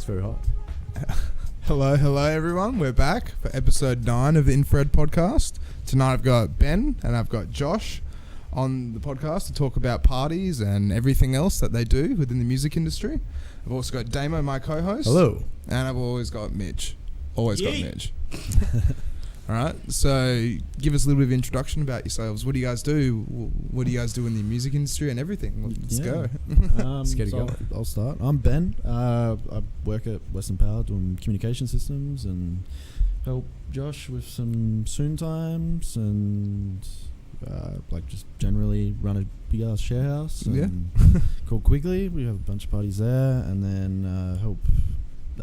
It's very hot. Hello everyone. We're back for episode 9 of the Infra-Red podcast. Tonight I've got Ben and I've got Josh on the podcast to talk about parties and everything else that they do within the music industry. I've also got Damo, my co-host. Hello. And I've always got Mitch. Got Mitch. All right. So give us a little bit of introduction about yourselves. What do you guys do? What do you guys do in the music industry and everything? Let's go. Let's get it going. I'll start. I'm Ben. I work at Western Power doing communication systems and help Josh with some soon times and just generally run a big ass share house. And called Quigley. We have a bunch of parties there, and then help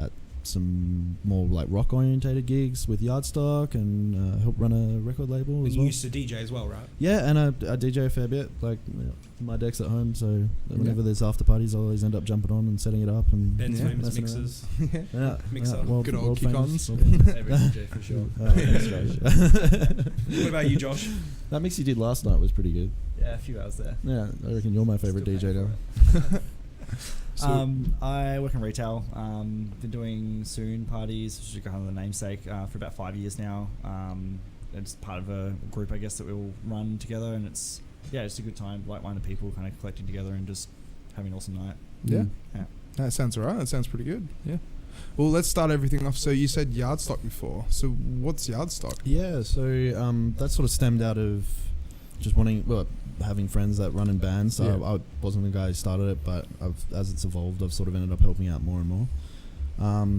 at some more like rock orientated gigs with Yardstock and help run a record label and as you well. used to DJ as well, right? Yeah, and I DJ a fair bit. Like my deck's at home, so whenever there's after parties, I always end up jumping on and setting it up and Ben's famous mixers. Mixer. Good old kick-ons. Favorite DJ for sure. What about you, Josh? That mix you did last night was pretty good. Yeah, a few hours there. Yeah, I reckon you're my favourite DJ now. I work in retail. Been doing soon parties, which is kind of the namesake, for about 5 years now. It's part of a group, I guess, that we all run together, and it's a good time, like-minded people kind of collecting together and just having an awesome night. Yeah. That sounds alright. That sounds pretty good. Yeah. Well, let's start everything off. So you said Yardstock before. So what's Yardstock? Yeah. So that sort of stemmed out of just having friends that run in bands. So I wasn't the guy who started it, but as it's evolved, I've sort of ended up helping out more and more.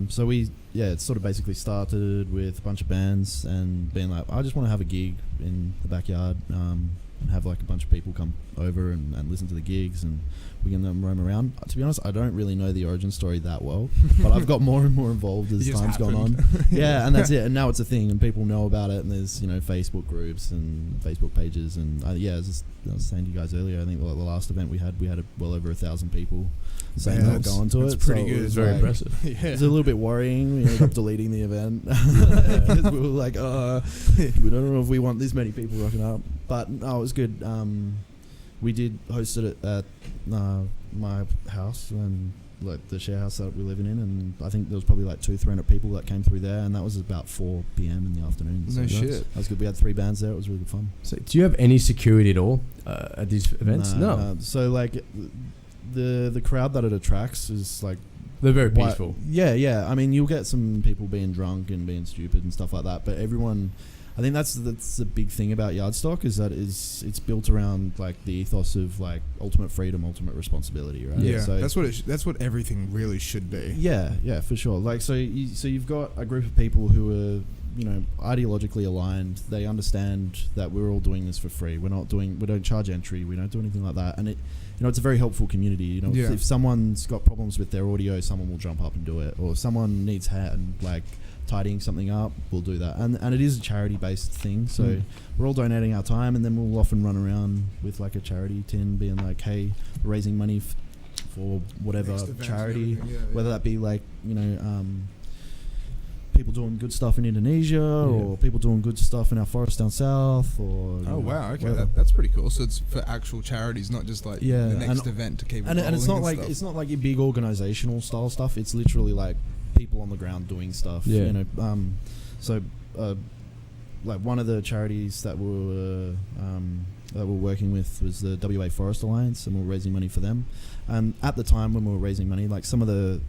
So it sort of basically started with a bunch of bands and being like, I just want to have a gig in the backyard and have like a bunch of people come over and listen to the gigs, and we can roam around. To be honest, I don't really know the origin story that well, but I've got more and more involved as time's gone on. Yeah, and that's it. And now it's a thing, and people know about it. And there's Facebook groups and Facebook pages, and I was saying to you guys earlier, I think the last event we had well over 1,000 people saying they'll go onto it. That's pretty good. It was very impressive. Yeah. It was a little bit worrying. We ended up deleting the event. We were like, we don't know if we want this many people rocking up. But no, it was good. We did host it at my house and like the share house that we're living in, and I think there was probably like 200-300 people that came through there, and that was about 4 p.m. in the afternoon. No shit. That was good. We had 3 bands there. It was really good fun. So, do you have any security at all at these events? No. So like the crowd that it attracts is like They're very peaceful. Yeah. I mean, you'll get some people being drunk and being stupid and stuff like that, but everyone. I think that's the big thing about Yardstock is that it's built around like the ethos of like ultimate freedom, ultimate responsibility, right? Yeah, so that's what everything really should be. Yeah, for sure. Like so you've got a group of people who are ideologically aligned. They understand that we're all doing this for free. We don't charge entry. We don't do anything like that. And it's a very helpful community. If someone's got problems with their audio, someone will jump up and do it. Or someone needs hand like tidying something up, we'll do that. And it is a charity based thing. So we're all donating our time, and then we'll often run around with like a charity tin, being like, hey, we're raising money for whatever charity, whether that be like people doing good stuff in Indonesia or people doing good stuff in our forest down south or wow, okay, that's pretty cool. So it's for actual charities, not just like the next event to keep and it's not like stuff. It's not like your big organizational style stuff. It's literally like people on the ground doing stuff. Like one of the charities that we're working with was the WA Forest Alliance, and we were raising money for them. At the time when we were raising money, like some of the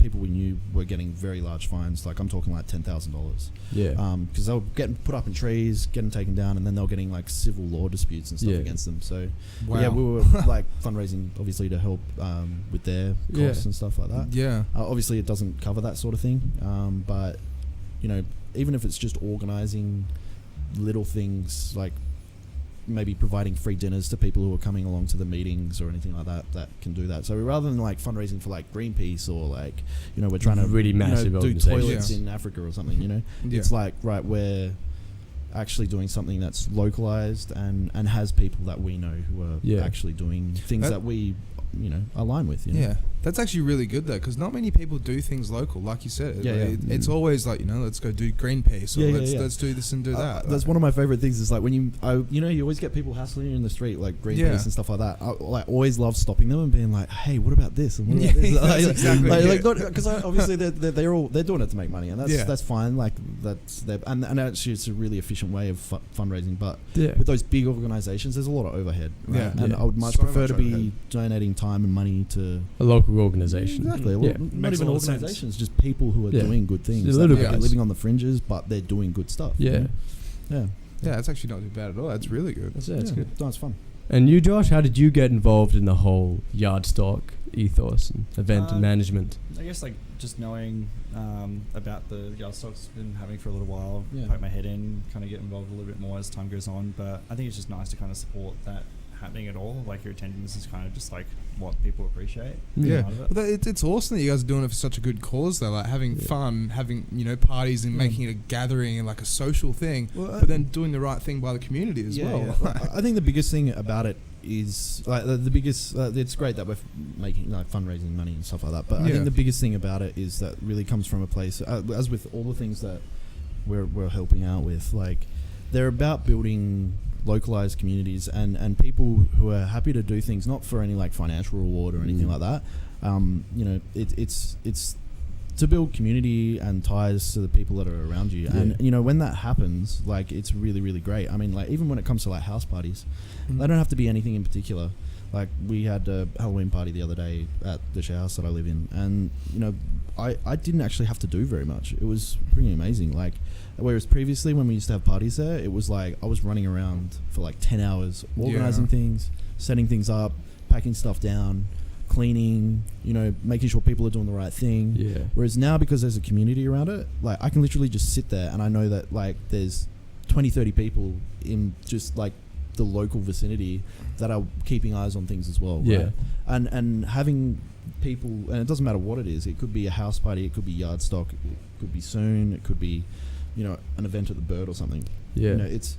people we knew were getting very large fines. Like I'm talking like $10,000. Yeah. Because they were getting put up in trees, getting taken down, and then they were getting like civil law disputes and stuff against them. So we were like fundraising obviously to help with their costs and stuff like that. Yeah. Obviously it doesn't cover that sort of thing. But even if it's just organizing little things like maybe providing free dinners to people who are coming along to the meetings or anything like that can do that. So rather than like fundraising for like Greenpeace or like we're trying to really massive do organizations. toilets in Africa or something, it's like we're actually doing something that's localized and has people that we know who are actually doing things that we align with. Yeah, that's actually really good though, because not many people do things local, like you said. It's always like let's go do Greenpeace or let's do this and do that. That's one of my favorite things. Is like when you always get people hassling you in the street, like Greenpeace and stuff like that. I always love stopping them and being like, hey, what about this? And what about this? That's exactly. Because obviously they're doing it to make money, and that's fine. Like and actually it's a really efficient way of fundraising. But with those big organizations, there's a lot of overhead. Right? And I would much prefer to be donating time and money to a local organization. Exactly. Not even organizations, just people who are doing good things. They're living on the fringes, but they're doing good stuff. Yeah. That's actually not too bad at all. That's really good. That's good. That's fun. And you, Josh, how did you get involved in the whole Yardstock ethos and event and management? I guess like just knowing about the Yardstock's been having for a little while, poke my head in, kind of get involved a little bit more as time goes on. But I think it's just nice to kind of support that happening at all. Like your attendance is kind of just like what people appreciate. It's awesome that you guys are doing it for such a good cause though, like having fun, having parties and making it a gathering and like a social thing, but then doing the right thing by the community as well. I think the biggest thing about it is like the biggest it's great that we're making fundraising money and stuff like that, but I think the biggest thing about it is that really comes from a place as with all the things that we're helping out with, like they're about building localized communities and people who are happy to do things not for any like financial reward or anything like that. It's to build community and ties to the people that are around you, and when that happens, like it's really, really great. I mean, like even when it comes to like house parties, they don't have to be anything in particular. Like we had a Halloween party the other day at the share house that I live in, and I didn't actually have to do very much. It was pretty amazing. Like whereas previously when we used to have parties there, it was like I was running around for like 10 hours organizing things, setting things up, packing stuff down, cleaning, making sure people are doing the right thing. Whereas now, because there's a community around it, like I can literally just sit there and I know that like there's 20-30 people in just like the local vicinity that are keeping eyes on things as well. Right? And having people, and it doesn't matter what it is, it could be a house party, it could be Yardstock, it could be soon, it could be an event at the Bird or something. It's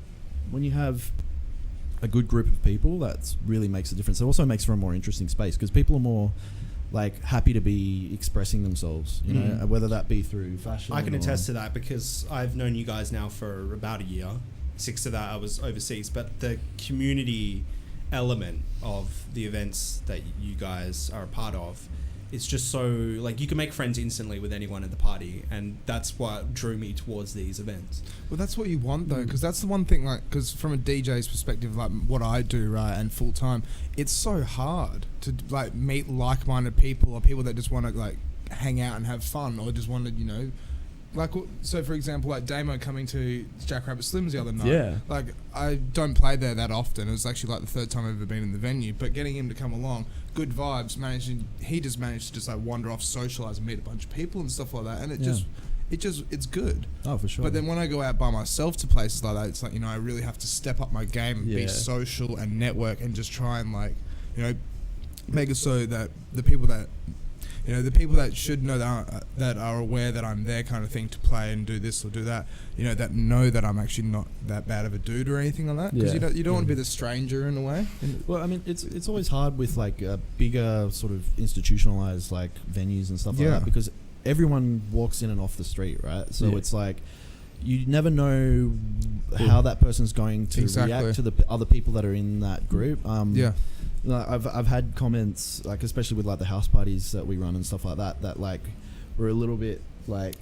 when you have a good group of people, that really makes a difference. It also makes for a more interesting space because people are more like happy to be expressing themselves, whether that be through fashion. I can attest to that because I've known you guys now for about a year. 6 of that I was overseas, but the community element of the events that you guys are a part of. It's just so, like, you can make friends instantly with anyone at the party, and that's what drew me towards these events. Well, that's what you want, though, because that's the one thing, like, because from a DJ's perspective, like, what I do, right, and full-time, it's so hard to, like, meet like-minded people or people that just want to, like, hang out and have fun or just want to, you know, like, so for example, like Damo coming to Jackrabbit Slim's the other night. Yeah. Like, I don't play there that often. It was actually like the third time I've ever been in the venue. But getting him to come along, good vibes. He just managed to just like wander off, socialise, and meet a bunch of people and stuff like that. And it's good. Oh, for sure. But then when I go out by myself to places like that, it's like, you know, I really have to step up my game and be social and network and just try and, like, you know, make it so that the people that, you know, the people that should know that are aware that I'm there, kind of thing, to play and do this or do that, you know that I'm actually not that bad of a dude or anything like that. Because you don't want to be the stranger in a way. Well, I mean, it's always hard with like bigger sort of institutionalized like venues and stuff like that, because everyone walks in and off the street, right? So it's like you never know how that person's going to react to the other people that are in that group. Like, I've had comments, like, especially with like the house parties that we run and stuff like that like we're a little bit like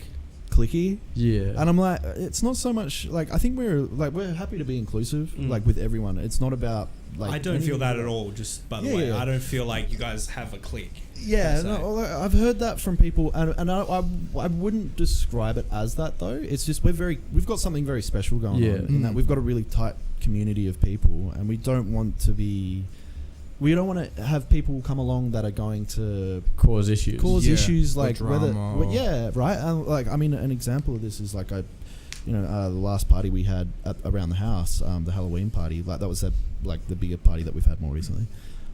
cliquey. Yeah. And I'm like, it's not so much like, I think we're happy to be inclusive, like with everyone. It's not about like, I don't feel that at all, just by the way. I don't feel like you guys have a clique. Yeah, no, I've heard that from people, and I wouldn't describe it as that though. It's just we've got something very special going on in that we've got a really tight community of people, and we don't want to have people come along that are going to cause issues like whether right. And like, I mean, an example of this is like the last party we had around the house, the Halloween party, like that was the bigger party that we've had more recently.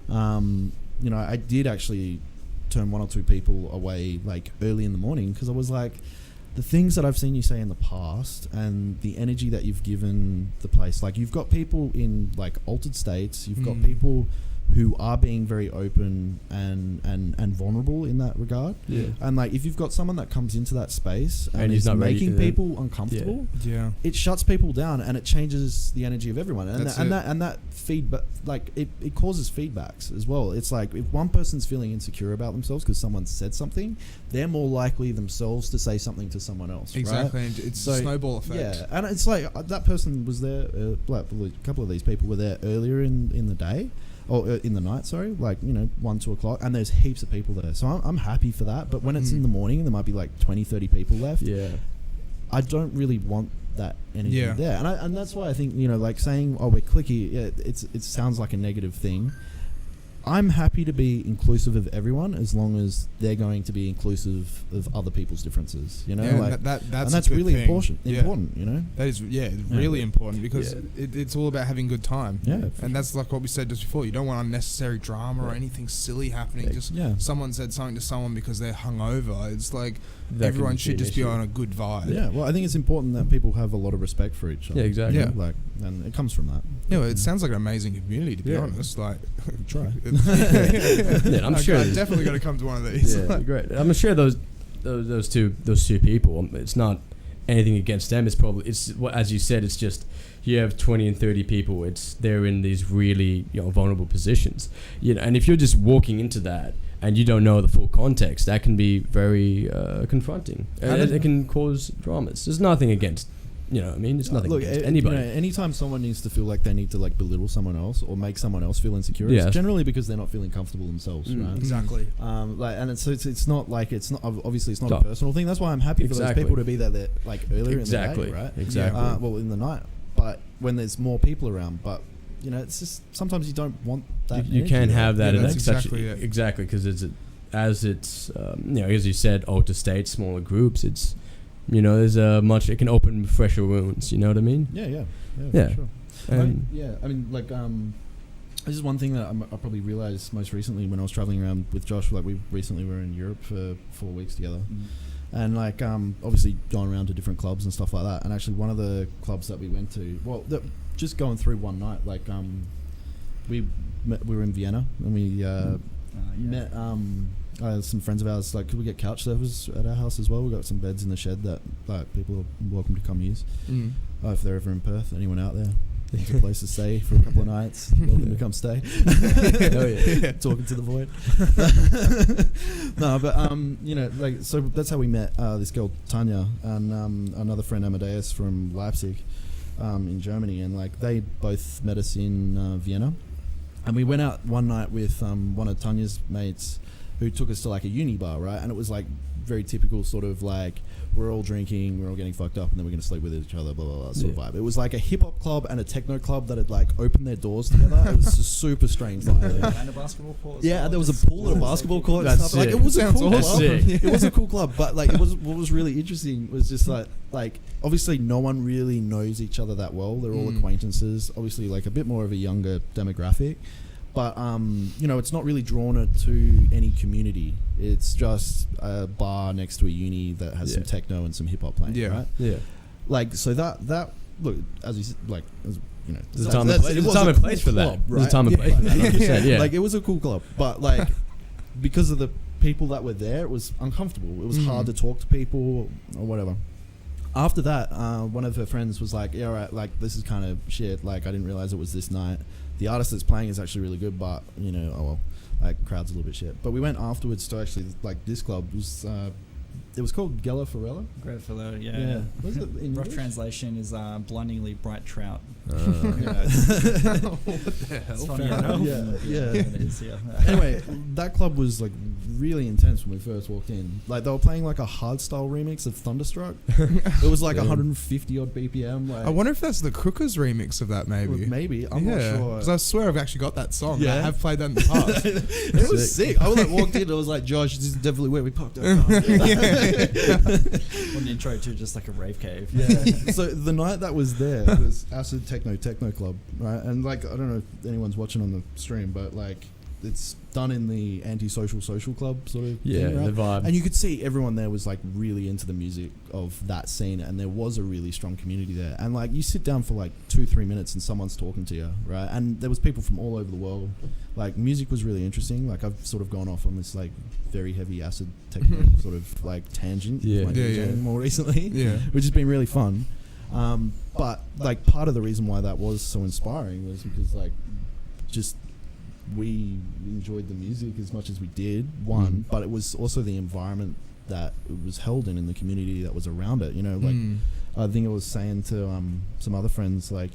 You know, I did actually turn one or two people away like early in the morning because I was like, the things that I've seen you say in the past and the energy that you've given the place, like you've got people in like altered states, you've got people who are being very open and vulnerable in that regard. Yeah. And like, if you've got someone that comes into that space and is making people uncomfortable, it shuts people down and it changes the energy of everyone. And that feedback, like it causes feedbacks as well. It's like, if one person's feeling insecure about themselves because someone said something, they're more likely themselves to say something to someone else. Exactly. Right? It's a snowball effect. Yeah. And it's like, that person was there, a couple of these people were there earlier in the day. Or in the night, sorry, like, 1, 2 o'clock, and there's heaps of people there. So I'm happy for that. But when it's in the morning, there might be like 20, 30 people left. Yeah. I don't really want that energy there. And that's why I think, like saying, oh, we're cliquey, it sounds like a negative thing. I'm happy to be inclusive of everyone as long as they're going to be inclusive of other people's differences, that's really important, That is, really important because it's all about having a good time. Yeah. And that's like what we said just before. You don't want unnecessary drama or anything silly happening. Someone said something to someone because they're hungover. It's like everyone should just be on a good vibe. Yeah, well, I think it's important that people have a lot of respect for each other. Yeah, exactly. Yeah. And it comes from that. Yeah, well, it sounds like an amazing community, to be honest. Like, try. I'm sure I definitely got to come to one of these. Yeah, great. I'm sure those two people. It's not anything against them. It's as you said. It's just you have 20 and 30 people. They're in these really vulnerable positions. And if you're just walking into that and you don't know the full context, that can be very confronting. It can cause dramas. There's nothing against. It's nothing against anybody. Anytime someone needs to feel like they need to like belittle someone else or make someone else feel insecure, it's generally because they're not feeling comfortable themselves, right? Exactly. And it's not like it's not obviously it's not a personal thing. That's why I'm happy for those people to be there like earlier in the day, right? Exactly. Well, in the night, but when there's more people around, but it's just sometimes you don't want that. You can't have that. That's exactly because as you said, older states, smaller groups. It's there's it can open fresher wounds. You know what I mean? Yeah. For sure. I mean, like, this is one thing that I probably realized most recently when I was traveling around with Josh. Like, we recently were in Europe for 4 weeks together, and like, obviously going around to different clubs and stuff like that. And actually, one of the clubs that we went to, just going through one night, like, we were in Vienna and we met some friends of ours. Like, could we get couch surfers at our house as well? We've got some beds in the shed that like people are welcome to come use if they're ever in Perth. Anyone out there? It's a place to stay for a couple of nights. Welcome to come stay. Oh, yeah. Talking to the void. No, but like, so that's how we met this girl Tanya and another friend Amadeus from Leipzig, in Germany, and like they both met us in Vienna, and we went out one night with one of Tanya's mates, who took us to like a uni bar, right? And it was like very typical sort of like, we're all drinking, we're all getting fucked up, and then we're going to sleep with each other, blah, blah, blah, sort of vibe. It was like a hip-hop club and a techno club that had like opened their doors together. It was just super strange vibe. And a basketball court. Yeah, there was a pool and a basketball court and That's stuff. Like, sick. it was a Sounds cool awesome. club. Sick. It was a cool club, but like, what was really interesting was just like obviously no one really knows each other that well. They're all acquaintances. Obviously, like a bit more of a younger demographic. But, it's not really drawn to any community. It's just a bar next to a uni that has some techno and some hip-hop playing, right? Yeah. Like, so that look, as you said, like, There's a time and place for that. There's a time and place for that, 100%, yeah. Like, it was a cool club. But, like, because of the people that were there, it was uncomfortable. It was hard to talk to people or whatever. After that, one of her friends was like, yeah, all right, like, this is kind of shit. Like, I didn't realize it was this night. The artist that's playing is actually really good, but, oh well, like, crowd's a little bit shit. But we went afterwards to actually, like, this club was, it was called Gela Forella. Great fellow, yeah. Was it in Rough English? translation is blindingly bright trout. What the hell? It's funny enough. Yeah. It is, yeah. Anyway, that club was like really intense when we first walked in. Like, they were playing like a hardstyle remix of Thunderstruck. It was like 150 odd BPM. Like, I wonder if that's the Crookers remix of that, maybe. Maybe. I'm not sure. Because I swear I've actually got that song. Yeah. I have played that in the past. It was sick. I was like walked in and I was like, Josh, this is definitely where we parked our car. On the intro to just like a rave cave. Yeah. So the night that was there was Acid Techno Club, right? And like, I don't know if anyone's watching on the stream, but like, it's done in the anti-social social club sort of thing, right? The vibe. And you could see everyone there was like really into the music of that scene, and there was a really strong community there. And like, you sit down for like 2-3 minutes and someone's talking to you, right? And there was people from all over the world. Like, music was really interesting. Like, I've sort of gone off on this like very heavy acid techno sort of like tangent with my DJing more recently, which has been really fun. But like, part of the reason why that was so inspiring was because like, just we enjoyed the music as much as we did, but it was also the environment that it was held in the community that was around it, like I think I was saying to some other friends, like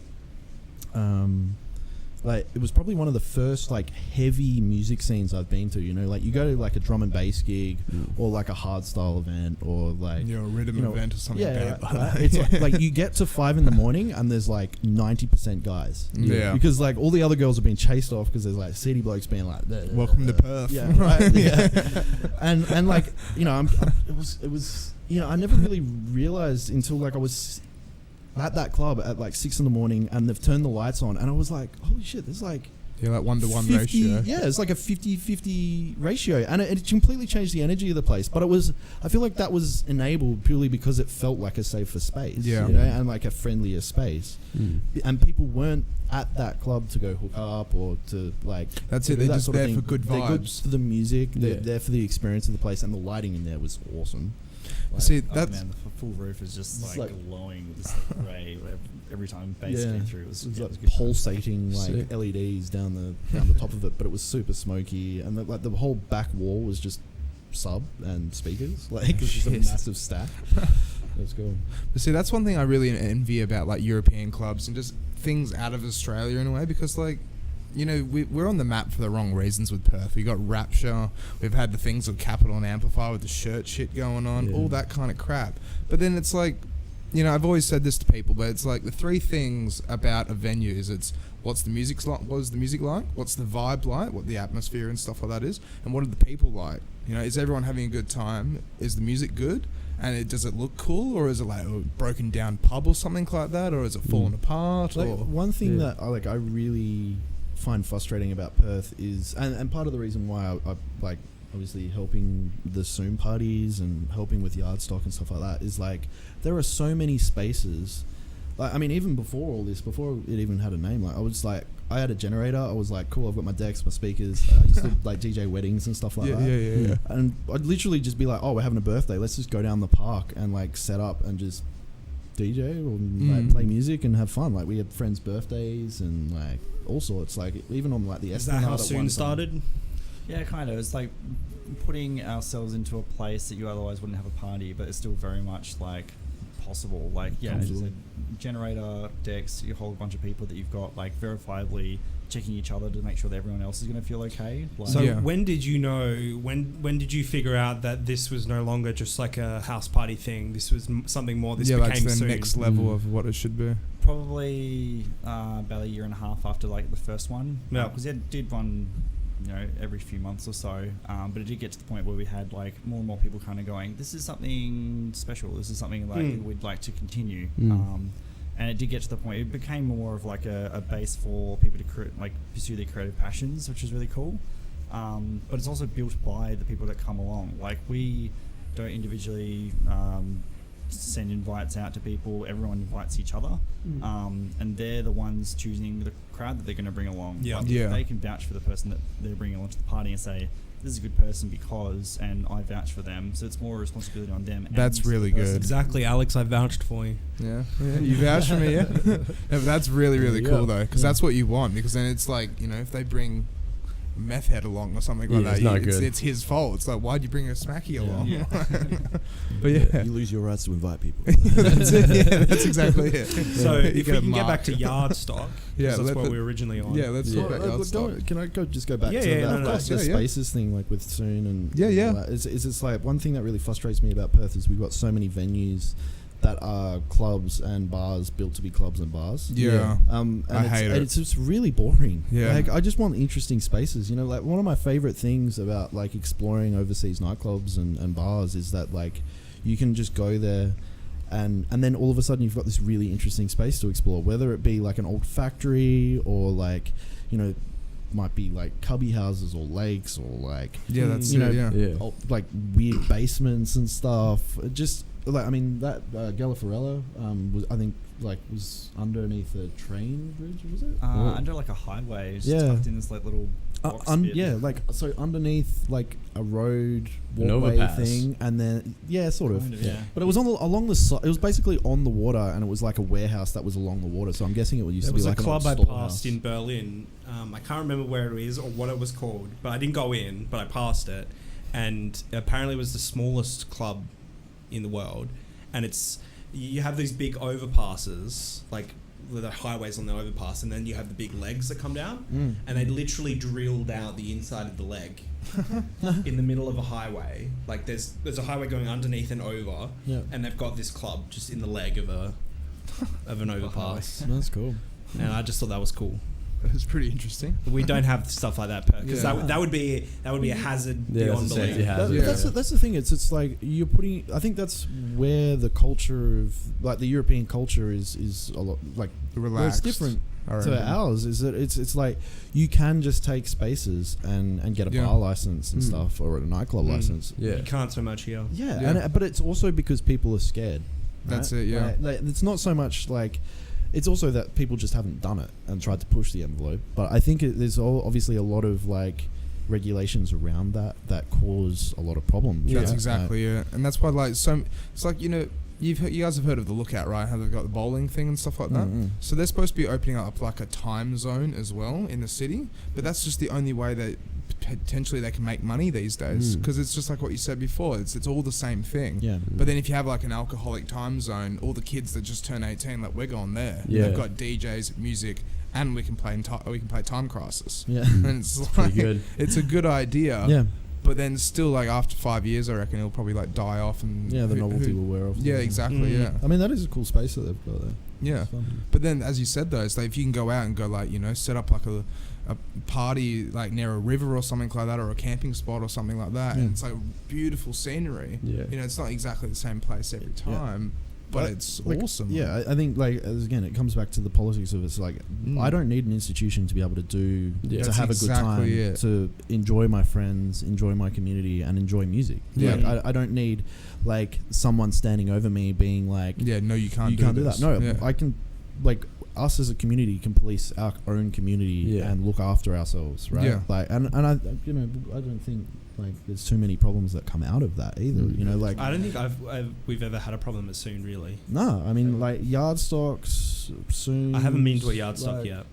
it was probably one of the first like heavy music scenes I've been to, like you go to like a drum and bass gig or like a hardstyle event or like a rhythm event or something. It's like you get to 5 a.m. and there's like 90% guys, because like all the other girls are being chased off because there's like city blokes being like, welcome to Perth. And like, it was I never really realized until like I was at that club at like 6 a.m. and they've turned the lights on, and I was like, holy shit, there's like like 1-to-1 50, ratio. Yeah, it's like a 50-50 ratio, and it completely changed the energy of the place. But I feel like that was enabled purely because it felt like a safer space, and like a friendlier space. And people weren't at that club to go hook up or to like. That's it. They're just there for good vibes. They're good for the music. They're there for the experience of the place, and the lighting in there was awesome. Like, see, that's man, the full roof is just like glowing with this like ray every time bass came through. It was like good pulsating like LEDs down the top of it, but it was super smoky, and the whole back wall was just sub and speakers. Like, it's just a massive stack. Let's go. But see, that's one thing I really envy about like European clubs and just things out of Australia in a way, because like, we're on the map for the wrong reasons with Perth. We got Rapture, we've had the things with Capital and Amplify with the shirt shit going on, all that kind of crap. But then it's like, I've always said this to people, but it's like the three things about a venue is it's what's the music like, what is the music like, what's the vibe like, what the atmosphere and stuff like that is, and what are the people like. Is everyone having a good time? Is the music good? And does it look cool, or is it like a broken down pub or something like that, or is it falling apart? Like, or one thing that I really find frustrating about Perth is, and part of the reason why I like obviously helping the Zoom parties and helping with yard stock and stuff like that, is like there are so many spaces. Like, I mean, even before all this, before it even had a name, like I had a generator. I was like, cool, I've got my decks, my speakers. I used to like DJ weddings and stuff like that. Yeah. And I'd literally just be like, oh, we're having a birthday. Let's just go down the park and like set up and just DJ or like play music and have fun. Like we had friends' birthdays and like all sorts. Like even on like the Is that how Soon started? Yeah, kind of. It's like putting ourselves into a place that you otherwise wouldn't have a party, but it's still very much like possible. Like, yeah, as you said, generator, decks, you hold a bunch of people that you've got like verifiably checking each other to make sure that everyone else is going to feel okay. Like, So when did you know, when did you figure out that this was no longer just like a house party thing? This was something more, this became that's the Soon. next level of what it should be. probably about a year and a half after like the first one. Yeah. Because it did one, you know, every few months or so. But it did get to the point where we had like more and more people kind of going, this is something special. This is something like we'd like to continue. And it did get to the point, it became more of like a base for people to pursue their creative passions, which is really cool. But it's also built by the people that come along. Like we don't individually send invites out to people, everyone invites each other. And they're the ones choosing the crowd that they're going to bring along. Yeah. Like, if they can vouch for the person that they're bringing along to the party and say, this is a good person because, and I vouch for them. So it's more responsibility on them. That's and really the person. good. Exactly, Alex, I vouched for you. Yeah, you vouch for me, yeah. No, but that's really, really cool though, because that's what you want. Because then it's like, you know, if they bring a meth head along or something like that, it's not good. It's his fault. It's like, why'd you bring a smacky along? Yeah. But yeah, You lose your rights to invite people. that's it. Yeah, that's exactly it. So You if we get a can get back mark. to yard stock, Yeah, that's what we were originally on. Yeah, let's talk about Well, yard stock. can I just go back Yeah, to yeah, that, no, no, like, no. the Yeah, spaces thing, like with Soon and Yeah, yeah. all that? Is it's like one thing that really frustrates me about Perth is we've got so many venues that are clubs and bars built to be clubs and bars. Yeah. And I hate it. It's just really boring. Yeah. Like I just want interesting spaces. You know, like one of my favorite things about like exploring overseas nightclubs and bars is that like you can just go there and then all of a sudden you've got this really interesting space to explore, whether it be like an old factory or like, you know, might be like cubby houses or lakes or like, Yeah, that's you know, Yeah. like weird basements and stuff. It just like, I mean, that Gallifrella was underneath a train bridge, was it? Under like a highway, just Yeah. tucked in this like little box bit. Yeah, like so underneath like a road An walkway overpass. thing, and then sort of. Kind of, yeah. But it was along the side. It was basically on the water, and it was like a warehouse that was along the water. So I'm guessing it used There to be was like a club an I old passed storehouse. in Berlin. I can't remember where it is or what it was called, but I didn't go in, but I passed it. And apparently it was the smallest club in the world. And you have these big overpasses, like the highways on the overpass, and then you have the big legs that come down. And they literally drilled out the inside of the leg in the middle of a highway. Like there's a highway going underneath and over, Yeah. and they've got this club just in the leg of an overpass. That's cool. And I just thought that was cool. It's pretty interesting. We don't have stuff like that because Yeah. that would be a hazard Yeah, beyond that's a safety belief. hazard. Yeah. That's the thing. It's like you're putting. I think that's where the culture of like the European culture is a lot like Relaxed. Well, it's different I to reckon. ours. Is that it's like you can just take spaces and get a Yeah. bar license and stuff or a nightclub license. Yeah. You can't so much here. Yeah, Yeah. but it's also because people are scared. That's right? it, yeah. Like, it's not so much like. It's also that people just haven't done it and tried to push the envelope. But I think there's obviously a lot of like regulations around that cause a lot of problems. That's right? exactly it. And that's why like it's like, you know, you guys have heard of the Lookout, right? How they've got the bowling thing and stuff like that. So they're supposed to be opening up like a time zone as well in the city, but that's just the only way that potentially they can make money these days, because it's just like what you said before, it's all the same thing. Yeah. But then if you have like an alcoholic time zone, all the kids that just turn 18, like we're going there. Yeah. They've got DJs, music, and we can play Time Crisis. Yeah. And it's like, Pretty good. it's a good idea. Yeah. But then still, like after 5 years, I reckon it'll probably like die off, and Yeah, the novelty will wear off. Yeah, exactly. Mm. Yeah, I mean, that is a cool space that they've got there. yeah. It's fun. But then, as you said, though, it's like if you can go out and go like, you know, set up like a party like near a river or something like that, or a camping spot or something like that, Yeah. and it's like beautiful scenery. Yeah. You know, it's not exactly the same place every time, but But, it's like, awesome. Yeah, I think like again, it comes back to the politics of it's like I don't need an institution to be able to do Yeah. to That's have a good time, exactly it. to enjoy my friends, enjoy my community, and enjoy music. Yeah. Like, I don't need like someone standing over me being like, Yeah, no, you can't. you can't do that. this. No, Yeah. I can like. Us as a community can police our own community Yeah. and look after ourselves, right? Yeah. Like, and I, you know, I don't think like there's too many problems that come out of that either. You know, like I don't think we've ever had a problem at Soon really. no, I mean like yard stocks soon. I haven't been to a yard stock yet.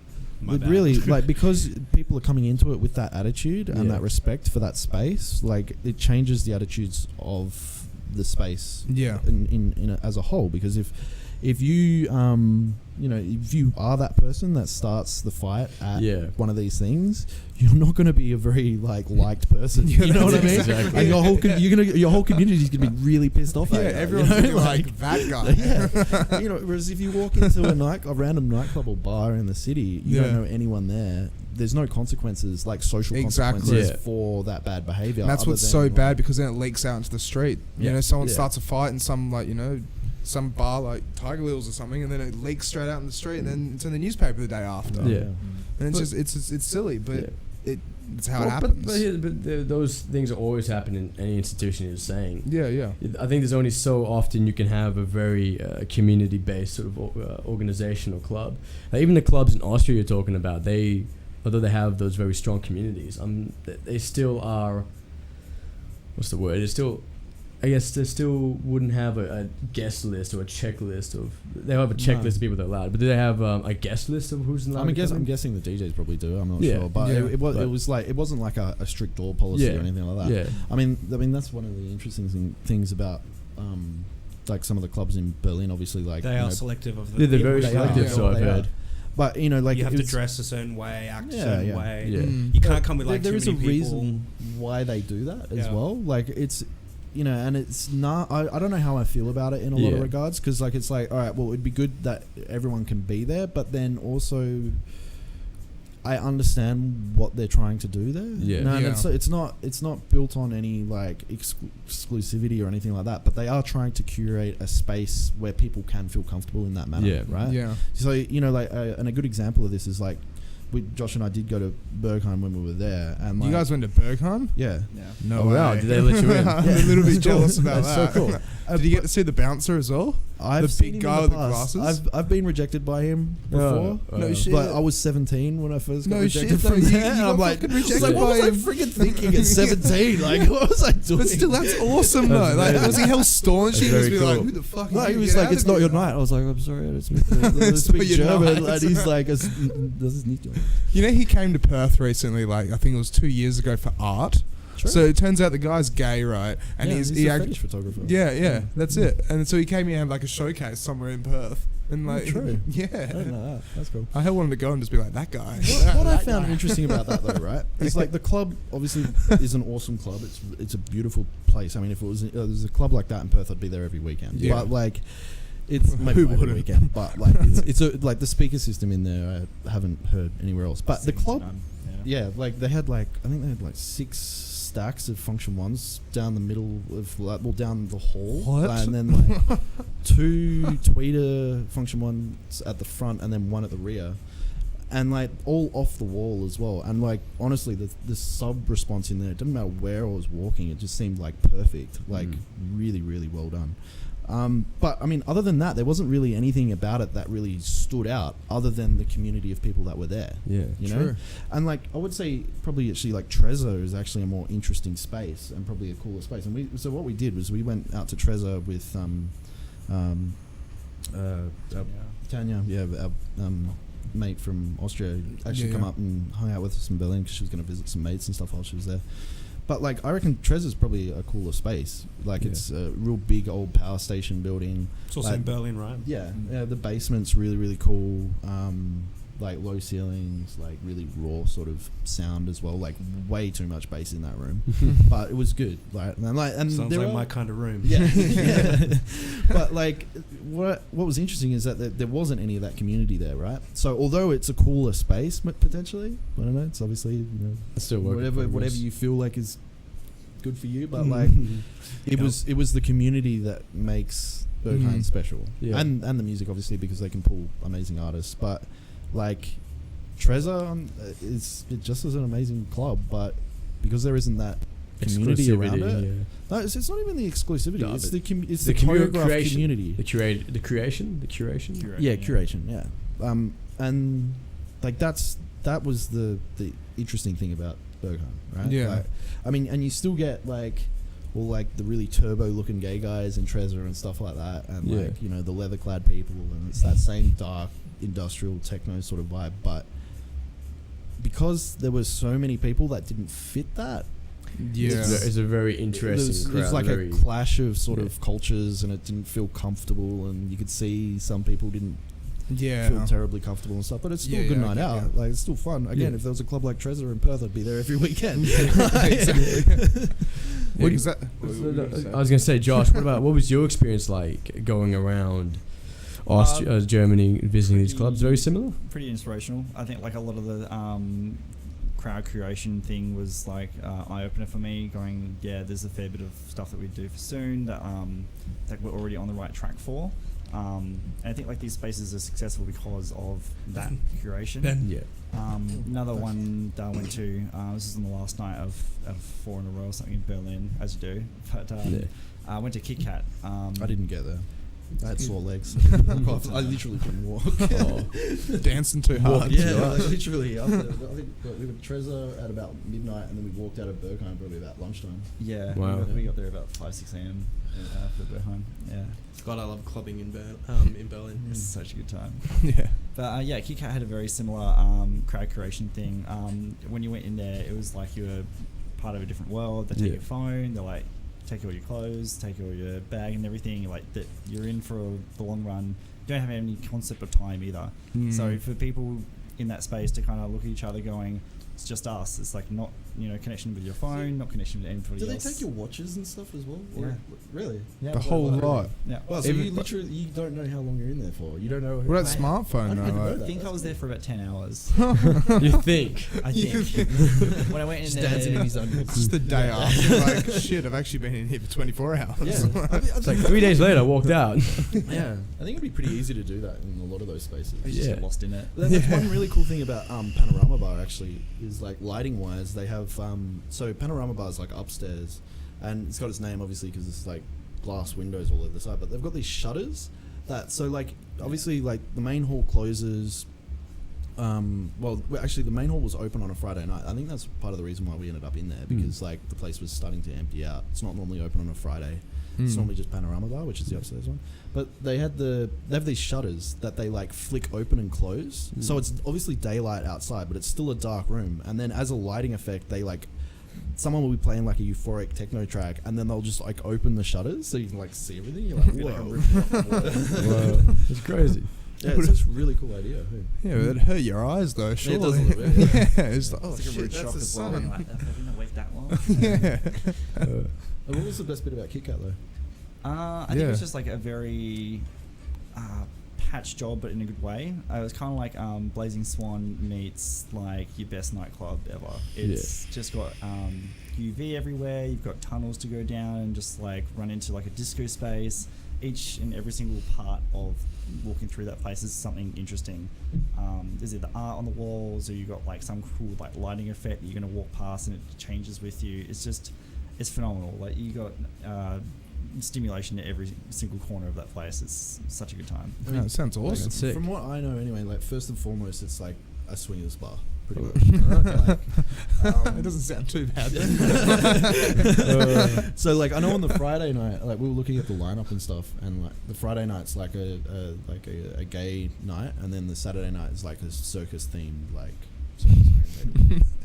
My bad. Really, like because people are coming into it with that attitude and Yeah. that respect for that space, like it changes the attitudes of the space. Yeah. In as a whole, because if you you know, if you are that person that starts the fight at Yeah. one of these things, you're not going to be a very like liked person. Yeah, You know what I mean? exactly. And your whole community is going to be really pissed off. Yeah, at you, everyone's you know? gonna be like that guy. Yeah, you know. Whereas if you walk into a random nightclub or bar in the city, you don't know anyone there. There's no consequences, like social Exactly. consequences Yeah. for that bad behavior. And that's other what's than, so like- bad, because then it leaks out into the street. You Yeah. know, someone Yeah. starts a fight in some, like, you know, some bar like Tiger Wheels or something, and then it leaks straight out in the street, and then it's in the newspaper the day after. Yeah. And it's But- just it's silly, but it's how it Well, happens. but those things always happen in any institution, you're saying. yeah. I think there's only so often you can have a very community-based sort of organization or club. Even the clubs in Austria you're talking about, although they have those very strong communities, they still are. What's the word? I guess they still wouldn't have a guest list or a checklist of. They have a checklist of people that are allowed, but do they have a guest list of who's allowed? I'm guessing the DJs probably do. I'm not Yeah. sure, but Yeah. it was like it wasn't like a strict door policy or anything like that. Yeah. I mean that's one of the interesting things about like some of the clubs in Berlin. Obviously, like They you are know, selective of the They're people very they are. selective, Yeah, so I've they are. heard. but you know, like You have to it's- dress a certain way, act a Yeah, certain yeah. way. Yeah. You can't come with like there too is a many people. reason why they do that as Yeah. well. Like it's, you know, and it's not. I don't know how I feel about it in a lot of Yeah. regards, because like it's like, all right, well, it'd be good that everyone can be there, but then also, I understand what they're trying to do there. Yeah. You know, and Yeah. it's not built on any like exclusivity or anything like that. But they are trying to curate a space where people can feel comfortable in that manner. Yeah. Right. Yeah. So you know, like, and a good example of this is like, Josh and I did go to Bergheim when we were there, and like, You guys went to Bergheim? yeah. Yeah. No Oh, wow. way. Did they let you in? I'm a little bit jealous about That's that. so cool. Did you get to see the bouncer as well? I've The seen big him guy in with the the past. glasses? I've been rejected by him before. No shit. But I was 17 when I first got No rejected shit, from bro. You there. And got I'm like, fucking I was rejected like, what was by I him? freaking thinking at 17? Like, what was I doing? But still, that's awesome though. Like, was he hell staunch? He That's was very be like, cool. who the fuck? No, are he you? was Get like, out it's of not here." your night. I was like, I'm sorry, I don't speak, I don't It's speak not your German. night. And he's like, das ist nicht your-" You know, he came to Perth recently. Like, I think it was 2 years ago for art. True. So it turns out the guy's gay, right? And Yeah, he's a he fetish photographer. yeah, that's it. And so he came here and had like a showcase somewhere in Perth. And like, true. I yeah. didn't know that. That's cool. I hell wanted to go and just be like that guy. What I found interesting about that though, right, is like the club obviously is an awesome club. It's a beautiful place. I mean, if it was there's a club like that in Perth, I'd be there every weekend. Yeah. But like, it's maybe Who not every wouldn't? weekend, but like it's like the speaker system in there I haven't heard anywhere else. But the club, yeah, like I think they had like 6 stacks of function ones down the middle of down the hall. What? And then like 2 tweeter function ones at the front and then 1 at the rear. And like all off the wall as well. And like honestly the sub response in there, it didn't matter where I was walking, it just seemed like perfect. Like really, really well done. But I mean, other than that, there wasn't really anything about it that really stood out other than the community of people that were there. Yeah. You know? True. And like I would say probably actually like Trezor is actually a more interesting space and probably a cooler space. And so what we did was we went out to Trezor with Tanya, our mate from Austria, actually Yeah, come yeah. up and hung out with us in Berlin because she was going to visit some mates and stuff while she was there. But like I reckon Trezor's probably a cooler space. Like Yeah. it's a real big old power station building. It's also Like- in Berlin, right? Yeah, the basement's really, really cool. Like low ceilings, like really raw sort of sound as well. Like way too much bass in that room, but it was good. And Sounds there like are- my kind of room. yeah, yeah. But like, what was interesting is that there wasn't any of that community there, right? So although it's a cooler space, potentially, I don't know. It's obviously It's still working. whatever you feel like is good for you, but like it was the community that makes Berghain special, Yeah. and the music obviously because they can pull amazing artists, but like Trezor it just is an amazing club, but because there isn't that community around it. Yeah. No, it's not even the exclusivity. No, it's but it's the the commu- choreographed creation. community. The curation. Yeah, curation. Yeah, and like that was the interesting thing about Bergheim, right? Yeah. Like, I mean, and you still get like all like the really turbo looking gay guys in Trezor and stuff like that, and Yeah. like, you know, the leather clad people, and it's that same dark industrial techno sort of vibe. But because there were so many people that didn't fit that, Yeah. It's a very interesting crowd. it was like very, a clash of sort yeah. of cultures, and it didn't feel comfortable, and you could see some people didn't Yeah. feel terribly comfortable and stuff, but it's still Yeah, a good yeah, I night get out. you. Like, it's still fun. Again, Yeah. if there was a club like Trezor in Perth, I'd be there every weekend. Exactly. What Is that? I was going to say, Josh, what was your experience like going around Germany, visiting these clubs? Very similar? Pretty inspirational. I think like a lot of the crowd creation thing was like eye opener for me. Going, yeah, there's a fair bit of stuff that we do for soon that we're already on the right track for. And I think like these spaces are successful because of that curation. Yeah. Another one that I went to, this is on the last night of 4 in a row or something in Berlin, as you do. But I went to Kit Kat. I didn't get there. I had sore legs. I literally couldn't walk. Dancing too hard. Yeah, like, literally. I think we were Trezor at about midnight, and then we walked out of Bergheim probably about lunchtime. Yeah, Wow. we got there about 5-6 a.m. For Bergheim. Yeah, God, I love clubbing in Berlin. it's such a good time. Yeah. But yeah, Kit Kat had a very similar crowd curation thing. When you went in there, it was like you were part of a different world. They take Yeah. your phone. They're like, take all your clothes, take all your bag and everything. Like that, you're in for the long run. You don't have any concept of time either. So for people in that space to kind of look at each other, going, it's just us. It's like not, connection with your phone, not connection with anybody Do they else. take your watches and stuff as well? Or Yeah. Really? Yeah. The whole lot. Yeah. Well, so Even- you literally you don't know how long you're in there for. You don't know. What about I- smartphone I though? didn't know Like, that. I think I That's was there for about 10 hours. You think? I think. When I went in Just there, dancing in his own. it's just the day after. Like, shit, I've actually been in here for 24 hours. Yeah. It's like 3 days later, I walked out. Yeah, I think it'd be pretty easy to do that in a lot of those spaces. I just Yeah. got lost in it. That's one really cool thing about Panorama Bar actually is like lighting wise they have so Panorama Bar is like upstairs and it's got its name obviously because it's like glass windows all over the side, but they've got these shutters that so like obviously like the main hall closes actually the main hall was open on a Friday night. I think that's part of the reason why we ended up in there because like the place was starting to empty out. It's not normally open on a Friday. It's normally just Panorama Bar, which is the upstairs one. But they have these shutters that they like flick open and close. So it's obviously daylight outside, but it's still a dark room. And then as a lighting effect, they like someone will be playing like a euphoric techno track, and then they'll just like open the shutters so you can like see everything. You're like, whoa, Whoa. It's crazy. yeah, it's just a really cool idea. Yeah, but it hurt your eyes though, surely. It does a little bit. Yeah, it's like, oh It's like a shit, rude that's shock the as well. sun. Being like, have I been awake that long? Yeah. And what was the best bit about Kit Kat though? I think it Yeah. was just like a very patch job, but in a good way. It was kind of like Blazing Swan meets like your best nightclub ever. It's just got UV everywhere. You've got tunnels to go down and just like run into like a disco space. Each and every single part of walking through that place is something interesting. There's either art on the walls, or you got like some cool like lighting effect that you're gonna walk past and it changes with you. It's phenomenal. Like you got stimulation at every single corner of that place. It's such a good time. I mean, That sounds awesome. Sick. From what I know anyway, like first and foremost, it's like a swingers bar, pretty much. It doesn't sound too bad. So like I know on the Friday night, like we were looking at the lineup and stuff, and like the Friday night's like a gay night, and then the Saturday night is like a circus themed like.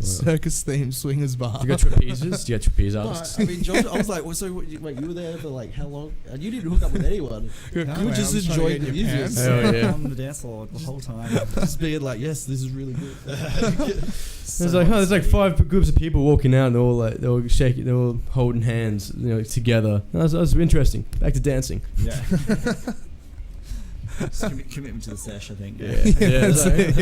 Circus themed swingers bar. Do you got trapezes? Do you got trapeze No, artists? I mean, Josh, I was like, well, so wait, you were there for like how long? And you didn't hook up with anyone. No, You man, were just I was trying to enjoying get the in your music. pants. Hell yeah. On the dance floor the whole time. Just being like, yes, this is really good. There's like, there's like 5 groups of people walking out, and they're all like, they're all shaking, they're all holding hands, together. That was interesting. Back to dancing. Yeah. Just commitment to the sesh, I think. Yeah, That's yeah, it,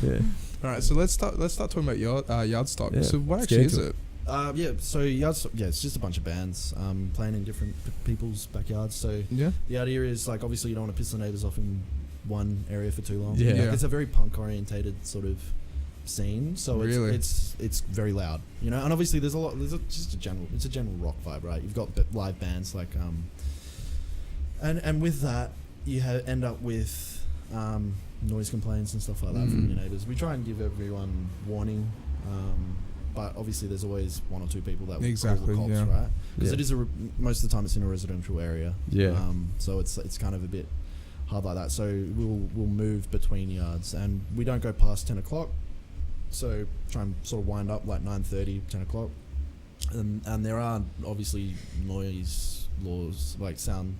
yeah. yeah. All right, so let's start talking about Yardstock. Yeah, So what let's actually get is into it? So it's just a bunch of bands playing in different people's backyards. So Yeah. the idea is like obviously you don't want to piss the neighbors off in one area for too long. Yeah. Like, Yeah. it's a very punk orientated sort of scene. So Really? it's very loud, and obviously there's a general rock vibe, right? You've got live bands like and with that you end up with noise complaints and stuff like that from your neighbours. We try and give everyone warning but obviously there's always one or two people that will Exactly, call the cops, yeah. right? Because it is most of the time it's in a residential area. Yeah. So it's kind of a bit hard like that. So we'll move between yards, and we don't go past 10 o'clock. So try and sort of wind up like 9:30, 10 o'clock. And there are obviously noise laws, like sound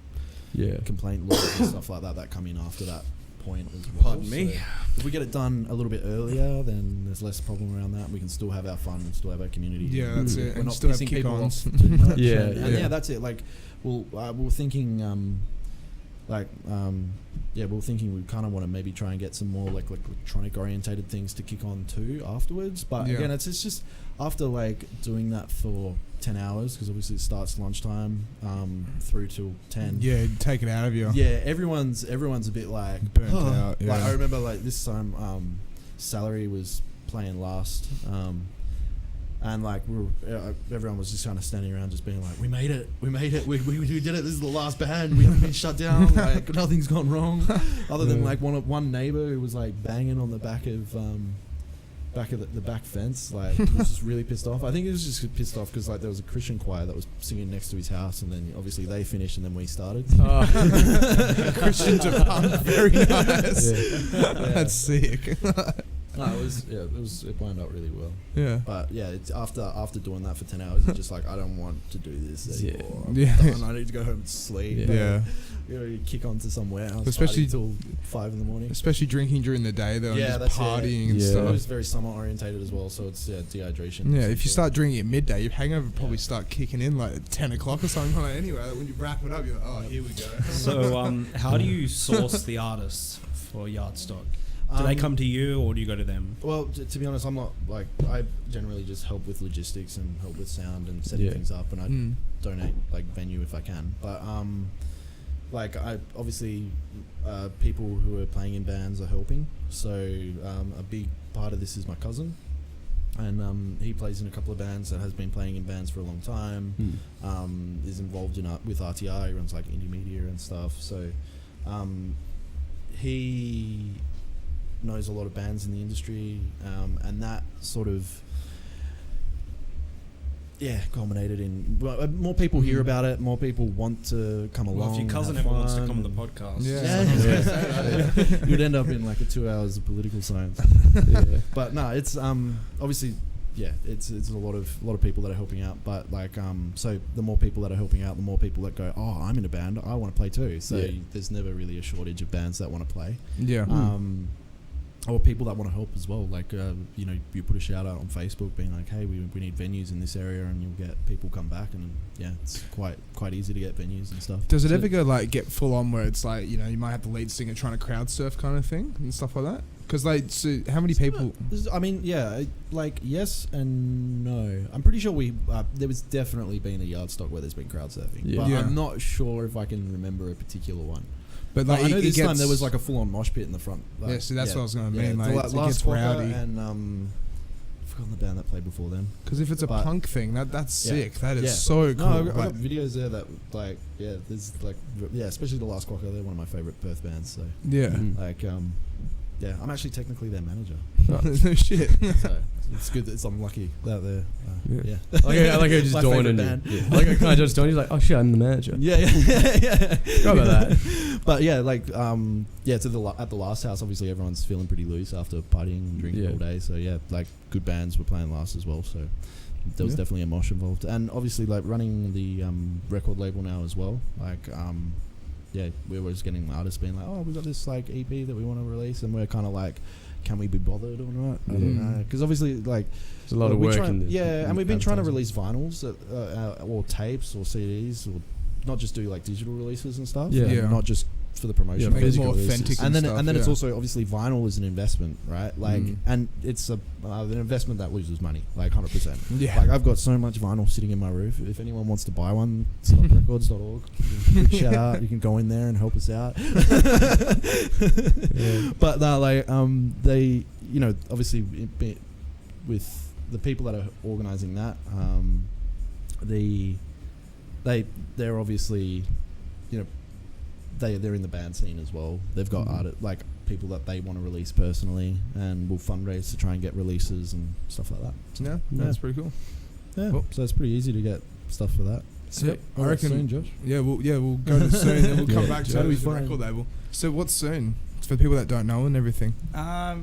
complaint laws and stuff like that come in after that point as well. Pardon me. So if we get it done a little bit earlier, then there's less problem around that. We can still have our fun and still have our community. Yeah, that's it. We're And not still have pissing people kick-ons. off too much. Yeah, And yeah. that's it. Like we're thinking, we're thinking we kind of want to maybe try and get some more like electronic orientated things to kick on to afterwards. But again, it's just after like doing that for 10 hours, because obviously it starts lunchtime through till 10. Yeah, take it out of you. Yeah, everyone's a bit like Burnt out. Yeah. Like I remember like this time, Salary was playing last, and like everyone was just kind of standing around, just being like, "We made it, we did it. This is the last band. We haven't been shut down. Like nothing's gone wrong, other than like one neighbor who was like banging on the back of the back fence. Like he was just really pissed off. I think he was just pissed off because like there was a Christian choir that was singing next to his house, and then obviously they finished and then we started. Christian to punk, very nice. Yeah. That's sick. No, it wound up really well. Yeah. But yeah, it's after doing that for 10 hours, it's just like, I don't want to do this anymore. Yeah. I'm done. I need to go home and sleep. Yeah. You kick onto some warehouse, Especially till 5 in the morning. Especially drinking during the day though, Yeah, and that's just partying and It stuff. was very summer orientated as well, so it's dehydration. Yeah, if you start drinking at midday, your hangover probably start kicking in like at 10 o'clock or something like that anyway. When you wrap it up, you're like, oh, here we go. So, how do you source the artists for Yardstock? Do they come to you, or do you go to them? Well, to be honest, I'm not like, I generally just help with logistics and help with sound and setting things up, and I donate like venue if I can. But like I obviously people who are playing in bands are helping. So a big part of this is my cousin, and he plays in a couple of bands that has been playing in bands for a long time. Is involved in with RTI, runs like indie media and stuff. So he knows a lot of bands in the industry, and that sort of culminated in more people hear about it, more people want to come along. Well, if your cousin ever wants to come on the podcast, you'd end up in like 2 hours of political science. But no, it's obviously it's a lot of people that are helping out, but like so the more people that are helping out, the more people that go, oh, I'm in a band, I want to play too. So there's never really a shortage of bands that want to play. Or people that want to help as well. Like, you put a shout out on Facebook being like, hey, we need venues in this area, and you'll get people come back, and it's quite easy to get venues and stuff. Does it ever go like get full on where it's like, you might have the lead singer trying to crowd surf kind of thing and stuff like that? Because like, so how many people? I mean, like yes and no. I'm pretty sure there was definitely been a Yardstock where there's been crowd surfing, but I'm not sure if I can remember a particular one. But like, I know this time there was like a full-on mosh pit in the front. Like, so that's what I was going to mean. Like, it Last gets rowdy. And I've forgotten the band that played before then. Because if it's a punk thing, that's sick. That is so cool. No, I've got videos there that like, there's like, especially the Last Quokka. They're one of my favorite Perth bands. So like, I'm actually technically their manager. No shit. So it's good that I'm lucky that they're I like how just dawned on you. I like how kind of just dawned. He's like, oh shit, I'm the manager. Yeah. Forgot about that. But like at the last house, obviously everyone's feeling pretty loose after partying and drinking all day. So like good bands were playing last as well. So there was definitely a mosh involved, and obviously like running the record label now as well. Like we were just getting artists being like, oh, we've got this like EP that we want to release, and we're kind of like, can we be bothered or not? I don't know, because obviously like there's a lot of work in this. And we've been trying to release vinyls or tapes or CDs, or not just do like digital releases and stuff. Not just for the promotion. Make it more authentic. And then it's also obviously vinyl is an investment, right? Like, and it's an investment that loses money, like 100%. Yeah. Like I've got so much vinyl sitting in my roof. If anyone wants to buy one, stoprecords.org. Shout out. You can go in there and help us out. But like they, obviously with the people that are organising that, they're obviously, they're in the band scene as well. They've got like people that they want to release personally, and will fundraise to try and get releases and stuff like that. Yeah, that's pretty cool. Yeah, Well, so it's pretty easy to get stuff for that. So I All right, reckon. soon, Josh. We'll go to soon, then we'll come Yeah, back to that'll be the fun. record label. So what's soon? For people that don't know and everything.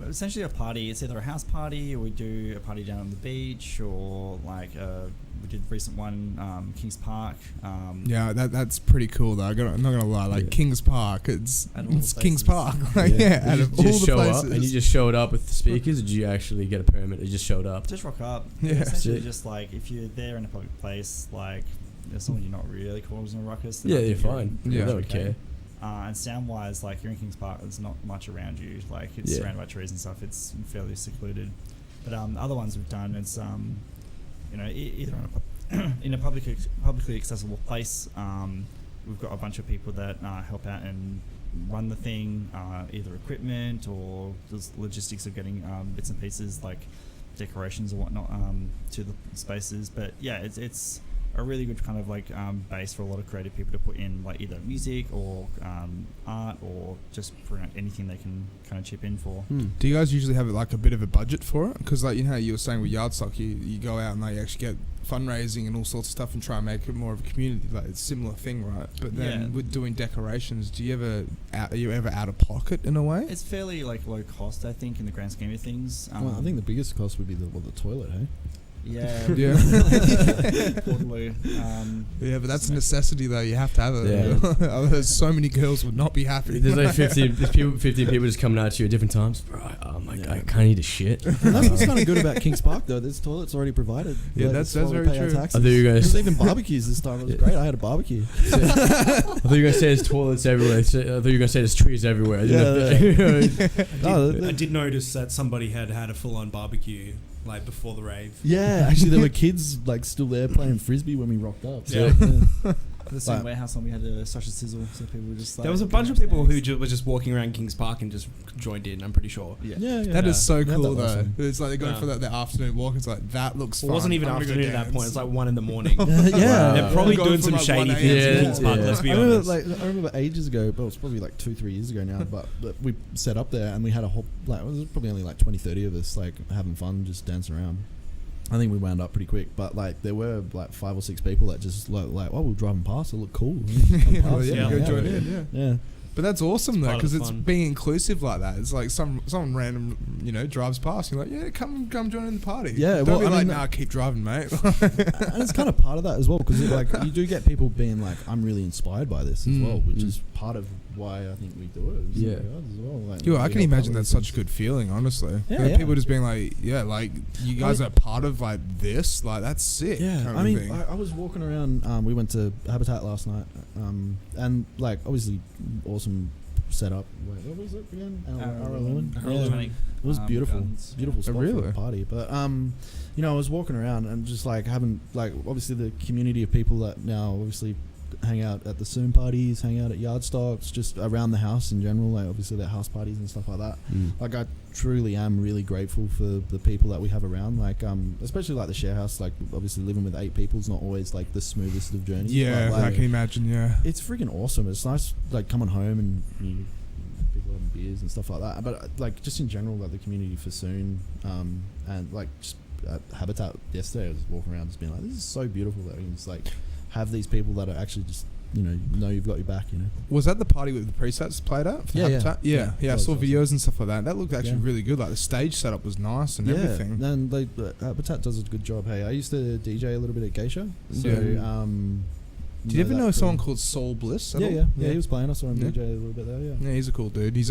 Essentially a party. It's either a house party, or we do a party down on the beach, or like we did a recent one, Kings Park. Yeah, that's pretty cool though. I'm not gonna lie, like Kings Park, it's Kings Park. Like, out You of all just the show places. up, and you just showed up with the speakers. Or did you actually get a permit? Or you just showed up? Just rock up. Yeah. Essentially, Sick. just like if you're there in a public place, like there's someone you're not really causing a ruckus. then Yeah, I you're think fine. Yeah. They would care. And sound-wise, like you're in Kings Park, there's not much around you. Like it's surrounded by trees and stuff. It's fairly secluded. But other ones we've done, it's either in a publicly accessible place. We've got a bunch of people that help out and run the thing, either equipment or just logistics of getting bits and pieces like decorations or whatnot to the spaces. But yeah, it's a really good kind of like base for a lot of creative people to put in, like either music or art or just for anything they can kind of chip in for. Do you guys usually have like a bit of a budget for it? Because like, you know how you were saying with Yardstock, you go out and like actually get fundraising and all sorts of stuff and try and make it more of a community. Like it's a similar thing, right? But then with doing decorations, are you ever out of pocket in a way? It's fairly like low cost, I think, in the grand scheme of things. Well, I think the biggest cost would be the toilet, hey? Yeah. Yeah. Portaloo, Yeah, but that's a necessity though. You have to have it. Yeah. Otherwise, so many girls would not be happy. There's like 15 people just coming out to you at different times. Bro, I kind of need a shit. And that's what's kind of good about Kings Park, though. This toilet's already provided. Yeah, Like, that's why we very pay our true. taxes. I thought you were gonna There's say, even barbecues this time. It was great. I had a barbecue. I thought you were gonna say there's toilets everywhere. I thought you were gonna say there's trees everywhere. I did notice that somebody had a full-on barbecue like before the rave. Yeah, actually, there were kids like still there playing frisbee when we rocked up. So, Yeah. the same warehouse one we had a sausage sizzle, so people were just like, There was a bunch of people who were just walking around Kings Park and just joined in. I'm pretty sure. yeah. That is so We had cool that last though. time. It's like they're going for that afternoon walk. It's like that looks It fun. wasn't even I'm gonna go afternoon at that point. It's dance. like 1 a.m. Yeah. They're probably Going doing from some like shady 1 things a.m. in Kings Park. Yeah. Let's be I honest. remember ages ago, well, it's probably like 2-3 years ago now, but we set up there and we had a whole, like, it was probably only like 20-30 of us, like, having fun, just dancing around. I think we wound up pretty quick, but like there were like 5 or 6 people that just like, oh, we were driving past, it looked cool. Well, yeah, Yeah. go Yeah. join in. Yeah. Yeah. But that's awesome though, part of because the it's fun. being inclusive like that. It's like someone random, drives past. You're like, yeah, come join in the party. Yeah, Don't well, be I like, mean, nah, keep driving, mate. And it's kind of part of that as well, because like you do get people being like, I'm really inspired by this as well, which is part of why I think we do it. Yeah. As well. Like, Yo, I we can help imagine out that's with such a good feeling, honestly. Yeah, Like, yeah. people just being like, yeah, like you guys are part of like this, like that's sick. Yeah, kind I of mean, thing. I was walking around. We went to Habitat last night, and like obviously awesome setup. Wait, what was it again? Arrowlewin? Arrowlewin. It was beautiful, Gardens, beautiful yeah. spot Oh, really? for a party. But I was walking around and just like having like obviously the community of people that now obviously hang out at the Soon parties, hang out at Yardstocks, just around the house in general. Like obviously their house parties and stuff like that. Like I truly am really grateful for the people that we have around. Like especially like the share house. Like obviously living with 8 people is not always like the smoothest of journeys. Yeah, but, like, I can imagine. Yeah, it's freaking awesome. It's nice like coming home and people having beers and stuff like that. But like just in general, like the community for Soon, and like just at Habitat yesterday, I was walking around just being like, this is so beautiful that we can just like have these people that are actually just know you've got your back. was that the party with the presets played at? For Yeah, Habitat? yeah. Yeah. I That saw was videos and stuff like that. That looked actually Yeah. really good. Like the stage setup was nice and everything. And Habitat does a good job. Hey, I used to DJ a little bit at Geisha. So Yeah. Did you ever know that someone crew. called Soul Bliss? At Yeah, all? yeah. He was playing. I saw him Yeah. DJ a little bit there. Yeah. Yeah, he's a cool dude. He's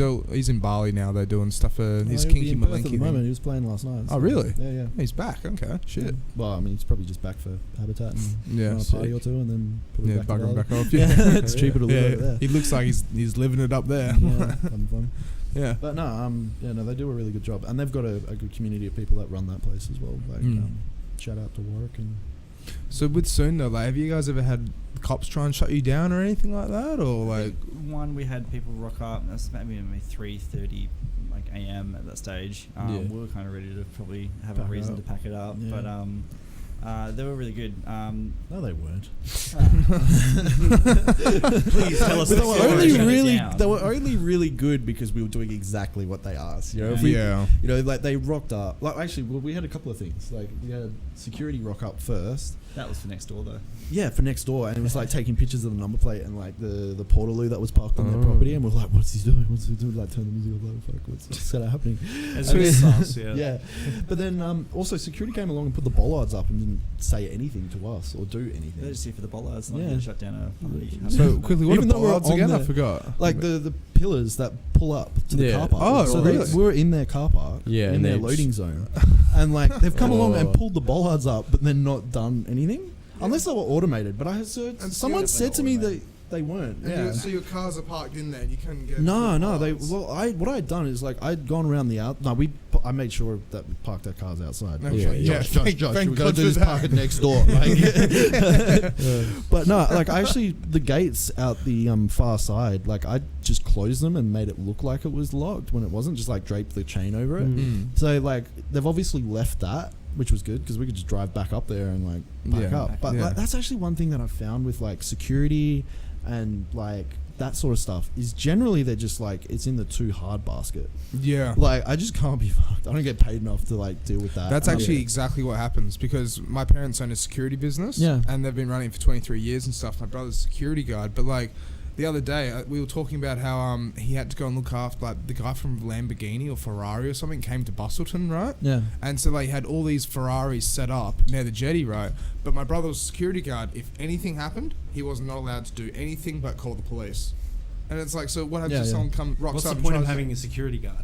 in Bali now. They're doing stuff for his he'll be Kinky in Perth at Malinky the moment. thing. He was playing last night. Oh, really? Yeah, yeah. He's back. Okay, shit. Yeah. Well, I mean, he's probably just back for Habitat and Yeah, on a sick. party or two, and then probably Yeah, back to bugger him Bali. back off. Yeah, it's cheaper to live Yeah, over there. he looks like he's living it up there. Yeah, having fun. Yeah. But no, they do a really good job, and they've got a good community of people that run that place as well. Like, shout out to Warwick and. So with Soon though, like, have you guys ever had cops try and shut you down or anything like that, or like? One, we had people rock up. That's maybe 3:30 like a.m. at that stage. Yeah. We were kind of ready to probably have a Pack it reason up. to pack it up, Yeah. but They were really good. No, they weren't. Please tell us. But they were only Shut it really down. they were only really good because we were doing exactly what they asked. You know, if we, you know, like they rocked up. Like actually, well, we had a couple of things. Like we had security rock up first. That was for next door though. Yeah, for next door, and it was like taking pictures of the number plate and like the portaloo that was parked on their property, and we're like, "What's he doing? What's he doing?" Like, turn the music off. Like, fuck, what's kind of happening? It's And really then- sus, yeah. Yeah, but then also security came along and put the bollards up and didn't say anything to us or do They're anything. just here for the bollards, not Yeah. here to shut down a party. So quickly, what Even are though we're bollards on again? I the- forgot. Like the pillars that pull up to the Yeah. car park. Oh, so really? we're in their car park, Yeah, in and their they loading zone, and like they've come along and Oh. pulled the bollards up, but then not done anything. Unless they were automated, but I heard someone said to me that they weren't. Yeah. So your cars are parked in there, and you couldn't get. No. What I had done is like I'd gone around the out. No, I made sure that we parked our cars outside. Okay. Yeah, Josh, thank we gotta God do this for that. parking next door. Like, but no, like I actually the gates out the far side, like I just closed them and made it look like it was locked when it wasn't. Just like draped the chain over it. Mm. So like they've obviously left that, which was good because we could just drive back up there and like back Yeah. up. But Yeah. like, that's actually one thing that I've found with like security and like that sort of stuff is generally they're just like it's in the too hard basket. Yeah. Like I just can't be fucked. I don't get paid enough to like deal with that. That's And actually exactly what happens because my parents own a security business, Yeah. and they've been running it for 23 years and stuff. My brother's a security guard, but like the other day we were talking about how he had to go and look after like the guy from Lamborghini or Ferrari or something came to Bustleton, right? yeah. And so they had all these Ferraris set up near the jetty, right? But my brother was a security guard. If anything happened, he was not allowed to do anything but call the police. And it's like, so what happens if Yeah. someone rocks What's up the and point of tries to- having a security guard?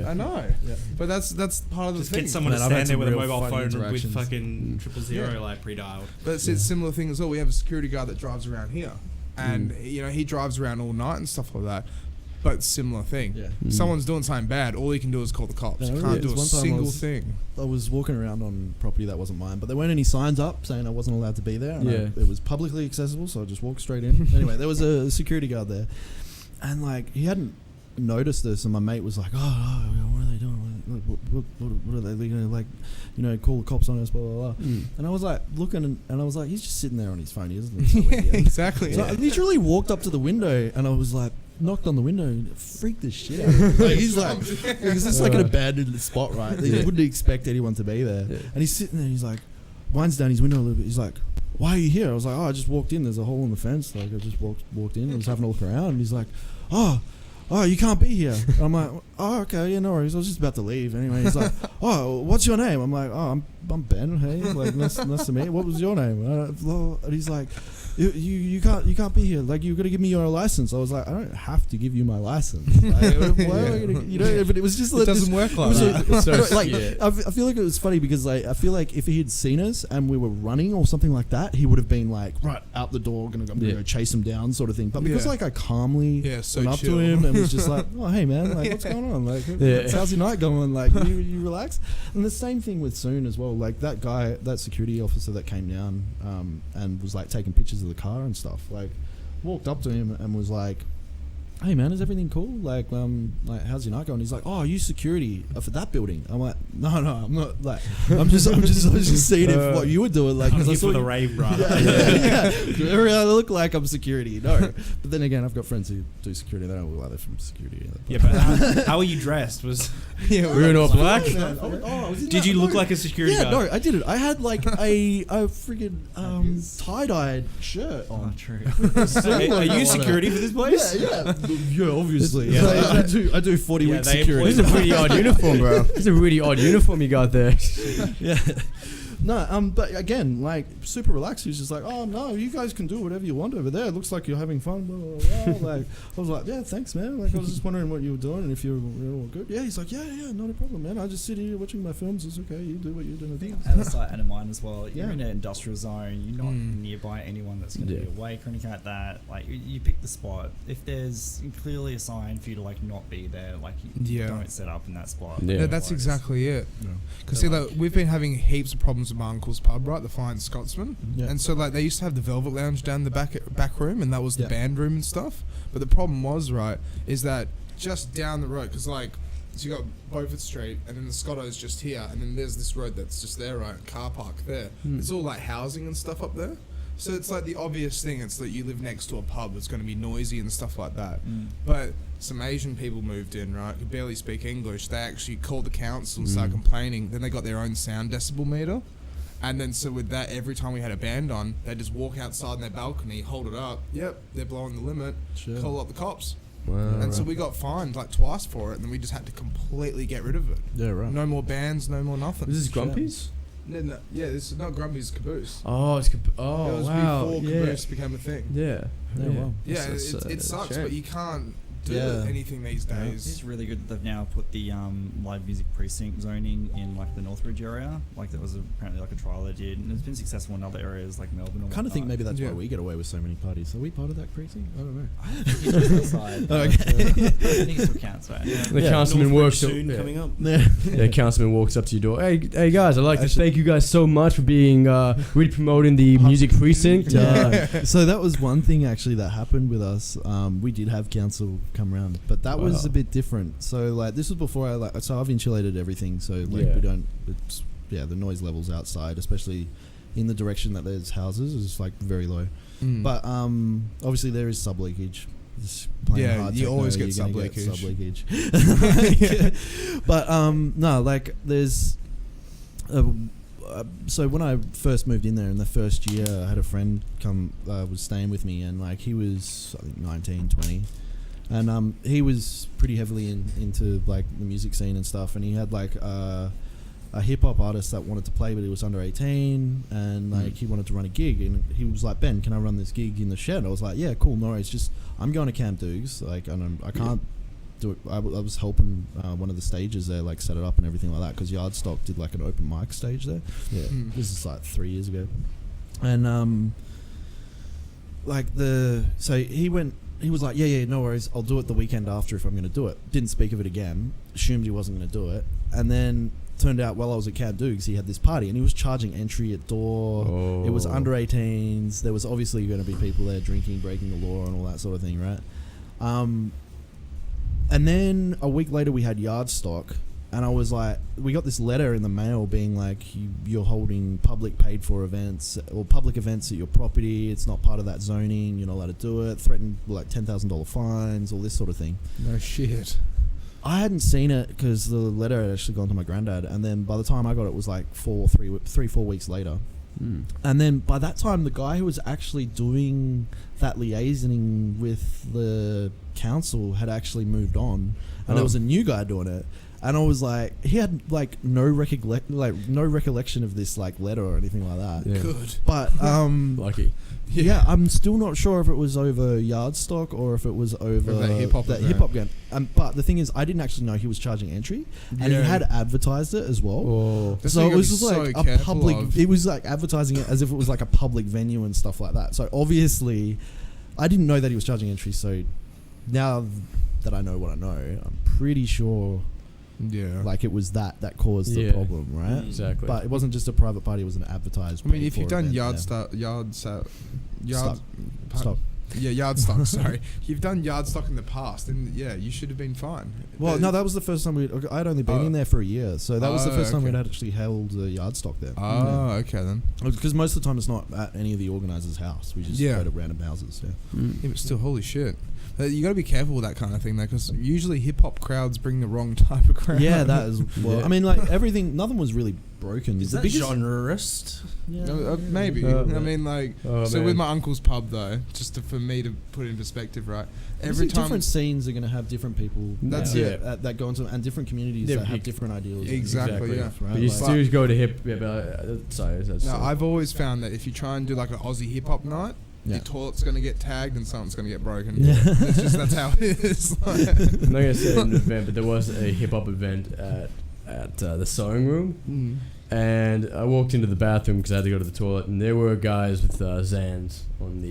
I know, Yeah. but that's part of the Just thing. get someone to Man, I've had stand there some with a real mobile funny phone with interactions. fucking 000 Yeah. like pre-dialed. But it's a similar thing as well. We have a security guard that drives around here, and you know he drives around all night and stuff like that. But similar thing. Yeah. Someone's doing something bad. All you can do is call the cops. Yeah, You it can't is. do a One time I single was- thing. I was walking around on property that wasn't mine, but there weren't any signs up saying I wasn't allowed to be there. And Yeah. it was publicly accessible, so I just walked straight in. Anyway, there was a security guard there, and like he hadn't noticed this, and my mate was like, "Oh, what are they doing? What are they going to like, you know, call the cops on us?" Blah blah blah. And I was like looking, and I was like, "He's just sitting there on his phone. He doesn't." Exactly. So I literally walked up to the window, and I was like, knocked on the window, and freaked the shit out of him. Like, he's like, because it's like an abandoned spot, right? You wouldn't expect anyone to be there. Yeah. And he's sitting there, he's like, winds down his window a little bit. He's like, "Why are you here?" I was like, "Oh, I just walked in. There's a hole in the fence. Like, I just walked in. I was having a look around." And he's like, Oh, you can't be here. And I'm like, "Oh, okay, yeah, no worries. I was just about to leave." Anyway, he's like, "Oh, what's your name?" I'm like, "Oh, I'm Ben. Hey, like, nice to meet you. What was your name?" And he's like, you can't be here. Like, you got to give me your license." I was like, "I don't have to give you my license." Like, why am I gonna, you know? But it was just It like doesn't this, work like was that. It's so like, yeah. I feel like it was funny because like I feel like if he had seen us and we were running or something like that, he would have been like, right out the door, I'm gonna go chase him down, sort of thing. But because Yeah. like I calmly Yeah, so went up chill. to him and was just like, "Oh, hey man, like what's going on? Like how's your night going? Like you relax." And the same thing with Soon as well. Like that guy, that security officer that came down and was like taking pictures of the car and stuff. Like walked up to him and was like, "Hey man, is everything cool? Like how's your night going?" He's like, "Oh, are you security for that building?" I'm like, No, I'm not. Like, I was just seeing if what you were doing. Like, I'm 'cause I here saw for the you- rave, bro. yeah. Do I look like I'm security? No. But then again, I've got friends who do security. They don't look like they're from security. Yeah, but how are you dressed? Yeah, We're in all black. Did you look like a security Yeah, guard? no, I didn't. I had like a friggin' tie-dyed shirt Oh, on. true. Are you security for this place? Yeah, obviously. Yeah. Like, I do 40 Yeah, weeks they security. This is a pretty odd uniform, bro. This is a really odd uniform you got there. Yeah. No, but again, like super relaxed. He was just like, "Oh no, you guys can do whatever you want over there. It looks like you're having fun." Blah, blah, blah. Like I was like, "Yeah, thanks, man." Like I was just wondering what you were doing and if you were all good. Yeah, he's like, "Yeah, not a problem, man. I just sit here watching my films. It's okay. You do what you're doing." Other side and mine as well. You're Yeah. in an industrial zone. You're not nearby anyone that's going to Yeah. be awake or anything like that. Like you pick the spot. If there's clearly a sign for you to like not be there, like you Yeah. don't set up in that spot. Yeah. Yeah, that's Otherwise- exactly it. Yeah. Because see, like, we've been having heaps of problems with my uncle's pub, right? The Flying Scotsman. Yeah. And so, like, they used to have the Velvet Lounge down the back room, and that was the Yeah. band room and stuff. But the problem was, right, is that just down the road, because, like, So you got Beaufort Street, and then the Scotto's just here, and then there's this road that's just there, right? Car park there. It's all like housing and stuff up there. So it's like the obvious thing. It's that you live next to a pub that's going to be noisy and stuff like that. But some Asian people moved in, right? Who barely speak English. They actually called the council and started complaining. Then they got their own sound decibel meter. And then so with that, every time we had a band on, they just walk outside on their balcony, hold it up. Yep, they're blowing the limit. Sure. Call up the cops. Wow. And so we got fined like twice for it, and then we just had to completely get rid of it. Yeah, right. No more bands, no more nothing. This is Grumpy's? No, yeah, this is not Grumpy's, Caboose. Oh, it's It was before Caboose became a thing. Yeah. Wow. Yeah, That's it sucks, shame. but you can't do Yeah. anything these days. It's really good that they've now put the live music precinct zoning in like the Northridge area. Like that was apparently like a trial they did, and it's been successful in other areas like Melbourne. I kind of think maybe that's Yeah. why we get away with so many parties. Are we part of that precinct? I don't know. I think it still counts, right? The Yeah. councilman Northbridge works up. soon Yeah. coming up. The councilman walks up to your door. Hey guys! I'd like to thank you guys so much for being really promoting the music precinct. Yeah. So that was one thing actually that happened with us. We did have council come around, but that was Wow. a bit different. So like this was before so I've insulated everything. So like Yeah. we don't. It's, the noise levels outside, especially in the direction that there's houses, is like very low. But obviously there is sub leakage. Yeah, you always get sub leakage. But no, like there's. So when I first moved in there in the first year, I had a friend was staying with me, and like he was I think 19, 20, and he was pretty heavily into like the music scene and stuff, and he had like a hip hop artist that wanted to play, but he was under 18, and like he wanted to run a gig, and he was like, Ben, can I run this gig in the shed? I was like, yeah, cool, no worries. Just I'm going to Camp Dukes, like, and I can't do it. I was helping one of the stages there, like set it up and everything like that, because Yardstock did like an open mic stage there. Yeah, this is like 3 years ago, and so he was like, yeah, no worries, I'll do it the weekend after if I'm going to do it. Didn't speak of it again. Assumed he wasn't going to do it, and then turned out while I was at Camp Dukes, he had this party and he was charging entry at door. Oh. It was under 18s. There was obviously going to be people there drinking, breaking the law and all that sort of thing, right? And then a week later we had Yardstock, and I was like, we got this letter in the mail being like, you're holding public paid for events or public events at your property. It's not part of that zoning. You're not allowed to do it. Threatened like $10,000 fines, all this sort of thing. No shit. I hadn't seen it because the letter had actually gone to my granddad, and then by the time I got it was like 4 weeks later. And then by that time, the guy who was actually doing that liaising with the council had actually moved on, and there was a new guy doing it. And I was like, he had like no recollection of this like letter or anything like that. Yeah. Good. But Lucky. yeah, I'm still not sure if it was over Yardstock or if it was over that hip-hop event. hip-hop game. But the thing is, I didn't actually know he was charging entry, and he had advertised it as well. Oh. That's So what it you was gotta just be like so a careful public. of. It was like advertising it as if it was like a public venue and stuff like that. So obviously, I didn't know that he was charging entry. So now that I know what I know, I'm pretty sure. Yeah. Like it was that caused the Yeah. problem, right? Exactly. But it wasn't just a private party; it was an advertised. I mean, if paid-for you've done event, Yardstock, Stop. sorry. You've done Yardstock in the past, then yeah, you should have been fine. Well, no, that was the first time I'd only been in there for a year, so that was the first time okay. we'd actually held a Yardstock there. Oh, okay then. Because most of the time it's not at any of the organisers' house. We just go to random houses. Yeah. Yeah, but still, holy shit. You got to be careful with that kind of thing, though, because usually hip hop crowds bring the wrong type of crowd. Yeah, that is. Well, Yeah. I mean, like nothing was really broken. Is The that biggest- genreist? Yeah. Maybe. Oh, I man. mean, like, Oh, so man. with my uncle's pub, though, for me to put it in perspective, right? Every Obviously time. different scenes are going to have different people. That's it. That go into and different communities Yeah, that have you- different ideals. Exactly, yeah. Right? But you Like- still go to hip. Yeah, but, sorry, that's No, I've always found that if you try and do like an Aussie hip hop night, Yeah. your toilet's going to get tagged and something's going to get broken. Yeah. That's how it is. Like, I'm not gonna say an event, but there was a hip hop event at the sewing room, and I walked into the bathroom because I had to go to the toilet, and there were guys with Zans on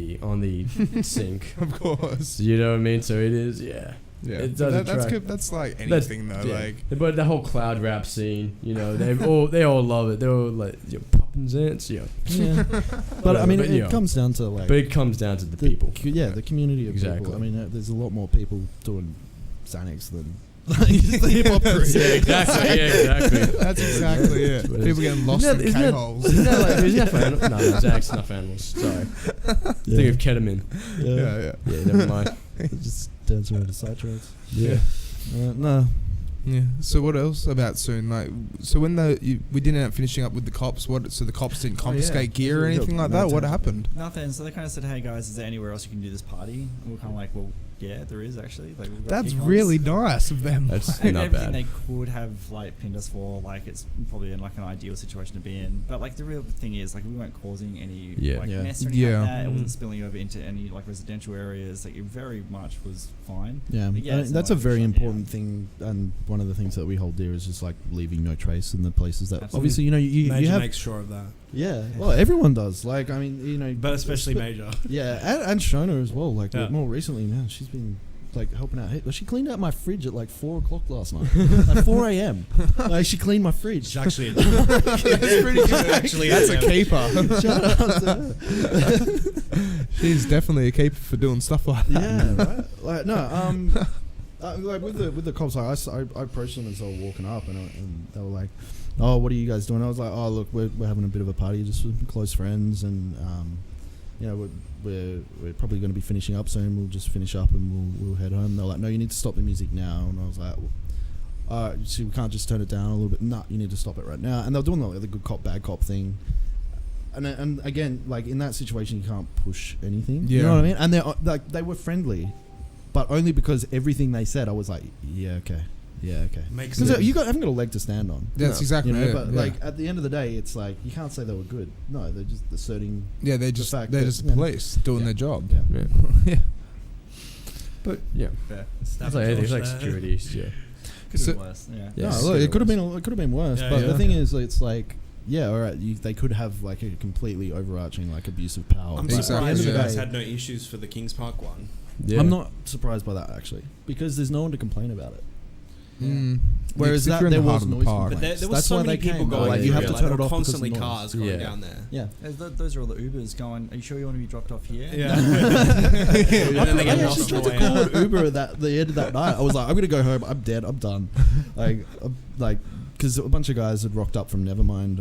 the sink. of course. You know what I mean? So it is, yeah. Yeah, It does that's attract- good. That's like anything though. Yeah. Like, But the whole cloud rap scene, you know, they all love it. They're all like, popping Zans, Yeah. But I mean, But, it comes down to like. But it comes down to the people. The community of Exactly. people. I mean, there's a lot more people doing Xanax than Just the hip hop crew. Exactly. That's exactly it. People getting lost in K-holes. Isn't that for animals? No, Zach's not for animals. Sorry. Think of ketamine. Yeah. Yeah, never mind. Just dance around the side roads. Yeah. No. Yeah. So what else about soon? Like, so when we didn't end up finishing up with the cops, so the cops didn't confiscate gear or anything like that? What happened? Nothing. So they kind of said, "Hey guys, is there anywhere else you can do this party?" And we're kind of like, "Well, yeah, there is actually." Like, we've got That's gig-ons. really nice of them. That's And not everything bad. they could have like pinned us for, like it's probably in like an ideal situation to be in. But like the real thing is, like we weren't causing any mess or anything like that. It wasn't spilling over into any like residential areas. Like it very much was fine. Yeah, But I mean, it's that's not a like very shut important down. thing, and one of the things that we hold dear is just like leaving no trace in the places that Absolutely. obviously you Major have. makes sure of that, Well, everyone does. Like, I mean, but especially Major. Yeah, and Shona as well. Like Yeah. more recently, man, she's been like helping out. She cleaned out my fridge at like 4 o'clock last night, like 4 a.m. Like she cleaned my fridge. It's actually That's pretty good. Actually, That's a yeah. keeper. Shout out to her. She's definitely a keeper for doing stuff like that. Yeah, right. Like no, like with the cops, like I approached them as they were walking up, and they were like, "Oh, what are you guys doing?" I was like, "Oh, look, we're having a bit of a party, just with close friends, and we're probably going to be finishing up soon. We'll just finish up and we'll head home." They're like, "No, you need to stop the music now." And I was like, so we can't just turn it down a little bit. No, you need to stop it right now. And they're doing the good cop, bad cop thing. And again, like in that situation, you can't push anything. You know what I mean? And they were friendly, but only because everything they said, I was like, yeah, okay. Makes Because sense. you haven't got a leg to stand on. That's exactly You know, it. but yeah. like at the end of the day, it's like you can't say they were good. No, they're just asserting. They're just fact that, police doing their job. Yeah. Yeah. Yeah. But yeah, Yeah. it's like anything. It's like security. Yeah. Could So- have been worse. Yeah. Yeah. No, look, it could have been worse. Yeah, but yeah. the thing is, it's like, yeah, all right, they could have like a completely overarching like abusive power. I'm But Exactly. at the end surprised of you the guys day- had no issues for the Kings Park one. Yeah. I'm not surprised by that actually, because there's no one to complain about it. Mm. Whereas If that you're in there the heart was of the noise park. But complaints. there was That's so why many they people came. going. Like, you have to like, turn there it were off because of constantly noise. cars going Yeah. down there. Yeah. Those are all the Ubers going. Are you sure you want to be dropped off here? Yeah. I then they get actually lost tried on the to way call out. an Uber at the end of that night. I was like, I'm gonna go home. I'm dead. I'm done. like, because a bunch of guys had rocked up from Nevermind,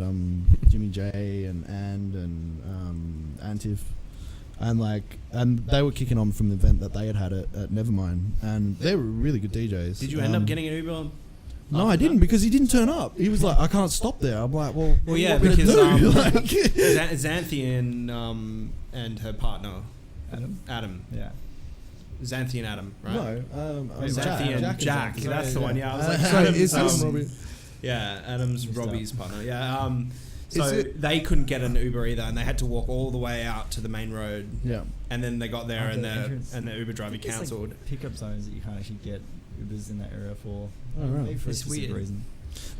Jimmy J and Antiv, and they were kicking on from the event that they had at Nevermind, and they were really good DJs. Did you end up getting an Uber? No, I didn't, because he didn't turn up. He was like, I can't stop there. I'm like, well, Well, yeah, what are we gonna because do? Like- Xanthi and her partner Adam. Yeah. Xanthi and Adam, right? No, Xanthi and Jack. Xanthi. That's the one. Yeah, I was like, So Adam's, is this- Robbie. yeah, Adam's Messed Robbie's partner. Yeah. So Is it- they couldn't get an Uber either, and they had to walk all the way out to the main road. Yeah. And then they got there, Oh, and the entrance. the Uber driver There's, cancelled. Like pickup zones that you can't actually get Ubers in that area for. Oh, right. Maybe for a It's specific weird. reason.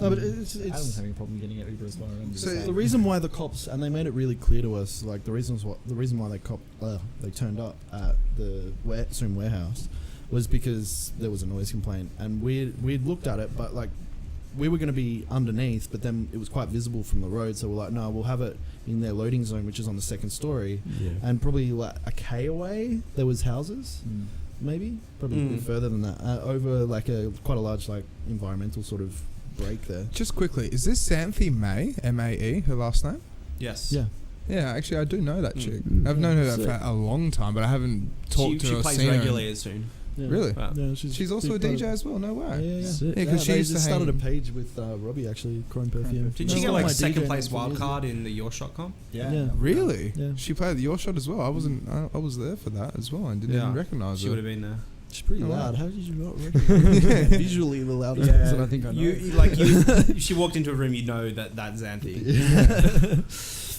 No, but Adam's it's having a problem getting an Uber as well. I remember So saying. the reason why the cops, and they made it really clear to us, like the reason why they turned up at the Zoom warehouse was because there was a noise complaint, and we'd looked at it, but like we were going to be underneath, but then it was quite visible from the road, so we're like, no, we'll have it in their loading zone, which is on the second story, Yeah. and probably like a K away there was houses. Mm. Maybe probably a bit further than that, over like quite a large like environmental sort of break there. Just quickly, is this Xanthi May, M-A-E, her last name? Yes. Yeah. Yeah, actually, I do know that Mm. chick. Mm. I've known her So- for a long time, but I haven't talked to She her or plays seen her. regularly soon. Yeah. Really? Wow. Yeah, She's also a big DJ part as well. No way. of- Yeah, Sick. Yeah, 'cause she they used to just started a hang- page with Robbie actually, Chrome Perfume. Did That she get was like my second DJ place for wild years. card in the Your Shot comp? Yeah. Yeah. Really? Yeah. She played your shot as well. I wasn't. I was there for that as well, and didn't Yeah. even recognize She her. would have been there. She's pretty Oh, wow. loud. How did you not recognize her? Visually the loudest person I think I know. If she walked into a room, you'd know that's Xanthi. Yeah,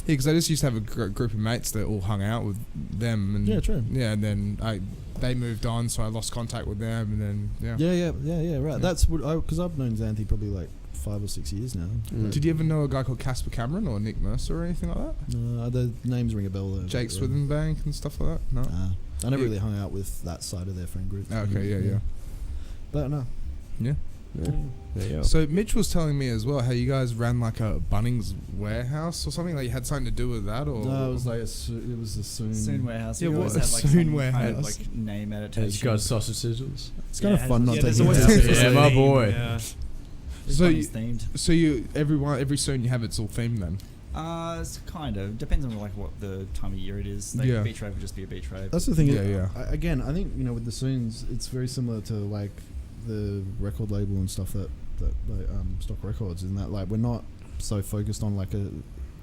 because I just used to have a group of mates that all hung out with them, and Yeah, true. Yeah, and then they moved on, so I lost contact with them, and then Yeah, right. Yeah. That's what because I've known Xanthi probably like 5 or 6 years now. Mm. Did you ever know a guy called Casper Cameron or Nick Mercer or anything like that? The names ring a bell though. Jake but, Swithenbank and stuff like that? No. I never Yeah. really hung out with that side of their friend group. Okay, yeah. But no. Yeah. Yeah. There you go. So Mitch was telling me as well how you guys ran like a Bunnings warehouse or something. Like you had something to do with that, or No, it was like it was a Soon warehouse. Yeah, We what always a have, like, Soon some kind warehouse. of, like name Has adaptation. got sausage sizzles. It's kind of fun not there's taking always it a seriously. Yeah, my theme, boy. Yeah. So Bunnings you- themed. so you every soon you have it's all themed then. It's kind of depends on like what the time of year it is. Like Yeah. beach rave would just be a beach rave. That's the thing. Yeah. Again, I think with the Soons, it's very similar to like the record label and stuff that like, Stock Records, in that like we're not so focused on like a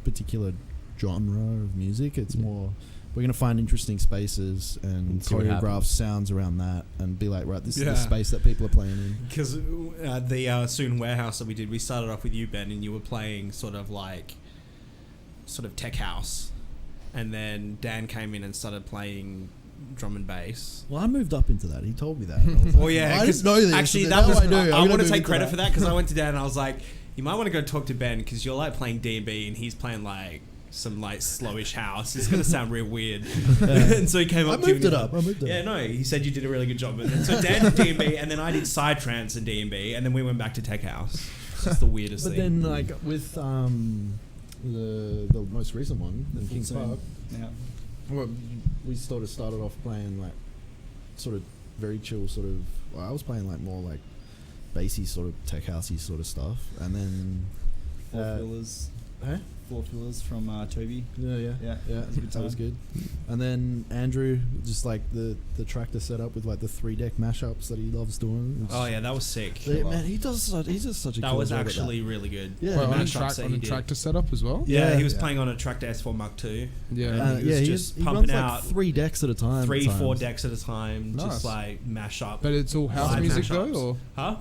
particular genre of music. It's more we're gonna find interesting spaces and see what choreograph happens. sounds around that and be like, right, this is the Yeah. space that people are playing in. Because the Soon Warehouse that we did, we started off with you, Ben, and you were playing sort of tech house, and then Dan came in and started playing drum and bass. Well, I moved up into that. He told me that. And I was like, Well, yeah, I 'cause didn't know this. actually, but that now was. I do. I I'm want gonna to move take into credit for that because I went to Dan and I was like, you might want to go talk to Ben because you're like playing D&B and he's playing like some like slowish house. It's gonna sound real weird. And so he came I up to me moved and it he's up. like, I moved it yeah, up. no, he said you did a really good job. And so Dan did D&B, and then I did Psytrance and D&B, and then we went back to Tech House. It's just the weirdest But thing. then, like with the most recent one, in Kings Soon. Park, Yeah. well, we sort of started off playing like sort of very chill sort of. Well, I was playing like more like bassy sort of tech housey sort of stuff, and then Floor fillers. huh? Floor fillers from Toby. Yeah, Yeah, that that was a good was time. good. And then Andrew, just like the tractor setup with like the 3-deck mashups that he loves doing. It's- Oh yeah, that was sick. Yeah, man, he's just such a That cool was job at actually really good. Yeah, Well, the on a mashups that on he a did. tractor setup as well. Yeah, Yeah. he was Yeah. playing on a Tractor S4 Mark II. Yeah. And he was he just he pumping runs out like 3 decks at a time. at 3-4 times. decks at a time, Nice. just like mash up. But it's all house Live music mashups. though, or Huh?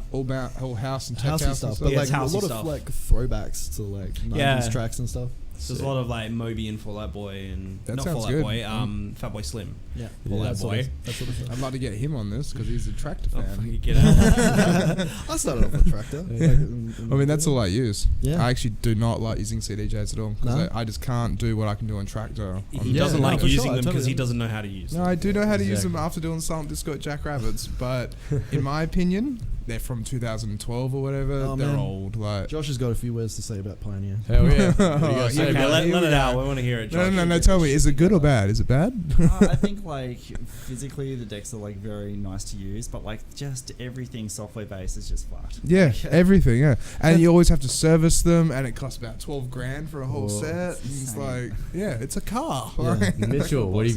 all house and tech Housey house stuff, and but Yeah, like it's a housey lot stuff. of like throwbacks to like 90s Yeah. tracks and stuff. There's a lot of like Moby and Fall Out Boy and That not sounds Fall Out good. Boy, Fatboy Slim. Yeah, Fall Out Boy. That sort of stuff. I'd like to get him on this because he's a tractor Oh, fan. fucking get out. I started off with tractor. I mean, that's all I use. Yeah. I actually do not like using CDJs at all because No? I just can't do what I can do on tractor. He Yeah, doesn't no, like for using sure, I them because totally he doesn't know how to use No, them. I do know how to use them Exactly. after doing Silent Disco at Jackrabbits, but in my opinion, they're from 2012 or whatever. Oh, they're man. old. Like, Josh has got a few words to say about Pioneer. Hell yeah. What do you Oh, gotta say yeah, Okay, about let, it? let we it go. out. We want to hear it. no, Josh. tell me, is it good or bad? Is it bad? I think like physically the decks are like very nice to use, but like just everything software based is just fucked. Yeah, everything. Yeah, and you always have to service them, and it costs about 12 grand for a whole Whoa. set. And it's like, yeah, it's a car. Yeah. Like, Mitchell, what's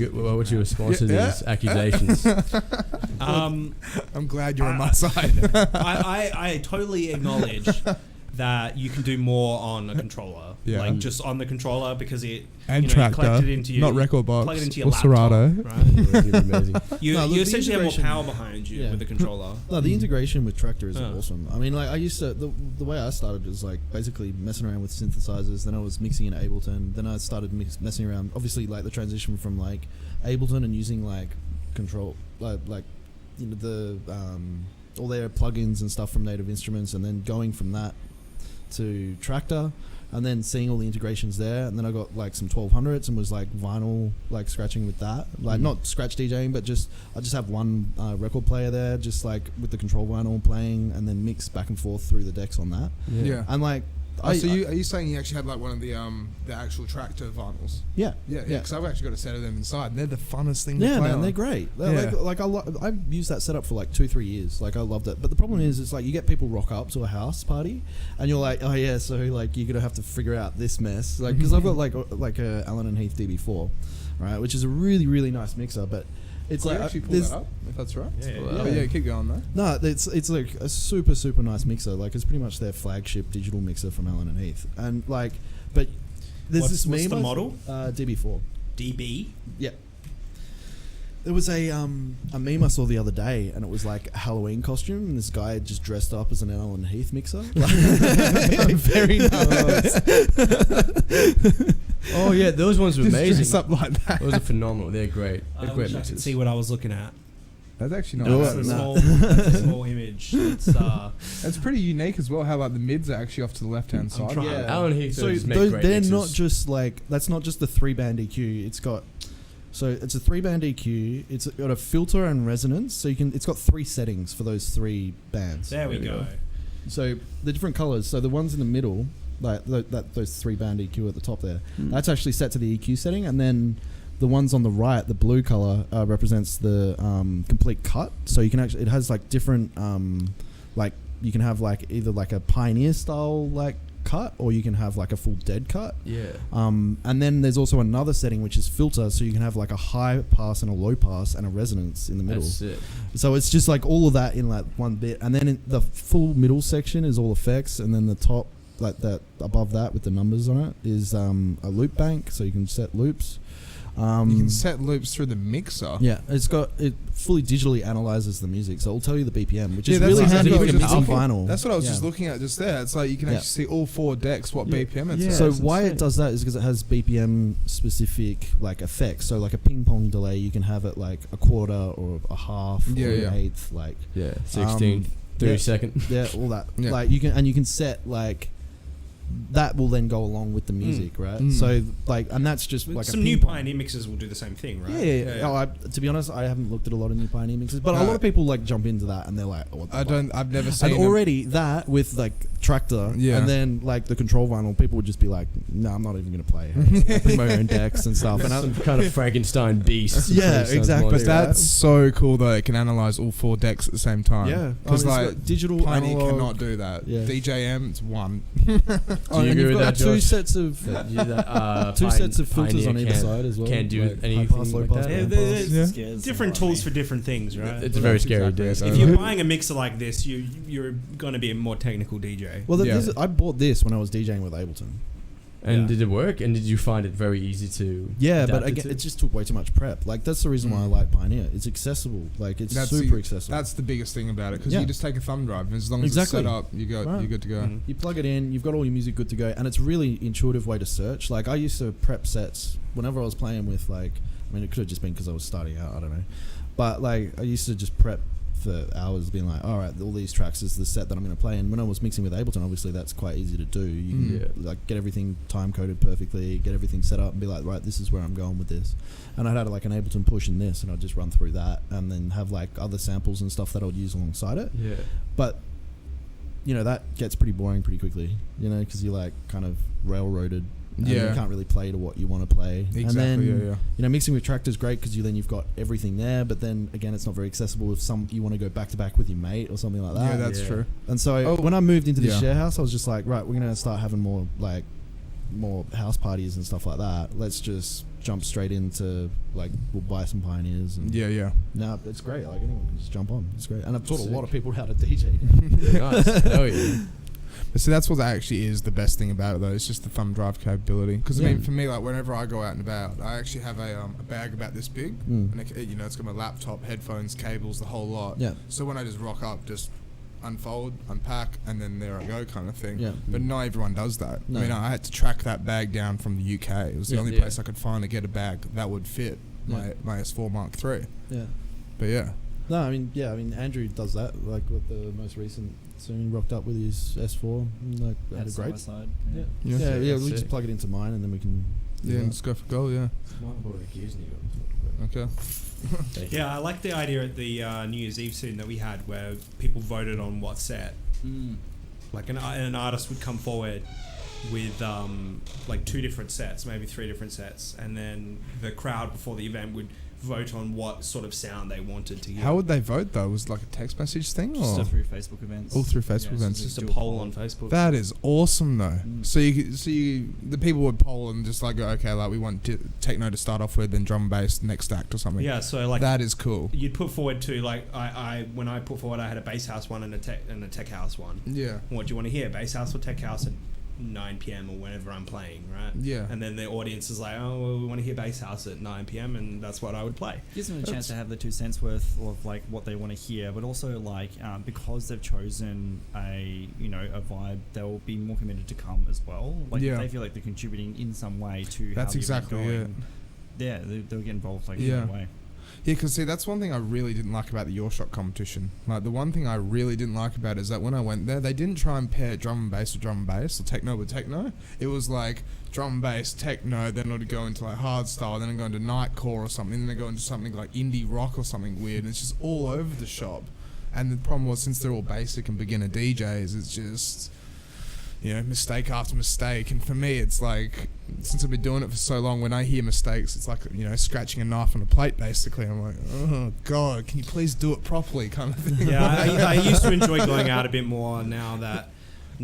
your response to Yeah. these accusations? Um, I'm glad you're on my side. I totally acknowledge that you can do more on a controller, Yeah. like just on the controller because it And you tractor, collect it into your, not record box plug it into your or laptop, Serato. right? Amazing. You, No, look, you the essentially have more integration- power behind you Yeah. with the controller. No, the integration with tractor is Oh. awesome. I mean, like I used to the way I started was like basically messing around with synthesizers. Then I was mixing in Ableton. Then I started messing around. Obviously, like the transition from like Ableton and using like control, like the all their plugins and stuff from Native Instruments, and then going from that to Tractor, and then seeing all the integrations there, and then I got like some 1200s and was like vinyl like scratching with that, like not scratch DJing, but I just have one record player there, just like with the control vinyl playing, and then mix back and forth through the decks on that, Yeah. and like Oh, so are you saying you actually had like one of the actual tractor vinyls? yeah Yeah, because I've actually got a set of them inside, and they're the funnest thing to Yeah, play man, on. they're great. They're Yeah. like I've used that setup for like 2-3 years. Like I loved it. But the problem is, it's like you get people rock up to a house party, and you're like, oh yeah, so like you're gonna have to figure out this mess. Like because I've got like a Allen and Heath DB4, right, which is a really really nice mixer, but it's Can like you actually pull there's- that up, if that's right? Yeah, Oh, yeah, keep going though. No, it's like a super nice mixer. Like it's pretty much their flagship digital mixer from Allen and Heath, and like, but there's What's this the meme. model? DB4. DB. Yeah. There was a meme I saw the other day, and it was like a Halloween costume, and this guy had just dressed up as an Allen Heath mixer. Very nice. Oh yeah, those ones were Just amazing. dress up like that. Those are phenomenal. They're great. I They're wish great I could mixes. see what I was looking at. That's actually Do nice. it. That's a small image. It's It's pretty unique as well. How like the mids are actually off to the left hand side. trying. Yeah. Alan Heath So just make those, great they're mixes. not just like, that's not just the 3-band EQ. It's got, so it's a 3-band EQ. It's got a filter and resonance. So it's got 3 settings for those 3 bands. there we There we go. go. So the different colors. So the ones in the middle, like those 3-band EQ at the top there, that's actually set to the EQ setting, and then the ones on the right, the blue color, represents the complete cut. So you can actually, it has like different, like you can have like either like a Pioneer style like cut, or you can have like a full dead cut. Yeah. And then there's also another setting which is filter, so you can have like a high pass and a low pass and a resonance in the middle. That's it. So it's just like all of that in like one bit, and then in the full middle section is all effects, and then the top, like that above that with the numbers on it, is a loop bank, so you can set loops. You can set loops through the mixer. Yeah, it fully digitally analyzes the music, so it'll tell you the BPM, which is that's really handy exactly if what you're I was mixing just vinyl. That's what I was Yeah. just looking at just there. It's like you can actually see all 4 decks what BPM it's Yeah. at. So That's why insane. it does that is because it has BPM specific like effects. So like a ping pong delay, you can have it like a quarter or a half or an eighth, like Yeah. 16th, 32nd. yeah, all that. Yeah. Like you can set like that will then go along with the music, right? Mm. So like, and that's just like Some a new ping pong. Pioneer mixes will do the same thing, right? Yeah. Oh, to be honest, I haven't looked at a lot of new Pioneer mixes, but a No. lot of people like jump into that and they're like, oh, what the fuck? I've never seen And already that with like Tractor, Yeah. and then like the control vinyl, people would just be like, "No, I'm not even gonna play. I bring my own decks and stuff." And Some kind of Frankenstein beast. Yeah, Sounds exactly. like But that's so cool though. It can analyze all 4 decks at the same time. yeah, because it's like got digital Pioneer analog. cannot do that. Yeah. DJM, it's 1. Oh, Do you and agree you've with got that, two Josh? sets of two sets of filters Pioneer on either can't- side as well. can't do like anything high pass, low like pass, that. Yeah, band there's pass. Yeah. Scares different the hell out of tools me. for different things, right? It's a very scary Exactly. disc. If you're buying a mixer like this, you're going to be a more technical DJ. Well, Yeah. I bought this when I was DJing with Ableton. And Yeah. did it work? And did you find it very easy to? Yeah, adapt but it again, to? it just took way too much prep. Like that's the reason why I like Pioneer. It's accessible. Like it's super accessible. That's the biggest thing about it because Yeah. you just take a thumb drive and as long as Exactly. it's set up, you're Right. good to go. Mhm. You plug it in, you've got all your music good to go, and it's really intuitive way to search. Like I used to prep sets whenever I was playing with like, I mean, it could have just been because I was starting out. I don't know, but like I used to just prep for hours, being like, all right, all these tracks is the set that I'm going to play. And when I was mixing with Ableton, obviously that's quite easy to do. You can like get everything time coded perfectly, get everything set up, and be like, right, this is where I'm going with this. And I had like an Ableton push in this, and I'd just run through that, and then have like other samples and stuff that I would use alongside it. Yeah. But you know that gets pretty boring pretty quickly, you know, because you're like kind of railroaded. And Yeah. you can't really play to what you want to play. Exactly. And then, yeah. you know, mixing with Tractor is great because you've got everything there. But then again, it's not very accessible if you want to go back to back with your mate or something like that. Yeah, that's Yeah. true. And so Oh, when I moved into the yeah. share house, I was just like, right, we're gonna start having more house parties and stuff like that. Let's just jump straight into like we'll buy some Pioneers. And Yeah. no, it's great. Like anyone can just jump on. It's great. And I've taught a Sick. lot of people how to DJ. Nice. Oh yeah. But see, that's what actually is the best thing about it, though. It's just the thumb drive capability. Because I Yeah. mean, for me, like whenever I go out and about, I actually have a bag about this big, Mm. and it's got my laptop, headphones, cables, the whole lot. Yeah. So when I just rock up, just unfold, unpack, and then there I go, kind of thing. Yeah. But not everyone does that. No. I mean, I had to track that bag down from the UK. It was the Yeah. only Yeah. place I could find to get a bag that would fit my S4 Mark III. Yeah. But yeah. No, I mean, Andrew does that. Like with the most recent, soon rocked up with his S4. And like had a great. Side. Yeah, Yeah. yeah. That's We just sick. plug it into mine, and then we can. do Yeah, and that. just go for gold, yeah. Okay. Yeah, I like the idea at the New Year's Eve scene that we had where people voted on what set. Like an artist would come forward with like 2 different sets, maybe 3 different sets, and then the crowd before the event would vote on what sort of sound they wanted to hear. How would they vote, though? Was it like a text message thing? Just Or? through Facebook events. All through Facebook Yeah, events. so Just a do poll on Facebook. That is awesome, though. Mm. So the people would poll and just like go, okay, like we want techno to start off with, then drum and bass next act or something. Yeah, so like That is cool. you'd put forward to like when I put forward, I had a bass house one and a tech house one. Yeah. What do you want to hear? Bass house or tech house at 9 p.m. or whenever I'm playing, right? Yeah. And then the audience is like, oh, well, we want to hear bass house at 9 p.m. and that's what I would play. Gives them a chance to have the 2 cents worth of like what they want to hear, but also like because they've chosen a vibe, they'll be more committed to come as well. Like Yeah. if they feel like they're contributing in some way to That's how the event exactly going, yeah, they'll get involved like Yeah. in that way. Yeah, because see, that's one thing I really didn't like about the Your Shot competition. Like, the one thing I really didn't like about it is that when I went there, they didn't try and pair drum and bass with drum and bass, or techno with techno. It was like drum and bass, techno, then it would go into like hard style, then it'd go into nightcore or something, then they go into something like indie rock or something weird, and it's just all over the shop. And the problem was, since they're all basic and beginner DJs, it's just, you know, mistake after mistake. And for me, it's like, since I've been doing it for so long, when I hear mistakes, it's like, you know, scratching a knife on a plate, basically. I'm like, oh, God, can you please do it properly, kind of thing. Yeah, I used to enjoy going out a bit more now that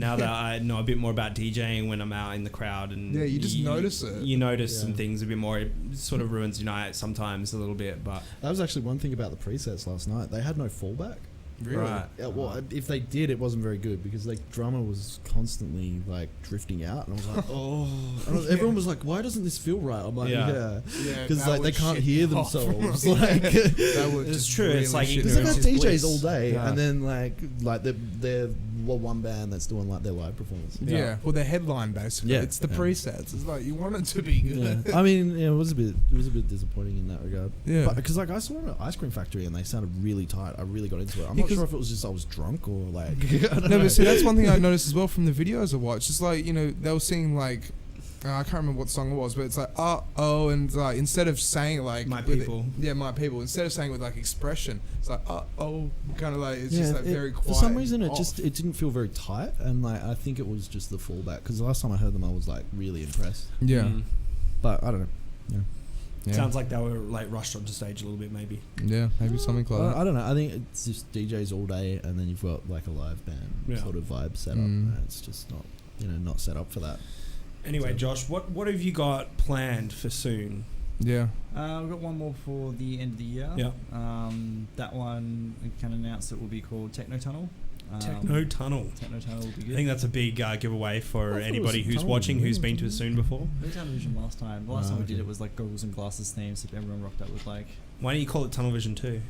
I know a bit more about DJing when I'm out in the crowd. And Yeah, you just notice it. You notice some things a bit more. It sort of ruins your night sometimes a little bit, but... That was actually one thing about the presets last night. They had no fallback. Really? Right. Yeah, well, if they did, it wasn't very good because like drummer was constantly like drifting out, and I was like, oh. And everyone was like, why doesn't this feel right? I'm like, Yeah. because that like they would can't shit hear me off. themselves. Like, That would It's just true, it's like shit because me they've off. got Ignorance is DJs all bliss. day, Yeah. and then like they're one band that's doing like their live performance. Yeah, well, the headline basically. Yeah. It's the Yeah. presets. It's like you want it to be good. Yeah. I mean, yeah, it was a bit disappointing in that regard. Yeah. Because like I saw an ice cream factory and they sounded really tight. I really got into it. I'm Yeah, not 'cause- sure if it was just I was drunk or like. I don't No, know. but see, that's one thing I noticed as well from the videos I watched. It's like, you know, they were singing like, I can't remember what song it was, but it's like, oh, and like instead of saying it like My with People. My people. Instead of saying it with like expression, it's like, oh, kind of like it's just like very quiet. For some reason, and it didn't feel very tight, and like I think it was just the fallback. Because the last time I heard them, I was like really impressed. yeah. Mm. But I don't know. Yeah. Sounds like they were like rushed onto stage a little bit, maybe. Yeah, maybe something like that. I don't know. I think it's just DJs all day, and then you've got like a live band sort of vibe set up. Mm. And it's just not set up for that. Anyway, So- Josh, what have you got planned for soon? Yeah. We've got one more for the end of the year. Yeah. That one we can announce it will be called Techno Tunnel. Techno Tunnel. Techno Tunnel will be I good. think that's a big giveaway for I thought it anybody was who's Tunnel, watching who's wasn't been it? to a Soon before. We did Television last time. The last time we did okay. it was like goggles and glasses theme, so everyone rocked up with like Why don't you call it Tunnel Vision 2?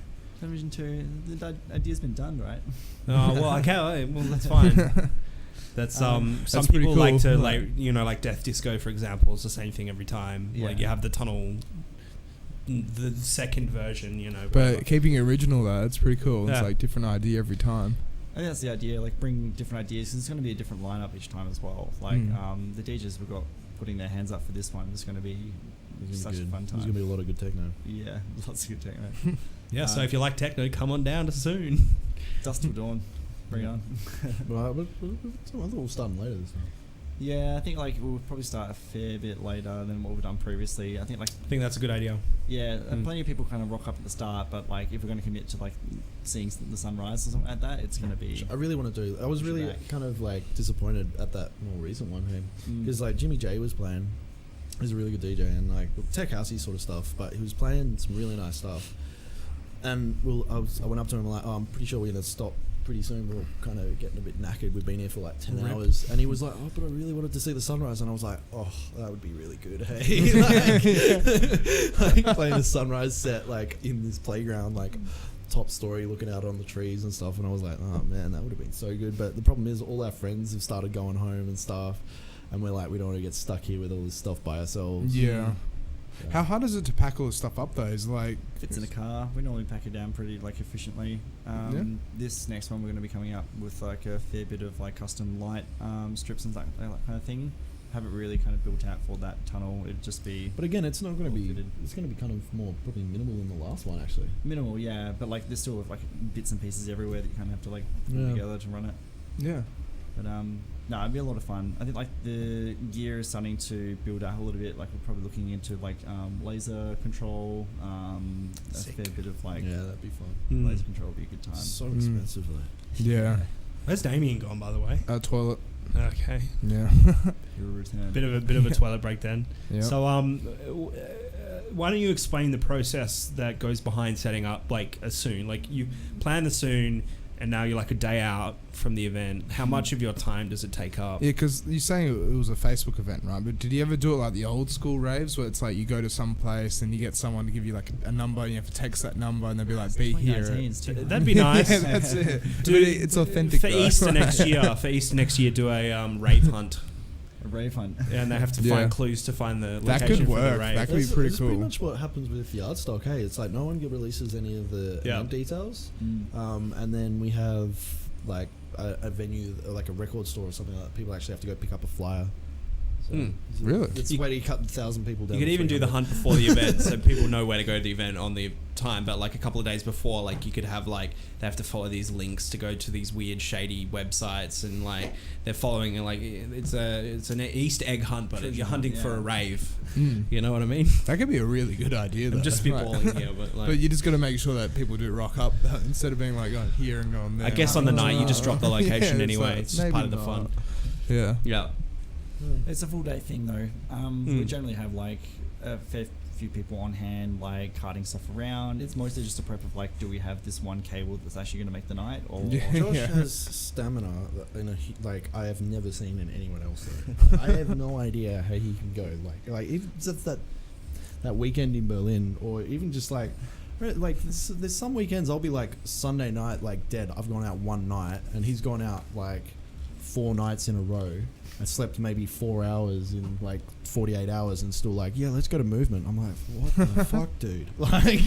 Television 2. The idea's been done, right? Oh, well, okay, well, that's fine. That's some That's pretty people like cool. to like Death Disco, for example. It's the same thing every time. Yeah. Like you have the tunnel, the second version, whatever. But keeping it original though, it's pretty cool. Yeah. It's like different idea every time. I think that's the idea. Like bring different ideas. 'Cause it's going to be a different lineup each time as well. Like the DJs we've got putting their hands up for this one is going to be such a fun time. There's gonna be a lot of good techno. Yeah, lots of good techno. Yeah, so if you like techno, come on down to Soon. Dust till dawn. Bring it on. Well, I thought we'll start later this time. Yeah, I think like we'll probably start a fair bit later than what we've done previously. I think like I think that's a good idea. yeah, plenty of people kind of rock up at the start, but like if we're going to commit to like seeing the sunrise or something like that, it's going to be. I really want to do. I was really Back. kind of like disappointed at that more recent one because like Jimmy J was playing. He's a really good DJ and like tech housey sort of stuff, but he was playing some really nice stuff. And I went up to him like, I'm pretty sure we're gonna stop pretty soon. We're kind of getting a bit knackered. We've been here for like 10 hours, and he was like, but I really wanted to see the sunrise, and I was like, that would be really good. Hey, like playing a sunrise set like in this playground, like top story, looking out on the trees and stuff, and I was like, oh man, that would have been so good. But the problem is, all our friends have started going home and stuff, and we're like, we don't want to get stuck here with all this stuff by ourselves. Yeah. How hard is it to pack all this stuff up though? Is like Fits in a car. We normally pack it down pretty like efficiently. This next one we're going to be coming up with like a fair bit of like custom light strips and that kind of thing. Have it really kind of built out for that tunnel. It'd just be. But again, it's not going to be. fitted. It's going to be kind of more probably minimal than the last one actually. Minimal, yeah, but like there's still like bits and pieces everywhere that you kind of have to like put Yeah. together to run it. yeah. But no, it'd be a lot of fun. I think like the gear is starting to build out a little bit. Like we're probably looking into like laser control, a Sick. fair bit of like Yeah, that'd be fun. laser control would be a good time. So expensive though. Yeah. Where's Damien gone, by the way? Toilet. Okay, Yeah. Your return. bit of a toilet break then. Yeah. So why don't you explain the process that goes behind setting up like a Soon? Like you plan the Soon, and now you're like a day out from the event. How much of your time does it take up? Yeah, because you're saying it was a Facebook event, right? But did you ever do it like the old school raves where it's like you go to some place and you get someone to give you like a number and you have to text that number and they'll be like, be here. 2019 is too That'd be nice. Yeah, that's it. Do But it's authentic for though. Easter next year. For Easter next year, do a rave hunt, A rave hunt. and they have to Yeah. find clues to find the That location could for work. the rave. That could be pretty That's cool. pretty much what happens with Yard Stock. Hey, it's like no one releases any of the event details, and then we have like a venue, like a record store or something like that. People actually have to go pick up a flyer. Hmm. Really? It's where you cut 1,000 people down. You could even do the hunt before the event, so people know where to go to the event on the time. But like a couple of days before, like you could have like they have to follow these links to go to these weird shady websites, and like they're following like it's an Easter egg hunt, but you're hunting for a rave. You know what I mean? That could be a really good idea. I'm just spitballing here, but like. But you just got to make sure that people do rock up instead of being like going here and going there. I guess on the night you just drop the location Yeah, anyway. like, It's just part of the fun. Yeah. Yeah. It's a full day thing though. We generally have like a fair few people on hand, like carting stuff around. It's mostly just a prep of like, do we have this one cable that's actually going to make the night? Or Josh has stamina like I have never seen in anyone else. I have no idea how he can go. Like even just that weekend in Berlin, or even just like there's some weekends I'll be like Sunday night like dead. I've gone out one night, and he's gone out like 4 nights in a row. I slept maybe 4 hours in like 48 hours and still like, yeah, let's go to movement. I'm like, what the fuck, dude? Like,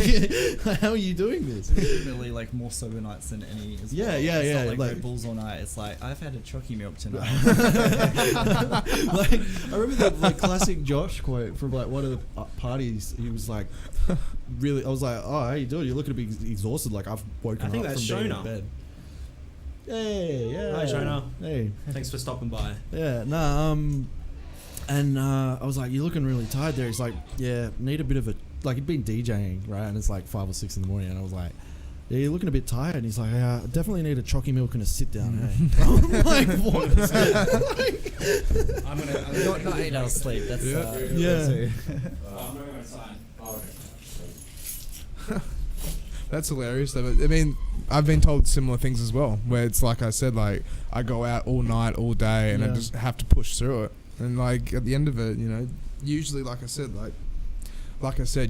how are you doing this? Really, like more sober nights than any. As Yeah, well. yeah, It's yeah, not like like- Red Bulls all night. It's like I've had a chalky milk tonight. Like, I remember that like classic Josh quote from like one of the parties. He was like, really, I was like, oh, how you doing? You're looking to be exhausted. Like I've woken I think up that's from being Shona. in bed. Hey, yeah. Hi, Shona. Hey. Thanks for stopping by. Yeah, and I was like, you're looking really tired there. He's like, yeah, need a bit of a, like he'd been DJing, right? And it's like 5 or 6 in the morning, and I was like, yeah, you're looking a bit tired. And he's like, yeah, I definitely need a chalky milk and a sit down, hey. I'm like, what? I'm not 8 hours sleep. That's Yeah. too. I'm going outside. Oh, okay. That's hilarious though. But I mean, I've been told similar things as well, where it's like I said, like I go out all night, all day, and I Yeah. just have to push through it. And like at the end of it, you know, usually, like I said,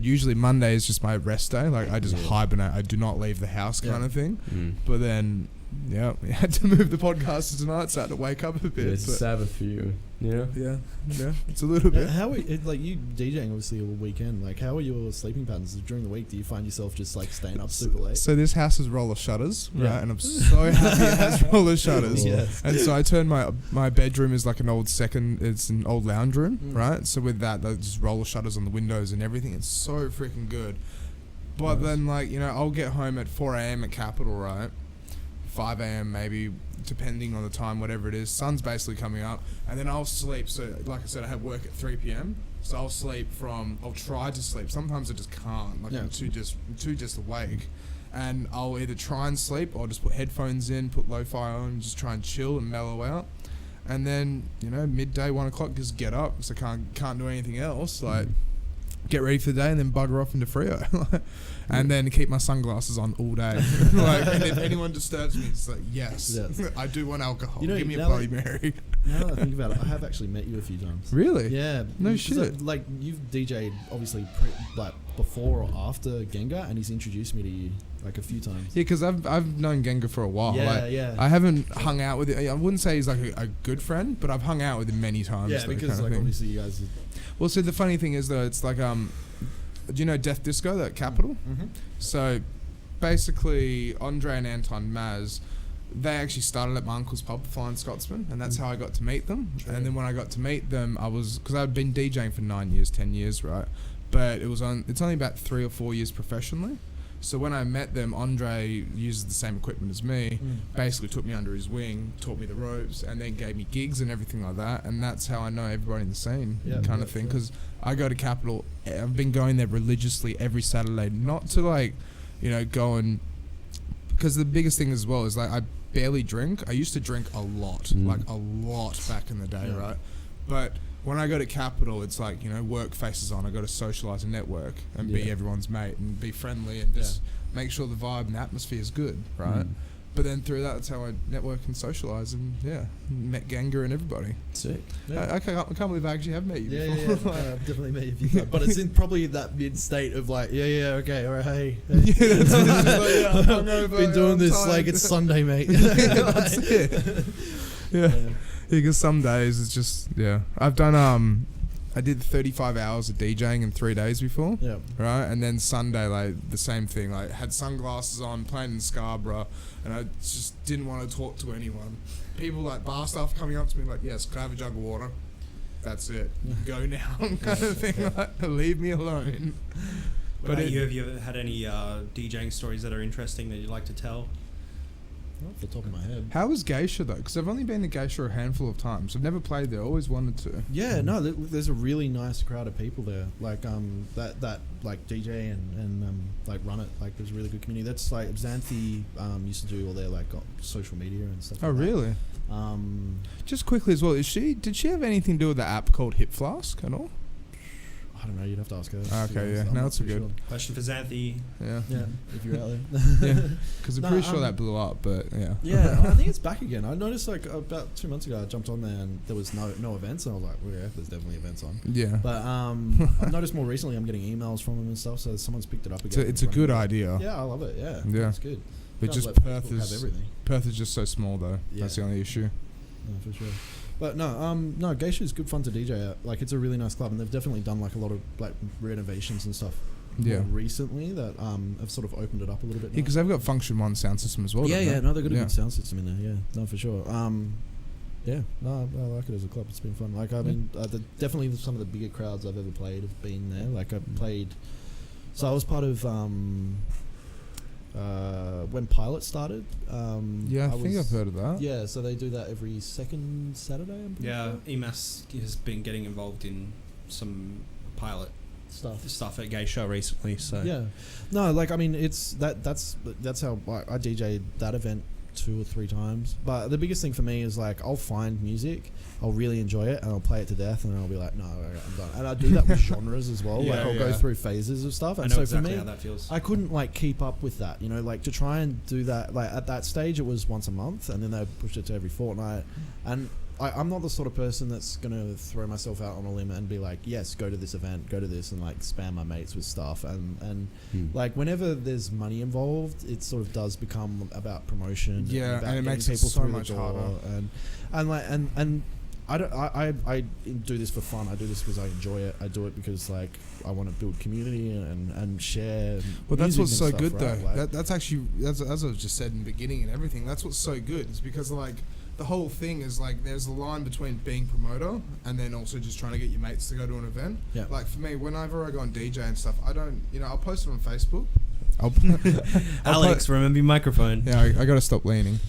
usually Monday is just my rest day. Like I just hibernate. I do not leave the house, kind of thing. But then, yeah, we had to move the podcast to tonight, so I had to wake up a bit. It's a but Sabbath for you. Yeah. yeah, it's a little bit. How are like you DJing obviously all weekend? Like, how are your sleeping patterns during the week? Do you find yourself just like staying up super late? So this house has roller shutters, Yeah. right? And I'm so happy it has roller shutters. Yes. And so I turned my bedroom is like it's an old lounge room, Mm. right? So with that, there's just roller shutters on the windows and everything. It's so freaking good. But Nice. then, like, you know, I'll get home at 4 a.m. at Capital, right? 5 a.m. maybe, depending on the time, whatever it is. Sun's basically coming up. And then I'll sleep. So, like I said, I have work at 3 p.m. So I'll try to sleep. Sometimes I just can't. Like, Yeah. I'm too just awake. And I'll either try and sleep or just put headphones in, put lo-fi on, and just try and chill and mellow out. And then, you know, midday, 1 o'clock, just get up. So can't do anything else. Like, get ready for the day and then bugger off into Freo. And then keep my sunglasses on all day. Like, and if anyone disturbs me, it's like, yes. I do want alcohol. You know, Give me a now Bloody that- Mary. Now that I think about it, I have actually met you a few times. Really? Yeah. No because shit. like you've DJ'd obviously like before or after Genga, and he's introduced me to you like a few times. Yeah, because I've known Genga for a while. Yeah, like, yeah. I haven't hung out with him. I wouldn't say he's like a good friend, but I've hung out with him many times. Yeah, that because kind of like thing. obviously you guys. Well, so the funny thing is though, it's like do you know Death Disco, that Capital? Mm-hmm. So basically, Andre and Anton Maz, they actually started at my uncle's pub, Flying Scotsman, and that's how I got to meet them. True. And then when I got to meet them, because I'd been DJing for 9 years, 10 years, right? But it's only about 3 or 4 years professionally. So when I met them, Andre uses the same equipment as me, basically took me under his wing, taught me the ropes, and then gave me gigs and everything like that. And that's how I know everybody in the scene, kind of thing. Because I go to Capital, I've been going there religiously every Saturday, not to like, you know, go and... Because the biggest thing as well is like I barely drink. I used to drink a lot, like a lot back in the day, right? But when I go to Capital, it's like, you know, work faces on. I got to socialise and network and be everyone's mate and be friendly and just make sure the vibe and the atmosphere is good, right? But then through that, that's how I network and socialise and, met Genga and everybody. Sick. Yeah. I can't believe I actually have met you before. I've definitely met you a few times. But it's in probably that mid state of like, okay, all right, hey. Hungover, Been doing I'm this tired. like it's Sunday, mate. That's it. Yeah. Because some days it's just, I've done, I did 35 hours of DJing in 3 days before. Yeah. Right? And then Sunday, like, the same thing. Like, had sunglasses on, playing in Scarborough, and I just didn't want to talk to anyone. People, like, bar staff coming up to me, like, yes, could I have a jug of water? that's it. Go now, kind of thing. Like, leave me alone. What about you? Have you ever had any DJing stories that are interesting that you'd like to tell? Not off the top of my head. How was Geisha though? Because I've only been to Geisha a handful of times. I've never played there. Always wanted to. Yeah, no, there's a really nice crowd of people there. Like that like DJ and like run it. Like there's a really good community. That's like Xanthi used to do all their like social media and stuff. Oh like really? That. Just quickly as well, did she have anything to do with the app called Hip Flask at all? I don't know. You'd have to ask her. Okay, yeah. No, that's good. Question for Xanthi. Yeah. Yeah, if you're out there. Yeah, because I'm pretty sure that blew up, but yeah. Yeah, I think it's back again. I noticed like about 2 months ago, I jumped on there and there was no events, and I was like, well, yeah, there's definitely events on. Yeah. But I've noticed more recently I'm getting emails from them and stuff, so someone's picked it up again. It's a good idea. Yeah, I love it. Yeah, Yeah. it's good. But Sounds just like Perth is just so small though. Yeah. That's the only issue. No, for sure. But no, Geisha is good fun to DJ at. Like, it's a really nice club, and they've definitely done like a lot of like renovations and stuff. Yeah. More recently that have sort of opened it up a little bit. Yeah, because they've got Function 1 sound system as well. Yeah, don't yeah, they? no, they've got a Yeah. good sound system in there. Yeah, no, for sure. Yeah, no, I like it as a club. It's been fun. Like, I mean, definitely some of the bigger crowds I've ever played have been there. Like, I played. So I was part of when Pilot started. Yeah, I think I've heard of that. Yeah, so they do that every second Saturday. I'm pretty Yeah, sure. EMAS has been getting involved in some pilot stuff. at Geisha recently. So Yeah, no, like I mean, it's that's how I DJ'd that event 2 or 3 times. But the biggest thing for me is like I'll find music, I'll really enjoy it, and I'll play it to death, and then I'll be like, no, I'm done. And I do that with genres as well. Yeah, like I'll go through phases of stuff. I And know so exactly for me, how that feels. I couldn't like keep up with that. You know, like to try and do that. Like at that stage, it was once a month, and then they pushed it to every fortnight. And I'm not the sort of person that's gonna throw myself out on a limb and be like, yes, go to this event, go to this, and like spam my mates with stuff. And like whenever there's money involved, it sort of does become about promotion. Yeah, about and it getting makes it people so through the much door. harder. And like and I don't. I do this for fun. I do this because I enjoy it. I do it because like I want to build community and share. Well, that's music what's and so stuff, good right? though. Like, That's actually as I just said in the beginning and everything. That's what's so good. It's because like the whole thing is like there's a line between being promoter and then also just trying to get your mates to go to an event. Yeah. Like for me, whenever I go on DJ and stuff, I don't. I'll post it on Facebook. Alex, remember your microphone. Yeah, I got to stop leaning.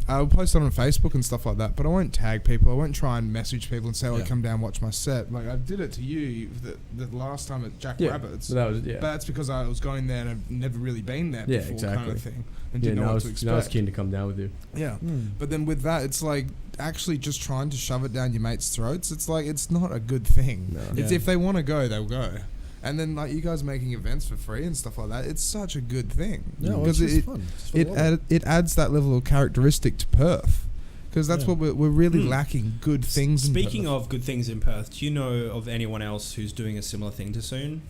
I'll post it on Facebook and stuff like that, but I won't tag people. I won't try and message people and say, "Oh, Yeah. come down, watch my set." Like I did it to you the last time at Jack Rabbit's. But that was But that's because I was going there and I've never really been there Yeah, before, exactly. kind of thing, and Yeah, didn't know what to expect. I was keen to come down with you. Yeah, Mm. but then with that, it's like actually just trying to shove it down your mates' throats. It's like it's not a good thing. No. It's Yeah. if they want to go, they'll go. And then like you guys making events for free and stuff like that, it's such a good thing. Yeah, well, it's just fun. It's for the love. It adds that level of characteristic to Perth. Because that's Yeah. what we're really lacking, good things Speaking in Perth. of good things in Perth, do you know of anyone else who's doing a similar thing to Soon?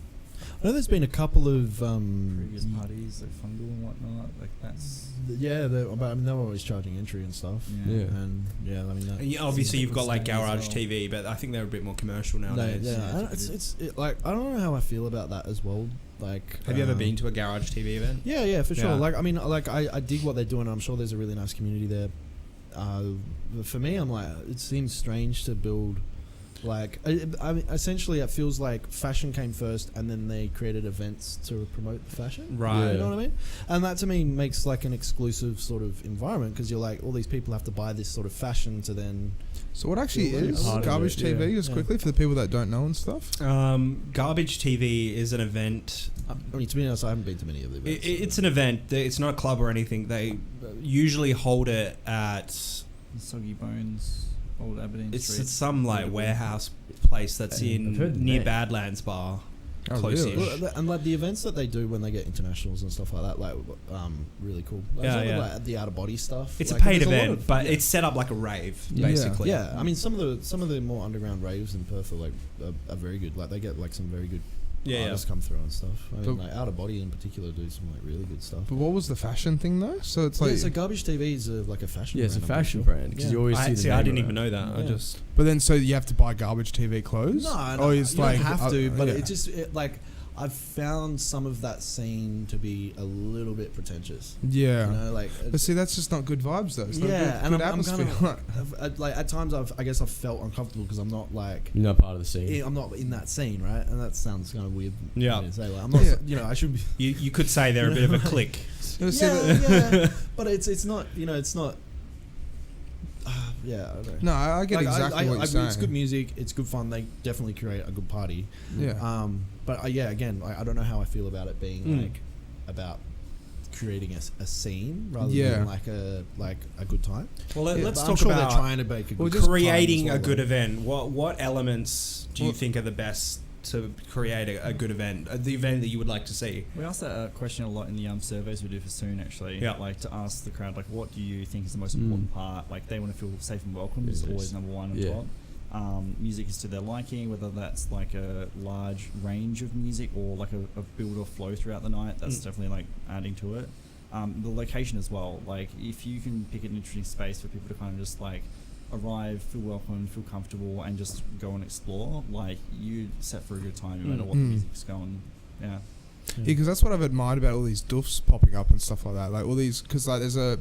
I know there's been a couple of Previous parties like Fungal and whatnot. Like that's but I mean they're always charging entry and stuff. yeah. And yeah, I mean that. And obviously you've got like Staying as Garage well. TV, but I think they're a bit more commercial No, nowadays. yeah, and it's like I don't know how I feel about that as well. Like, Have you ever been to a Garage TV event? Yeah, for sure. Yeah. Like, I mean, like I dig what they're doing. I'm sure there's a really nice community there. But for me, I'm like, it seems strange to build. Like, I mean, essentially, it feels like fashion came first, and then they created events to promote the fashion. Right. You know what I mean? And that to me makes like an exclusive sort of environment because you're like, all these people have to buy this sort of fashion to then. So what actually Yeah, is part of Garbage it, TV? yeah. Just Yeah. quickly for the people that don't know and stuff. Garbage TV is an event. I mean, to be honest, I haven't been to many of the events. It's an event. It's not a club or anything. They usually hold it at Soggy Bones, Old Aberdeen it's Street. some like Beautiful. warehouse place that's I've heard the near name. Badlands Bar. Oh, Close-ish. really? Well, and like the events that they do when they get internationals and stuff like that, like really cool. Like, Yeah, some of yeah. Like the out of body stuff. It's like, a paid there's lot event, of- but yeah. it's set up like a rave, Yeah. basically. Yeah, I mean some of the more underground raves in Perth are like are very good. Like they get like some very good Yeah, artists come through and stuff. I mean, But- like out of body in particular do some like really good stuff. But what was the fashion thing though? So it's Yeah, like, so Garbage TV is like a fashion. Yeah, it's a brand, I'm fashion pretty sure. brand because Yeah. you always see the I name didn't of even it. know that. I Yeah. just but then so you have to buy Garbage TV clothes. No, or it's you like don't have to, but yeah. it just like I've found some of that scene to be a little bit pretentious. Yeah. You know, like, But see, that's just not good vibes, though. It's not yeah, good, and good I'm atmosphere. kind of like at times I guess I've felt uncomfortable because I'm not like You're not part of the scene. I'm not in that scene, right? And that sounds kind of weird. Yeah. For me to say. Like, I'm not. Yeah. You know, I should be. You could say they're a bit of a clique. Yeah, but it's not. You know, it's not. Yeah, I don't know. No, I get Like, exactly what you're saying. It's good music. It's good fun. They definitely create a good party. Yeah. But yeah, again, I don't know how I feel about it being Mm. about creating a scene rather Yeah. than like a good time. Well, Yeah, let's but talk I'm sure about they're trying to make a good just time creating as a well, good though. event. What elements do you think are the best to create a good event? The event that you would like to see? We asked that question a lot in the surveys we do for Soon, actually. Yeah. Like, to ask the crowd, like, what do you think is the most important part? Like, they want to feel safe and welcome is Yes. always number one on Yeah. top. Music is to their liking, whether that's like a large range of music or like a build or flow throughout the night. That's definitely like adding to it. The location as well. Like, if you can pick an interesting space for people to kind of just like arrive, feel welcome, feel comfortable, and just go and explore, like, you set for a good time no matter what the music's going. Yeah. Yeah, because that's what I've admired about all these doofs popping up and stuff like that. Like all these, because like there's a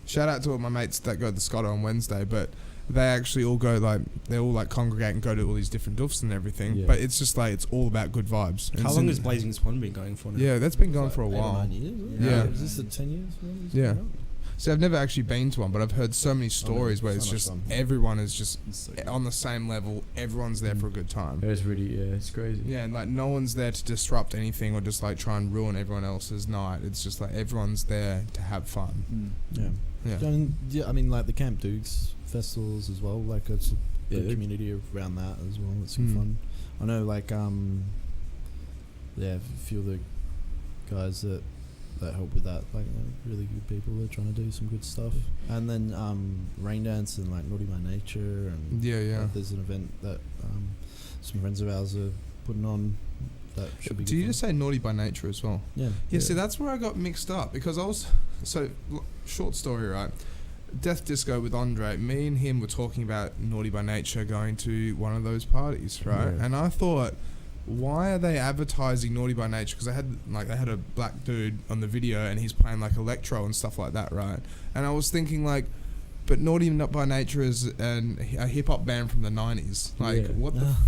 shout out to all my mates that go to the Scotto on Wednesday, but they actually all go like they all like congregate and go to all these different doofs and everything. Yeah. But it's just like it's all about good vibes. And How it's long in- has Blazing Swan been going for now? Yeah, that's been going Like for a 8 or while. 9 years, isn't it? Yeah. Is this the 10 years? Yeah. See, I've never actually been to one, but I've heard so many stories where so it's much just fun. everyone is just It's so good. on the same level. Everyone's there for a good time. It's really, it's crazy. Yeah, and like no one's there to disrupt anything or just like try and ruin everyone else's night. It's just like everyone's there to have fun. Yeah. Yeah. And, yeah, I mean, like the Camp Dukes festivals as well. Like it's a Yeah, good they're- community around that as well. It's good fun. I know, like a few of the guys that help with that, like really good people. They're trying to do some good stuff. And then Rain Dance and like Naughty by Nature and Yeah. there's an event that some friends of ours are putting on. That should be. Do good you fun. just say Naughty by Nature as well? Yeah. Yeah, see, that's where I got mixed up because I was short story, right? Death Disco with Andre. Me and him were talking about Naughty by Nature going to one of those parties, right? Yeah. And I thought, why are they advertising Naughty by Nature? Because they had a black dude on the video and he's playing like electro and stuff like that, right? And I was thinking like, but Naughty by Nature is a hip hop band from the 90s. Like, Yeah.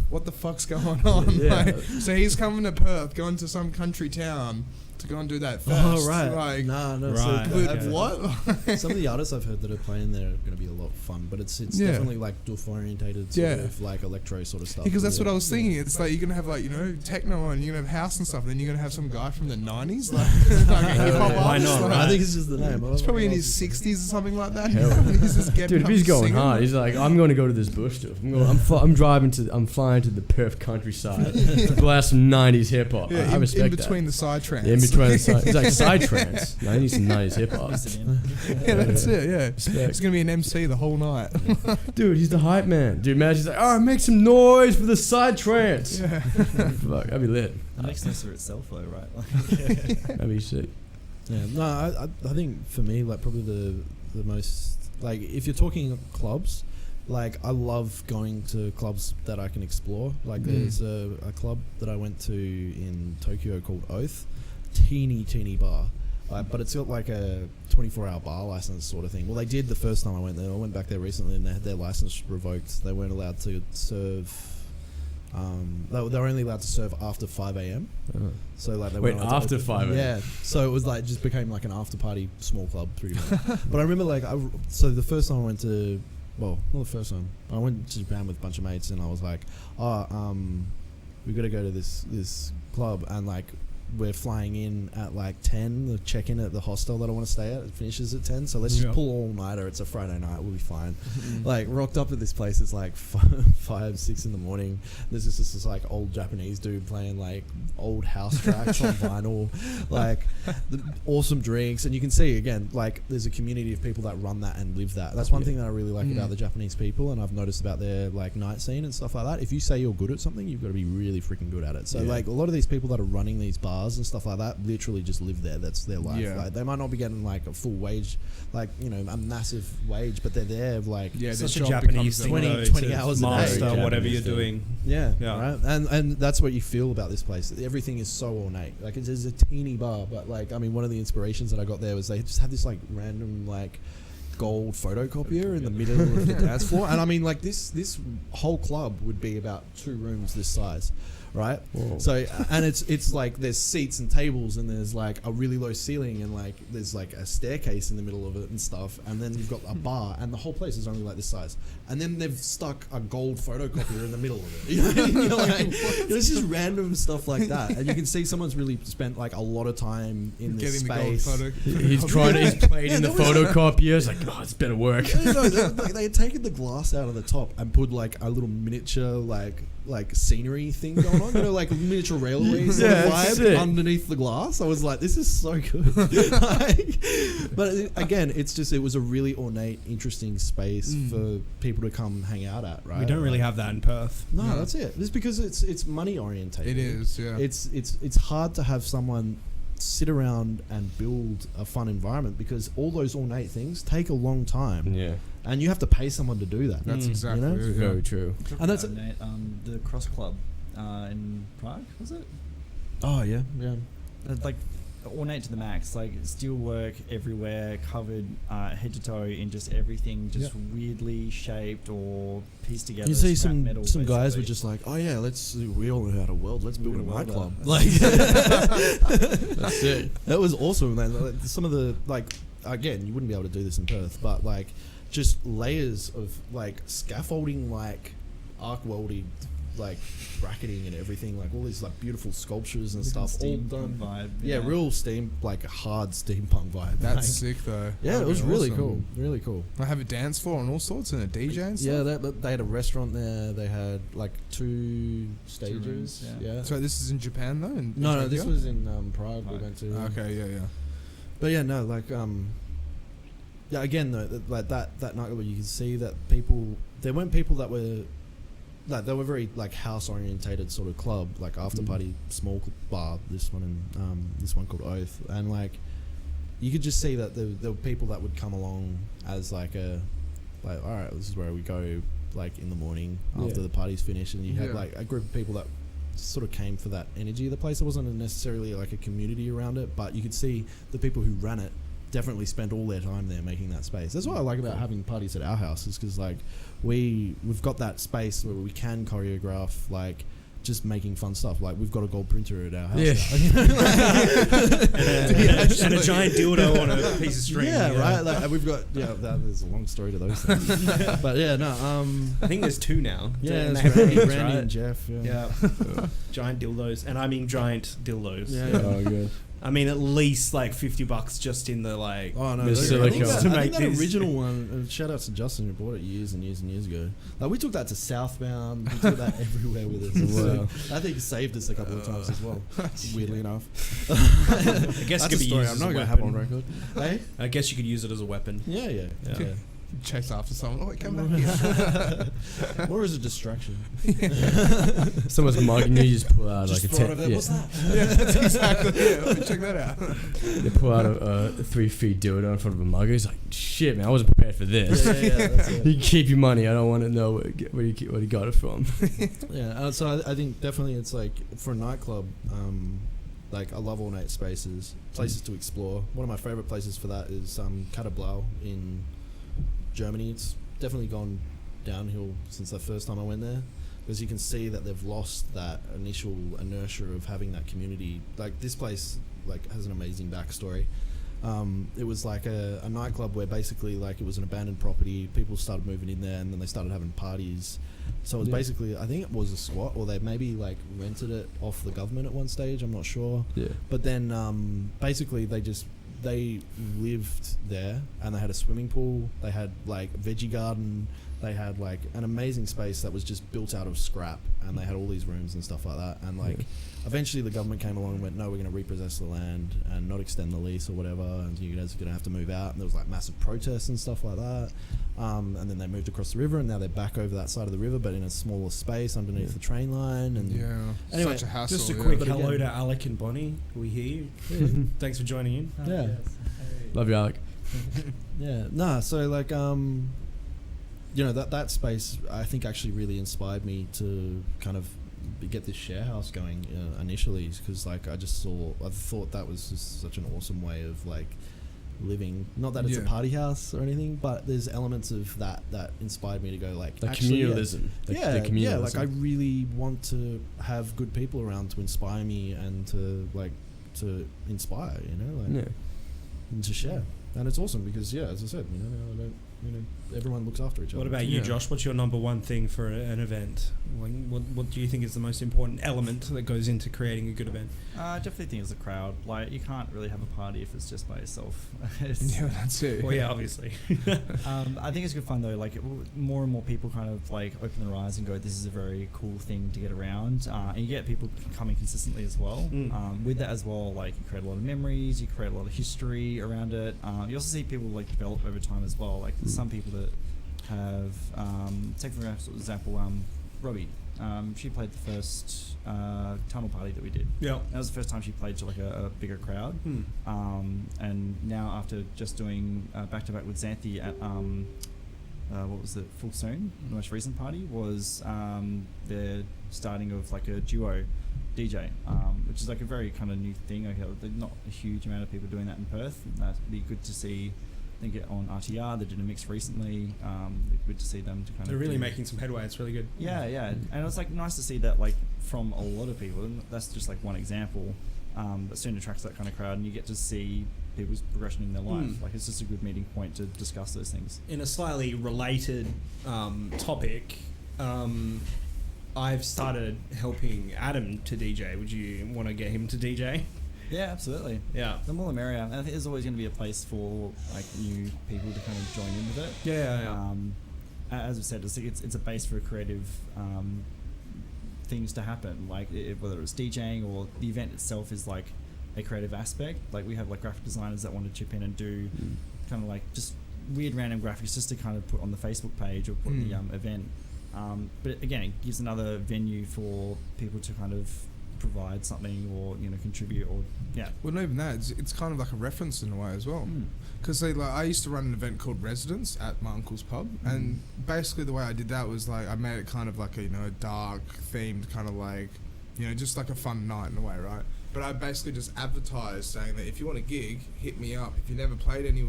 what the fuck's going on? Yeah. Like, so he's coming to Perth, going to some country town to go and do that fest. Oh right. Like, no. Right. So, but what? some of the artists I've heard that are playing there are going to be a lot of fun, but it's Yeah. definitely like doof orientated, sort of like electro sort of stuff. Because that's Yeah. what I was thinking. It's like you're gonna have like techno and you're gonna have house and stuff. And then you're gonna have some guy from the 90s, like a hip hop Why artist. not, Like, right? I think it's just the name. He's probably in his 60s or something like that. Hell. He's just getting Dude, if up he's and going singing. hard, he's like, I'm going to go to this bush stuff. I'm flying to the Perth countryside to blast some 90s hip hop. Yeah, I respect in between that. the side trance. In between the side, it's like side trance. No, I need some 90s hip hop. Yeah, that's it. Yeah, Respect. it's gonna be an MC the whole night. Dude, he's the hype man. Dude, man, he's like, oh, make some noise for the side trance. Yeah. Fuck, that'd be lit. It makes sense for itself, though, right? Like, That'd be sick. Yeah, no, I think for me, like probably the most, like if you're talking clubs, like I love going to clubs that I can explore. Like there's a club that I went to in Tokyo called Oath, teeny bar, but it's got like a 24-hour bar license sort of thing. Well, they did the first time I went there. I went back there recently and they had their license revoked. They weren't allowed to serve. They were only allowed to serve after 5 a.m. So like they Wait, weren't allowed to after open- 5 a.m.? Yeah. So it was like just became like an after party small club pretty much. But I remember like so the first time I went to, well, not the first time, I went to Japan with a bunch of mates and I was like, we got to go to this club and like we're flying in at like 10, the check-in at the hostel that I want to stay at, it finishes at 10, so let's just pull all-nighter, it's a Friday night, we'll be fine. Like rocked up at this place, it's like 5, 6 in the morning, there's just this like old Japanese dude playing like old house tracks on vinyl, like awesome drinks, and you can see again, like there's a community of people that run that and live that. That's one thing that I really like about the Japanese people, and I've noticed about their like night scene and stuff like that. If you say you're good at something, you've got to be really freaking good at it. So like a lot of these people that are running these bars bars and stuff like that literally just live there. That's their life. Yeah. Like, they might not be getting like a full wage, like, you know, a massive wage, but they're there like Such a job Japanese becomes thing, their- 20 to hours a day. master Very whatever Japanese you're thing. doing. Yeah, Yeah. right. And that's what you feel about this place. Everything is so ornate. Like it's a teeny bar, but like I mean, one of the inspirations that I got there was they just had this like random like gold photocopier in the middle of the dance floor, and I mean like this whole club would be about 2 rooms this size, right? Whoa. So and it's like there's seats and tables and there's like a really low ceiling and like there's like a staircase in the middle of it and stuff, and then you've got a bar and the whole place is only like this size, and then they've stuck a gold photocopier in the middle of it. You know? And you're like, it's just random stuff like that, and you can see someone's really spent like a lot of time in this Getting the gold space. photo. He's trying to. He's played in the there was photocopier. It's like, oh, it's better work. No, they had taken the glass out of the top and put like a little miniature like scenery thing going on, you know, like miniature railways Yeah, sort of that's vibe it. underneath the glass. I was like, this is so good. Like, but again, it was a really ornate, interesting space for people to come hang out at, right? We don't really have that in Perth. No, No. that's it. It's because it's money orientated. It is, yeah. It's hard to have someone sit around and build a fun environment because all those ornate things take a long time, Yeah, and you have to pay someone to do that. That's exactly you know? it, yeah. very true. And that's the Cross Club in Prague, was it? Oh yeah. Like ornate to the max, like steel work everywhere, covered head to toe in just everything, just weirdly shaped or pieced together. You see scrap some metal, guys were basically. just like, oh yeah, we all know how to weld. Let's build a Build a welder. nightclub. Like That's it. that was awesome, man. Like, some of the like again, you wouldn't be able to do this in Perth, but like just layers of like scaffolding, like arc welded, like bracketing and everything, like all these like beautiful sculptures and Little stuff, all steampunk done. vibe. Yeah, real like a hard steampunk vibe. That's Like, sick though. yeah, That'd it was be really awesome. cool. Really cool. I have a dance floor and all sorts and a DJ and stuff. Yeah, they had a restaurant there. They had like 2 stages. rooms, yeah. Yeah. So this is in Japan though? In No, this Tokyo? was in Prague. We Prague. went to. Okay, yeah. But yeah, no, like yeah. Again, though, like that night where you can see that people, there weren't people that were, like they were very like house orientated sort of club, like after party small bar. This one and this one called Oath, and like you could just see that there were people that would come along as like all right, this is where we go like in the morning after the party's finished, and you had Yeah. like a group of people that sort of came for that energy of the place. There wasn't necessarily like a community around it, but you could see the people who ran it definitely spent all their time there making that space. That's what I like about having parties at our house, is because like we've got that space where we can choreograph like just making fun stuff. Like we've got a gold printer at our house. And a giant dildo on a piece of string. Yeah, right. Like we've got there's a long story to those things. But yeah, no. I think there's 2 now. Yeah, And it's they have Randy, names, Randy right? and Jeff. Yeah. Giant dildos, and I mean giant dildos. Yeah. Oh, good. I mean at least like $50 just in the like. Oh no, The those- silicone. I think that, To I think make that this. original one. Shout out to Justin who bought it years and years and years ago. Like we took that to Southbound. We took that everywhere with us. Wow. I think it saved us a couple of times as well. Weirdly enough. I guess it That's could a be story used I'm as not a going to have on weapon. record. Hey? I guess you could use it as a weapon. Yeah. Yeah. Chase after someone. Oh, wait, come back here. More as a distraction. Someone's mugging you, you just pull out like a Just thought of it. yeah. What's that? Yeah, that's exactly it. Let me check that out. They pull out a 3 feet dildo in front of a mugger. He's like, shit, man, I wasn't prepared for this. Yeah, that's it. You can keep your money. I don't want to know where you got it from. Yeah, so I think definitely it's like for a nightclub, like I love all night spaces, places to explore. One of my favorite places for that is Katablau in Germany. It's definitely gone downhill since the first time I went there, because you can see that they've lost that initial inertia of having that community. Like this place like has an amazing backstory. It was like a nightclub where basically like it was an abandoned property. People started moving in there and then they started having parties. So it was basically, I think it was a squat, or they maybe like rented it off the government at one stage. I'm not sure. Yeah. But then basically they lived there and they had a swimming pool. They had like a veggie garden. they had like an amazing space that was just built out of scrap, and they had all these rooms and stuff like that. And like, eventually the government came along and went, no, we're going to repossess the land and not extend the lease or whatever, and you guys are going to have to move out. And there was like massive protests and stuff like that. And then they moved across the river, and now they're back over that side of the river, but in a smaller space underneath the train line. And anyway, Anyway, such a hassle. Just a quick But hello again- to Alec and Bonnie. We hear you. Thanks for joining in. Yeah. Love you, Alec. Yeah, nah. So like, you know, that space I think actually really inspired me to kind of get this share house going initially, because like I thought that was just such an awesome way of like living. Not that it's a party house or anything, but there's elements of that inspired me to go like Communalism. the communalism. Like I really want to have good people around to inspire me and to inspire, you know, like and to share. And it's awesome because as I said, everyone looks after each other. What about you, Josh? What's your number one thing for an event? What do you think is the most important element that goes into creating a good event? I definitely think it's the crowd. Like, you can't really have a party if it's just by yourself. Yeah, that's it. Well, yeah, obviously. I think it's good fun though. Like, more and more people kind of like open their eyes and go, "This is a very cool thing to get around." And you get people coming consistently as well. With that as well, like you create a lot of memories, you create a lot of history around it. You also see people like develop over time as well. Like there's some people that have, take for example, Robbie. She played the first tunnel party that we did. Yeah, that was the first time she played to like a bigger crowd. And now after just doing back to back with Xanthi at what was it, Full Soon, the most recent party was the starting of like a duo DJ, which is like a very kind of new thing. Like, there's not a huge amount of people doing that in Perth. That'd be good to see. I think on RTR they did a mix recently. Good to see them to kind they're of really making some headway. It's really good. Yeah, and it was like nice to see that like from a lot of people. And that's just like one example, but soon attracts that kind of crowd, and you get to see people's progression in their life. Like it's just a good meeting point to discuss those things. In a slightly related topic, I've started helping Adam to DJ. Would you want to get him to DJ? Yeah, absolutely. Yeah. The more the merrier. And I think there's always going to be a place for like new people to kind of join in with it. Yeah. As I said, it's a base for creative things to happen. Like whether it's DJing or the event itself is like a creative aspect. Like we have like graphic designers that want to chip in and do kind of like just weird random graphics just to kind of put on the Facebook page or put in the event. But again, it gives another venue for people to kind of provide something or contribute or Well, not even that. It's kind of like a reference in a way as well. Because I used to run an event called Residence at my uncle's pub, and basically the way I did that was like I made it kind of like a dark themed kind of like just like a fun night in a way, right? But I basically just advertised saying that if you want a gig, hit me up. If you've never played any,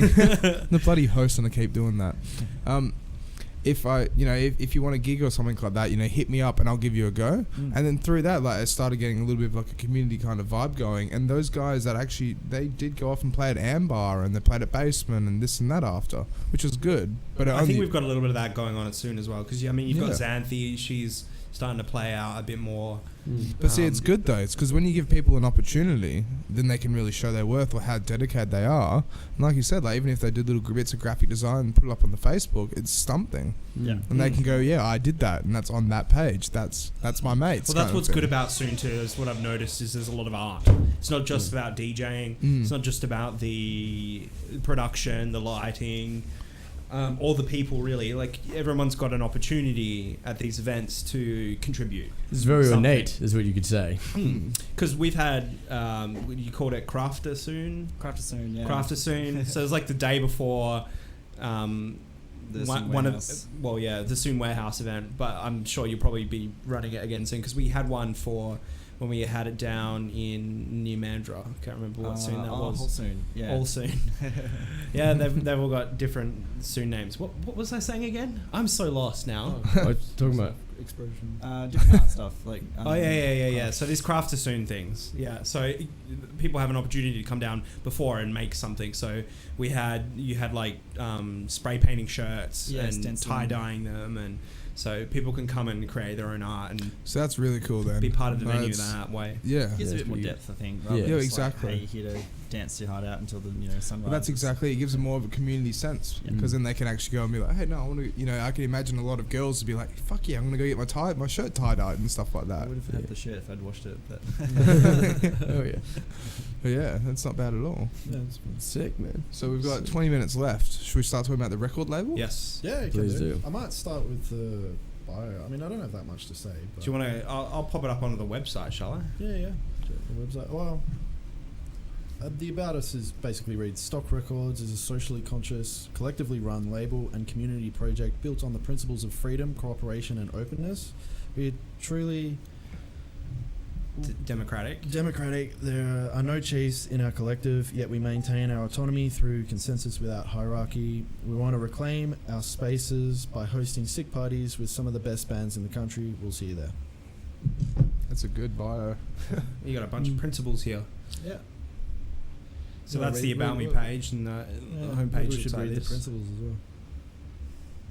the bloody host and I keep doing that. If you want a gig or something like that, hit me up and I'll give you a go. And then through that, like I started getting a little bit of like a community kind of vibe going. And those guys that actually, they did go off and play at Ambar and they played at Basement and this and that after, which was good. But I think we've got a little bit of that going on at Soon as well. Because you've got Xanthi, she's starting to play out a bit more. But see, it's good though. It's because when you give people an opportunity, then they can really show their worth or how dedicated they are. And like you said, like even if they did little bits of graphic design and put it up on the Facebook, it's something. Yeah. And they can go, I did that, and that's on that page. That's my mates. Well, that's what's good about Soon too. Is what I've noticed is there's a lot of art. It's not just about DJing. It's not just about the production, the lighting. All the people really, like everyone's got an opportunity at these events to contribute. It's very ornate, is what you could say. Because we've had, you called it Crafter Soon? Crafter Soon, yeah. Crafter Soon. So it was like the day before the Soon Warehouse event, but I'm sure you'll probably be running it again soon because we had one for when we had it down in near Mandurah. I can't remember what Soon that was. All Soon, yeah. All Soon. Yeah, they've all got different Soon names. What was I saying again? I'm so lost now. I was talking about expression. Different art stuff. Like yeah. So these Crafter Soon things. Yeah. So people have an opportunity to come down before and make something. So you had like spray painting shirts and stenciling. tie dyeing them, and so people can come and create their own art and So that's really cool then. be part of the venue that way. Yeah. Gives a That's bit more pretty depth, I think. Yeah. Yeah, exactly. Like, hey, here to dance your heart out until the sunrise. Well, that's exactly. It gives them more of a community sense because then they can actually go and be like, hey, no, I want to. I can imagine a lot of girls to be like, fuck yeah, I'm gonna go get my shirt tie-dyed and stuff like I that. would have had the shirt if I'd washed it, but Oh yeah. But yeah, that's not bad at all. Yeah, it's fun. Sick, man. So we've got 20 minutes left. Should we start talking about the record label? Yes. Yeah, you Please can do. I might start with the bio. I mean, I don't have that much to say. But Do you want to? I'll pop it up onto the website, shall I? Yeah. Check the website. Well, the About Us is basically reads Stock Records is a socially conscious, collectively run label and community project built on the principles of freedom, cooperation, and openness. We're truly Democratic. There are no chiefs in our collective, yet we maintain our autonomy through consensus without hierarchy. We want to reclaim our spaces by hosting sick parties with some of the best bands in the country. We'll see you there. That's a good bio. You got a bunch of principles here. Yeah. So Yeah, that's the About Me page, and the homepage We looks should like read the this. principles as well.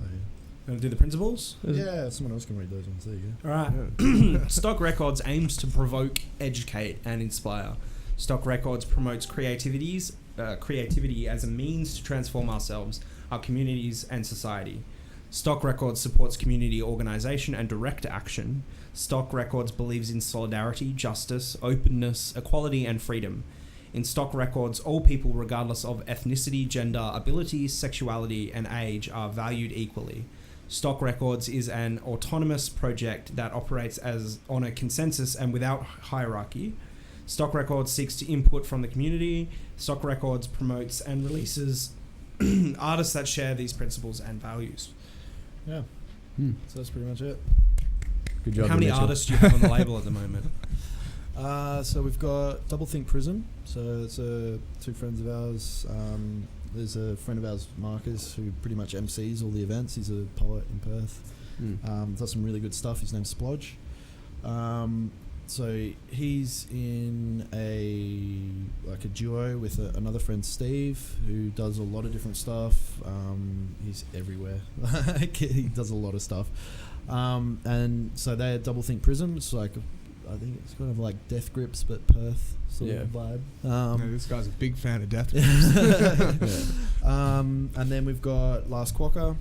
Oh, yeah. Going to do the principles? Yeah, someone else can read those ones. There you go. All right. Stock Records aims to provoke, educate, and inspire. Stock Records promotes creativity as a means to transform ourselves, our communities, and society. Stock Records supports community organisation and direct action. Stock Records believes in solidarity, justice, openness, equality, and freedom. In Stock Records, all people, regardless of ethnicity, gender, ability, sexuality, and age, are valued equally. Stock Records is an autonomous project that operates on a consensus and without hierarchy. Stock Records seeks to input from the community. Stock Records promotes and releases artists that share these principles and values. Yeah. So that's pretty much it. Good job. How many Mitchell. artists do you have on the label at the moment? So we've got Double Think Prism. So it's two friends of ours. There's a friend of ours, Marcus, who pretty much MCs all the events. He's a poet in Perth. Does some really good stuff. His name's Splodge. So he's in a duo with another friend, Steve, who does a lot of different stuff. He's everywhere. He does a lot of stuff. And so they're Double Think Prism. It's like, I think it's kind of like Death Grips, but Perth sort of vibe. This guy's a big fan of Death. And then we've got Last Quokka,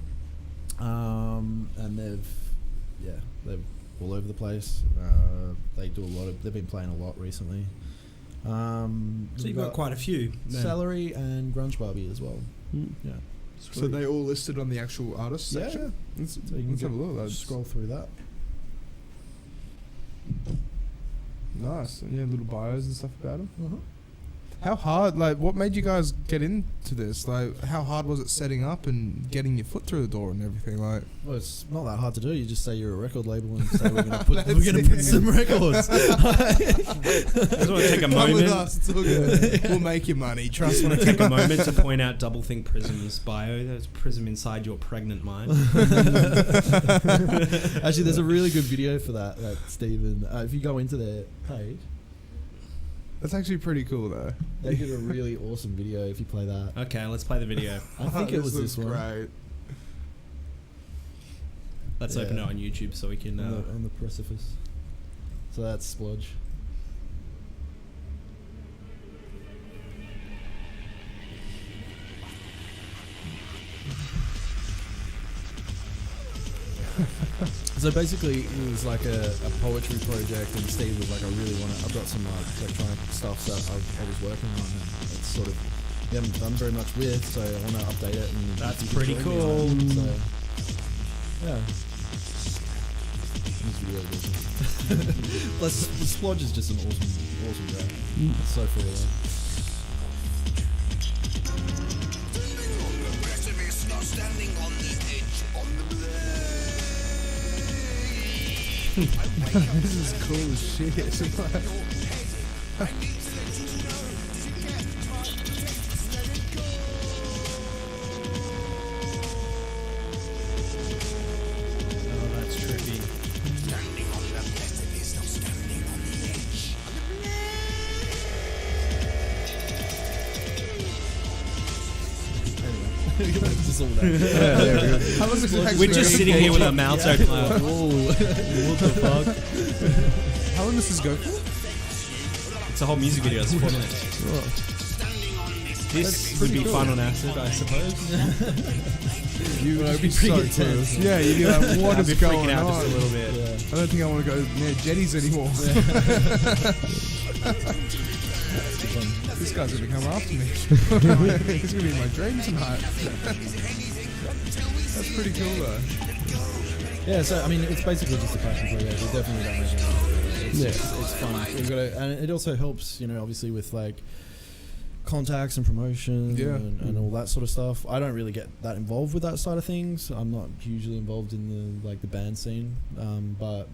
and they're all over the place. They've been playing a lot recently. So you've got quite a few. Salary and Grunge Barbie as well. Yeah. So they all listed on the actual artist section? Yeah. Let's So you can have a look. Let's scroll through that. Nice. Yeah, little bios and stuff about them. How hard, what made you guys get into this? How hard was it setting up and getting your foot through the door and everything? Well, it's not that hard to do. You just say you're a record label and say we're going to put some records. I just want to take a Come with moment. us, it's all good. We'll make you money. Trust I me. want to take a moment to point out Double Think Prism's bio. There's prism inside your pregnant mind. Actually, there's a really good video for that Stephen. If you go into their page, That's actually pretty cool, though. they did a really awesome video. If you play that, Okay, let's play the video. I think it was looks this one. great. Let's Yeah. open it on YouTube so we can. On the precipice. So that's Splodge. So basically, it was like a poetry project, and Steve was like, I've got some electronic stuff that I was working on, and it's sort of, we haven't done very much with, so I want to update it. And That's you can pretty join me cool. on it. So, yeah. This video is awesome. Plus, the Splodge is just an awesome guy. It's so full of This is cool as shit. Oh, that's trippy. just all that. How long does it take We're to just go sitting for? here with our mouths open. Like, What the fuck? How long does this go for? it's a whole music video. It's 4 minutes. This would be fun on acid, I suppose. You would be pretty so intense. close. Yeah, you'd be like, what I'd is be going freaking out on? just a little bit. I don't think I want to go near jetties anymore. This guy's gonna come after me. He's gonna be in my dream tonight. That's pretty cool though. Yeah, so I mean, it's basically just a passion project. We definitely don't make it. It's fun. We've got to, and it also helps, obviously with like contacts and promotion and all that sort of stuff. I don't really get that involved with that side of things. I'm not hugely involved in the band scene, but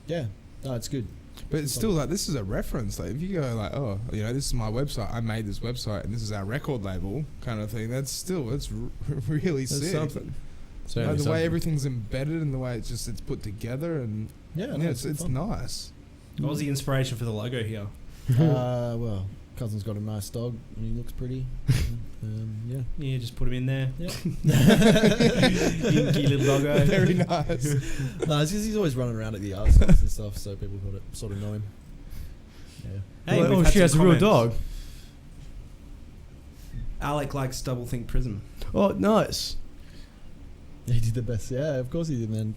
yeah, no, it's good. But it's still like, this is a reference. Like if you go like, oh, this is my website. I made this website, and this is our record label kind of thing. That's really sick. Something. The way everything's embedded and the way it's put together, and it's nice. What was the inspiration for the logo here? Well, cousin's got a nice dog and he looks pretty. Yeah, just put him in there. Yeah. Inky little doggo. Very nice. No, it's because he's always running around at the art stores and stuff, so people sort of know him. Yeah. Hey, oh, we've had she has a some real comments. dog. Alec likes Double Think Prism. Oh, nice. He did the best. Yeah, of course he did, man.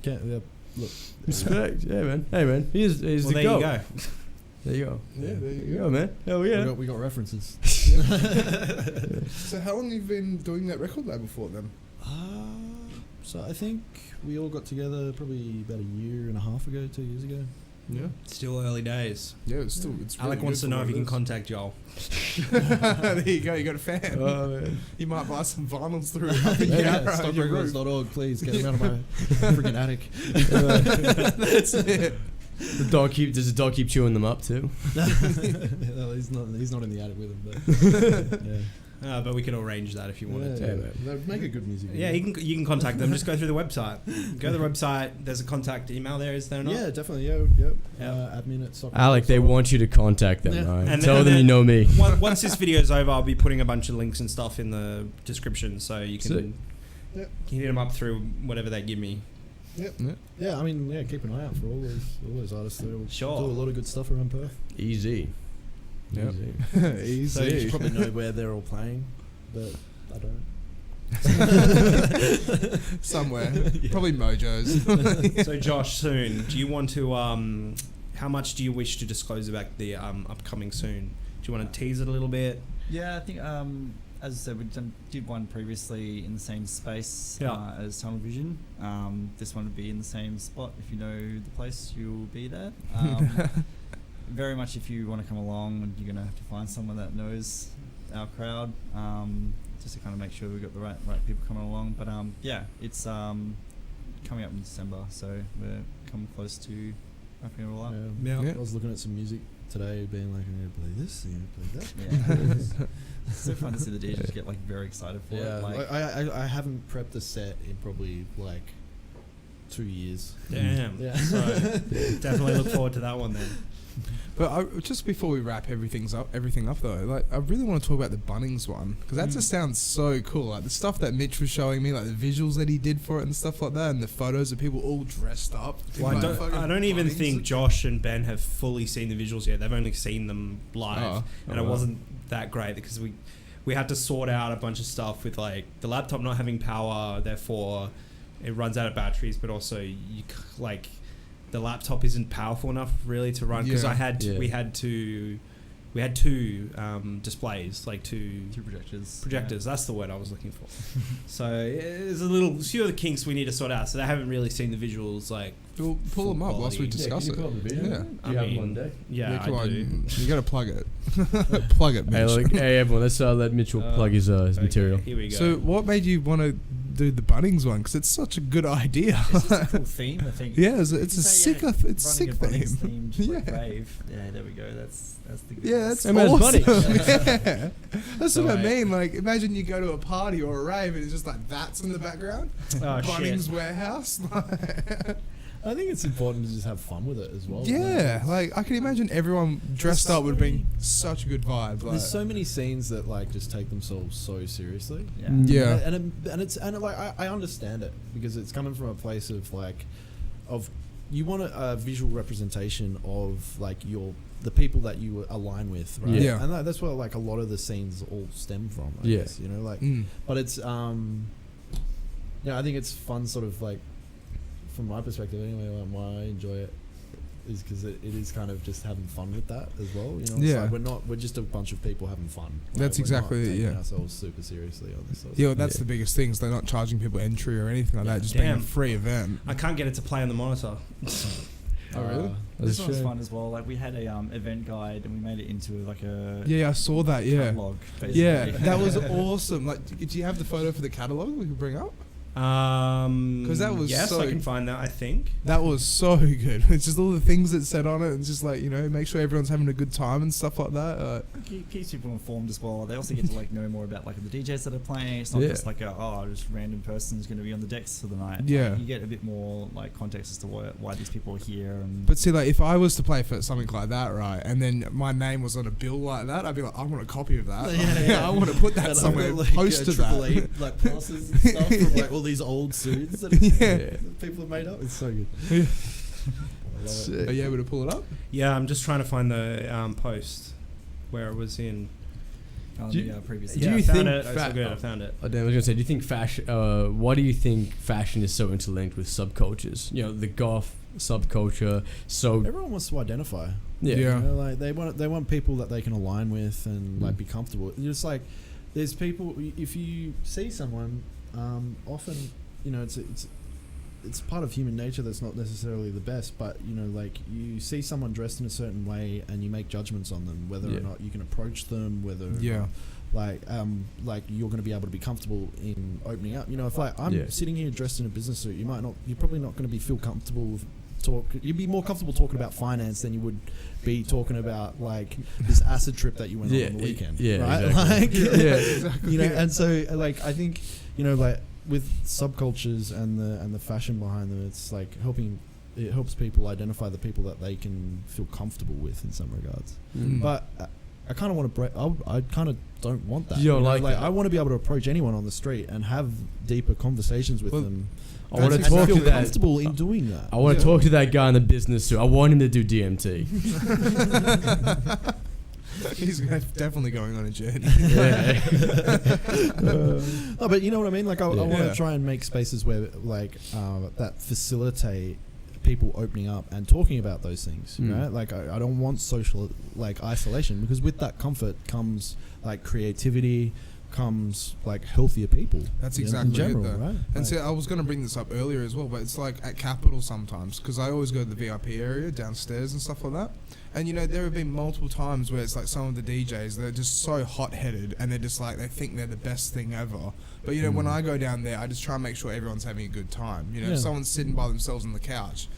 Look. Respect. Yeah, man. Hey, man. He's Well, the there goat. you go. There you go. Yeah, there you go, man. Hell yeah. We got references. So how long have you been doing that record label for then? So I think we all got together probably about a year and a half ago, 2 years ago. Yeah. Still early days. Yeah, it's really Alec wants to good know for if you can what contact Joel. it is. There you go, you got a fan. Oh, man. You might buy some vinyls through Stockrecords.org, please get him out of my freaking attic. That's it. Does the dog keep chewing them up too? No, he's not in the attic with him, but yeah. But we could arrange that if you wanted to. They'd make a good music video. Yeah, you can contact them. Just go through the website. Go to the website. There's a contact email there, is there not? Yeah, definitely. Yep. Admin at Stockrecords. Alec, they want you to contact them. Yeah. All right? And Tell then- them you know me. Once this video's over, I'll be putting a bunch of links and stuff in the description, so you can hit them up through whatever they give me. Yep. Yeah, I mean, keep an eye out for all those artists that will Sure. do a lot of good stuff around Perth. Easy. Yep. Easy. So you Easy. probably know where they're all playing, but I don't. Somewhere. Probably Mojo's. So Josh, soon, do you want to how much do you wish to disclose about the upcoming soon? Do you want to tease it a little bit? Yeah, I think as I said, we did one previously in the same space as Tunnel Vision. This one would be in the same spot. If you know the place, you'll be there. Very much if you want to come along, you're going to have to find someone that knows our crowd, just to kind of make sure we've got the right people coming along. But it's coming up in December, so we're coming close to wrapping it all up. Yeah. I was looking at some music today, being like, I'm going to play this, I'm going to play that. Yeah. It's so fun to see the DJs get very excited for Yeah, it. I haven't prepped a set in probably 2 years. Damn. Yeah. So definitely look forward to that one then. But just before we wrap everything up though, I really want to talk about the Bunnings one, because that just sounds so cool. Like the stuff that Mitch was showing me, like the visuals that he did for it and stuff like that, and the photos of people all dressed up. Well, I don't even think Josh and Ben have fully seen the visuals yet. They've only seen them live, and it wasn't that great because we had to sort out a bunch of stuff with the laptop not having power, therefore it runs out of batteries, but also the laptop isn't powerful enough really to run, because we had two displays, two projectors. That's the word I was looking for. So there's few of the kinks we need to sort out, so they haven't really seen the visuals We'll pull them up whilst we discuss it. Yeah. I Do you have mean, one day? Yeah, come I on, do. you gotta plug it. Plug it, Mitch. Hey, everyone, let's let Mitchell plug his material. Here we go. So what made you want to do the Bunnings one? Because it's such a good idea. It's just a cool theme, I think. Yeah, it's a sick theme. Yeah. Yeah. Rave. Yeah, there we go. That's the good. Yeah, that's And there's awesome. Bunnings. Yeah. That's So what I wait. mean. Imagine you go to a party or a rave and it's just that's in the background. Oh, Bunnings shit. warehouse. I think it's important to just have fun with it as well. Yeah, I can imagine everyone dressed up would be such a good vibe. There's so many scenes that just take themselves so seriously. Yeah. Yeah. I understand it because it's coming from a place of you want a visual representation of your the people that you align with, right? Yeah. And that's where like a lot of the scenes all stem from. I Yeah. guess, you know, like, but it's I think it's fun, sort of like from my perspective anyway. Like, why I enjoy it is because it is kind of just having fun with that as well. You know, it's like we're just a bunch of people having fun. Like, That's exactly it. taking Yeah. ourselves super seriously on this. Sort of Yeah, stuff. that's the biggest thing. Is they're not charging people entry or anything like that. Just being a Damn. free event. I can't get it to play on the monitor. Oh, really? This one's fun as well. Like we had a event guide and we made it into like a Yeah, I saw that. Yeah. catalog. Basically. Yeah, that was awesome. Like, do you have the photo for the catalog we could bring up? Because that was yes, so- I can find that. I think. That was so good. It's just all the things that said on it, and just like, you know, make sure everyone's having a good time and stuff like that. Keeps people informed as well. They also get to like know more about like the DJs that are playing. It's not Yeah. just like just random person who's going to be on the decks for the night. Yeah. Like, you get a bit more like context as to why these people are here. And But see, like, if I was to play for something like that, right, and then my name was on a bill like that, I'd be like, I want a copy of that. Yeah. I want to put that And somewhere. I've got, Poster that. AAA, like passes and stuff from like all these old suits that that people have made up. It's so good. Yeah. I love it. Are you able to pull it up? Yeah, I'm just trying to find the post where it was in. on Do the you- previous. do Yeah, you I found think it. It's so good. I found it. Oh, damn, I was gonna say, do you think fashion? Why do you think fashion is so interlinked with subcultures? You know, the goth subculture. So Everyone wants to identify. yeah, Yeah. You know, like they want people that they can align with and like be comfortable. Just like there's people. If you see someone, often you know it's part of human nature that's not necessarily the best, but you know, like you see someone dressed in a certain way and you make judgments on them, whether or not you can approach them, whether Yeah. like you're going to be able to be comfortable in opening up. You know, if like I'm sitting here dressed in a business suit, you're probably not going to feel comfortable with you'd be more comfortable talking about finance than you would be talking about like this acid trip that you went on the weekend. Right? exactly. Like, exactly. you know, and so like I think, you know, like with subcultures and the fashion behind them, it's like it helps people identify the people that they can feel comfortable with in some regards. But I kind of want to break. I kind of don't want that. You don't like that. I want to be able to approach anyone on the street and have deeper conversations with them. I want to and talk feel to that. comfortable in doing that. I want to talk to that guy in the business suit. I want him to do DMT. He's definitely going on a journey. No, but you know what I mean. Like I want Yeah. to try and make spaces where like that facilitate people opening up and talking about those things. Right? Like I don't want social like isolation, because with that comfort comes like creativity, comes like healthier people. That's you know, exactly in general, it, though. right? And Like- see, I was going to bring this up earlier as well, but it's like at Capital sometimes, because I always go to the VIP area downstairs and stuff like that. And you know, there have been multiple times where it's like some of the DJs, they're just so hot-headed and they're just like, they think they're the best thing ever. But you know, when I go down there, I just try and make sure everyone's having a good time. You know, if someone's sitting by themselves on the couch,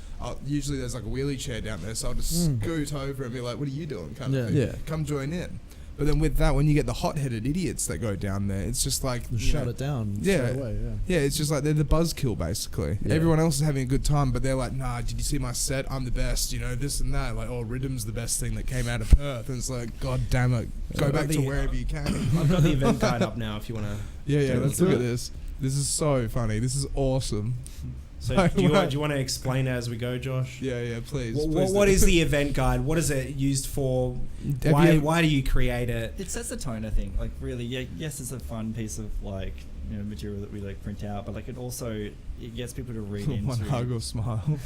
usually there's like a wheelie chair down there, so I'll just scoot over and be like, what are you doing? Kind of thing. Yeah. Come join in. But then with that, when you get the hot-headed idiots that go down there, it's just like... shut it down straight away. Yeah, it's just like they're the buzzkill, basically. Yeah. Everyone else is having a good time, but they're like, nah, did you see my set? I'm the best, you know, this and that. Like, oh, Rhythm's the best thing that came out of Perth. And it's like, god damn it, go back to wherever you can. I've got the event guide up now if you want to. Yeah, Go let's through look at it. this. This is so funny. This is awesome. So do you want to explain it as we go, Josh? Yeah, please. What is the event guide? What is it used for? Have Why do you create it? It sets the tone, I think. Like really, yes, it's a fun piece of like material that we like print out, but like it gets people to read into. One hug or smile.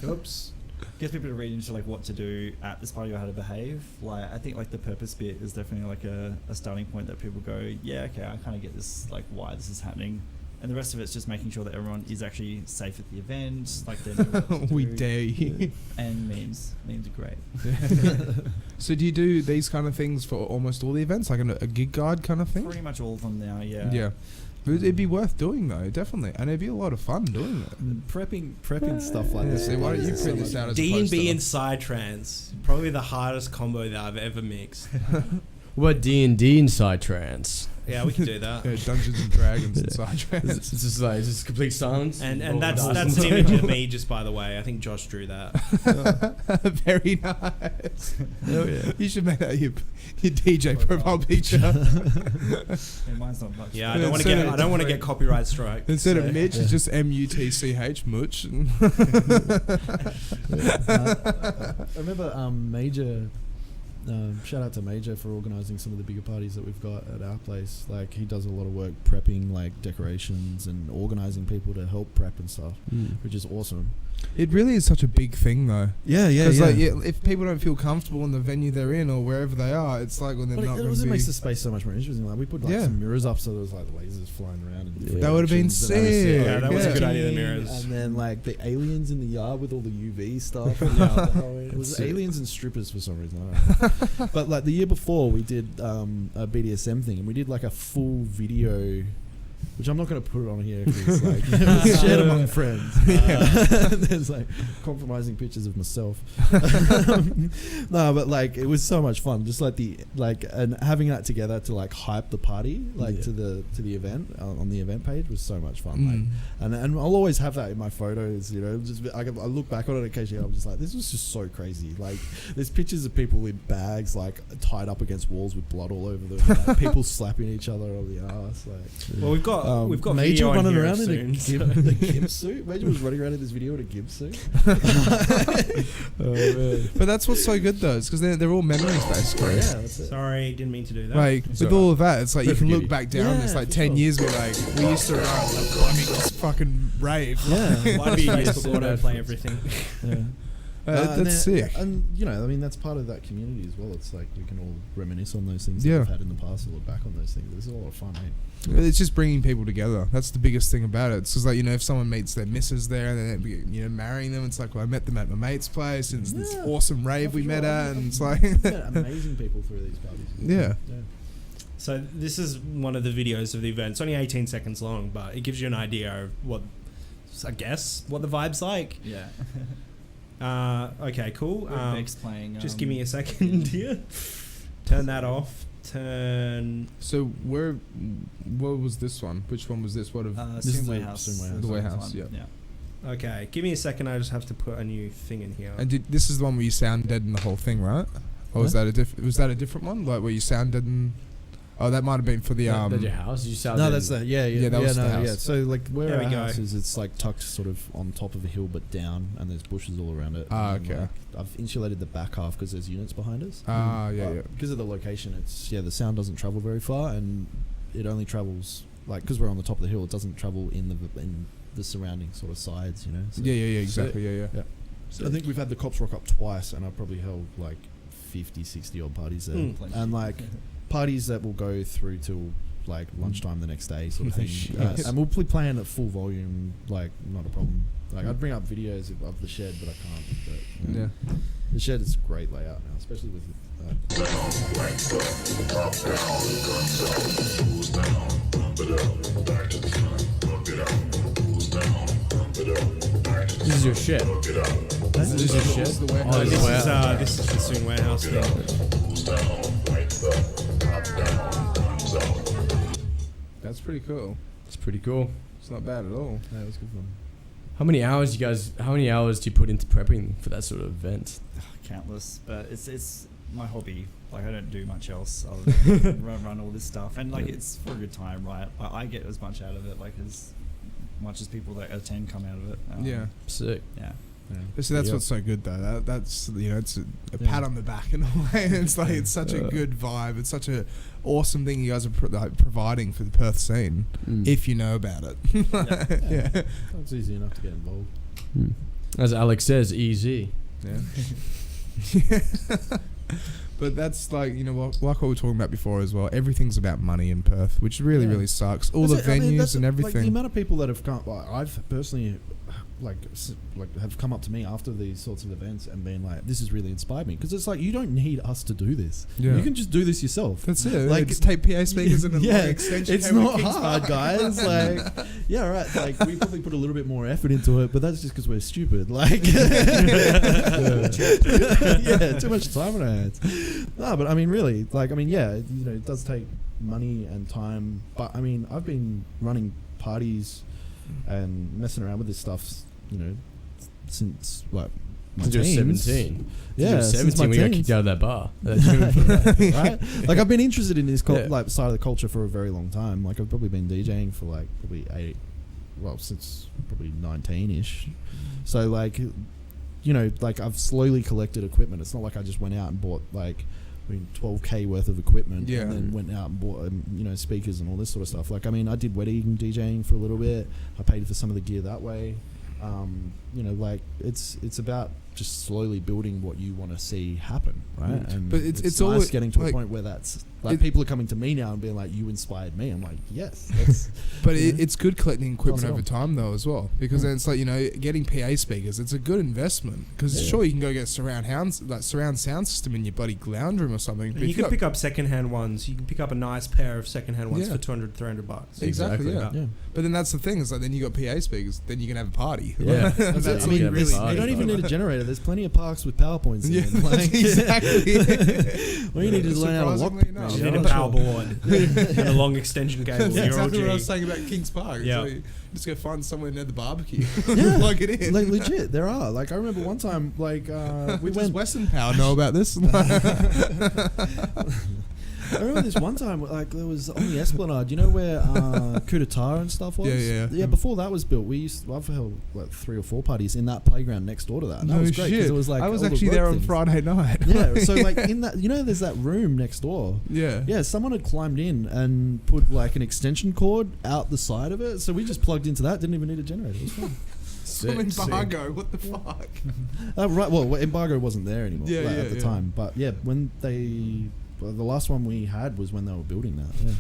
Oops. Gets people to read into like what to do at this party or how to behave. Like I think like the purpose bit is definitely like a starting point that people go, yeah, okay, I kind of get this, like why this is happening. And the rest of it's just making sure that everyone is actually safe at the event. Like they know what to We do. dare you. And memes are great. So do you do these kind of things for almost all the events, like a gig guide kind of thing? Pretty much all of them now. Yeah. Yeah. It'd be worth doing though, definitely, and it'd be a lot of fun doing it. Prepping stuff like this. See, why don't you print this out as a D&B poster? and Psytrance, probably the hardest combo that I've ever mixed. What about D&D inside trance? Yeah, we can do that. Yeah, Dungeons and Dragons and Psytrance. It's just like it's just complete silence. And Roll that's the dice. an image of me, just by the way. I think Josh drew that. Very nice. Oh yeah. You should make that your DJ profile picture. Yeah, mine's not much. Yeah, I don't want to get copyright strike. Instead so. of Mitch, it's just MUTCH, Mutch. I remember Major. Shout out to Major for organising some of the bigger parties that we've got at our place. Like, he does a lot of work prepping like decorations and organising people to help prep and stuff, which is awesome. It really is such a big thing, though. Yeah, Because like, if people don't feel comfortable in the venue they're in or wherever they are, it's like when they're But not. it also makes the space so much more interesting. Like, we put like Yeah. some mirrors up so there was like lasers flying around. In different That would've been directions, and that was sick. Yeah, that was a good idea, the And mirrors. then like the aliens in the yard with all the UV stuff. And, it was aliens and strippers for some reason. I don't know. But like the year before, we did a BDSM thing, and we did like a full video, which I'm not going to put it on here because like it was shared among friends. There's like compromising pictures of myself. No, but like it was so much fun. Just like and having that together to like hype the party to the event on the event page was so much fun. Like, and I'll always have that in my photos. You know, just I look back on it occasionally. I'm just like, this was just so crazy. Like there's pictures of people in bags like tied up against walls with blood all over them. Like, people slapping each other on the ass. Like, Well, we've got Major video on running here around soon, in a gimp suit. Major was running around in this video in a gimp suit. But that's what's so good though, is because they're all memories basically. Yeah, that's it. Sorry, didn't mean to do that. Like It's with alright. all of that, it's like you We'll can forgive look you. back down. Yeah, It's like for 10 sure. years ago, like we used to run this fucking rave. Yeah. Why does Facebook autoplay everything? Yeah. That's sick. And you know, I mean, that's part of that community as well. It's like we can all reminisce on those things Yeah. that we've had in the past and look back on those things. It's a lot of fun, eh? It's just bringing people together. That's the biggest thing about it. It's because, like, you know, if someone meets their missus there and then, you know, marrying them, it's like, well, I met them at my mate's place and it's this Yeah. awesome rave we For met sure. at, and it's like, We've met amazing people through these parties. Yeah. So this is one of the videos of the event. It's only 18 seconds long, but it gives you an idea of what the vibe's like. Yeah. Okay, cool. Beck's playing. Just give me a second here. Turn that off. So what was this one? Which one was this? What of This is Soon the Warehouse. Soon Warehouse. The Warehouse, One. yeah. Okay, give me a second. I just have to put a new thing in here. And this is the one where you sound dead in the whole thing, right? Or was that a different one? Like where you sound dead in? Oh, that might have been for the That's your house. You sound No, that's that. Yeah, that was the house. Yeah. So like where There we our go. house is, it's like tucked sort of on top of a hill, but down, and there's bushes all around it. Ah, And, okay. like, I've insulated the back half because there's units behind us. Ah, yeah, yeah. Because of the location, the sound doesn't travel very far, and it only travels like because we're on the top of the hill. It doesn't travel in the surrounding sort of sides, you know. So Yeah, exactly, yeah. I think we've had the cops rock up twice, and I've probably held like 50, 60 odd parties there, and like parties that will go through till like lunchtime the next day, sort of No thing. shit. And we'll be playing at full volume, like not a problem. Like I'd bring up videos of the shed, but I can't. But Yeah. the shed is a great layout now, especially with. This is your shed. This is your shed. The warehouse. Oh, This is the Soon Warehouse thing. That's pretty cool. It's pretty cool. It's not bad at all. Yeah, it was good fun. How many hours do you put into prepping for that sort of event? Countless, but it's my hobby. Like I don't do much else other than run all this stuff, and like it's for a good time, right? I get as much out of it, like as much as people that attend come out of it. Yeah. Sick. Yeah. So that's Yeah. what's so good though. That's you know, it's a pat on the back in a way. It's like it's such a good vibe. It's such a awesome thing you guys are providing for the Perth scene, if you know about it. Yeah. It's easy enough to get involved. As Alex says, easy. Yeah. But that's like, you know, like what we were talking about before as well. Everything's about money in Perth, which really, Yeah. really sucks. All That's the it. I mean, venues that's and Like everything. the amount of people that have come, like, I've personally, like have come up to me after these sorts of events and been like, "This has really inspired me," because it's like you don't need us to do this. Yeah. You can just do this yourself. That's it. Like, Just take PA speakers and a yeah, long extension. it's cable not with King's hard, Park. guys. Like, yeah, right. Like, we probably put a little bit more effort into it, but that's just because we're stupid. Like, yeah, too much time on our hands. No, but I mean, really, like, I mean, yeah, you know, it does take money and time. But I mean, I've been running parties and messing around with this stuff, you know, since like my Since you were teens. 17. Yeah, Since you since were 17 my we got teens. kicked out of that bar. Right? Like I've been interested in this Yeah. like side of the culture for a very long time. Like I've probably been DJing for like since probably 19ish. So like, you know, like I've slowly collected equipment. It's not like I just went out and bought like 12k worth of equipment and then went out and bought you know, speakers and all this sort of stuff. Like I mean, I did wedding DJing for a little bit. I paid for some of the gear that way. You know, like it's about just slowly building what you want to see happen, right? And But it's nice always getting to like, a point where that's like people are coming to me now and being like, "You inspired me." I'm like, "Yes." That's, but it's good collecting equipment Pass it over on. time though as well, because then it's like, you know, getting PA speakers. It's a good investment because sure you can go get surround sound system in your bloody lounge room or something. But You if can got- pick up secondhand ones. You can pick up a nice pair of secondhand ones for $200, $300. Exactly. Exactly. Yeah. But then that's the thing is like then you got PA speakers, then you can have a party. Yeah. That's I mean, Yeah, really, party, you don't even but- need a generator. There's plenty of parks with PowerPoints. In Yeah, them. Like, exactly. All you need is learn how to lock. Surprisingly enough. You Yeah, need a I'm power board and a long extension cable. That's You're exactly what I OG. was saying about Kings Park. It's Yeah. like, just go find somewhere near the barbecue. Yeah. Plug it in. Like legit, there are. Like I remember one time, like we Does went. Western Power know about this? I remember this one time, like there was on the Esplanade. You know where Coup d'etat and stuff was? Yeah. Before that was built, I've held like 3 or 4 parties in that playground next door to that. And that was great because it was like I was all the actually work there on things. Friday night. Yeah, so like in that, you know, there's that room next door. Yeah. Yeah, someone had climbed in and put like an extension cord out the side of it, so we just plugged into that. Didn't even need a generator. It was fun. Some embargo. What the fuck? Right. Well, embargo wasn't there anymore at the Yeah. time. But yeah, when the last one we had was when they were building that. Yeah.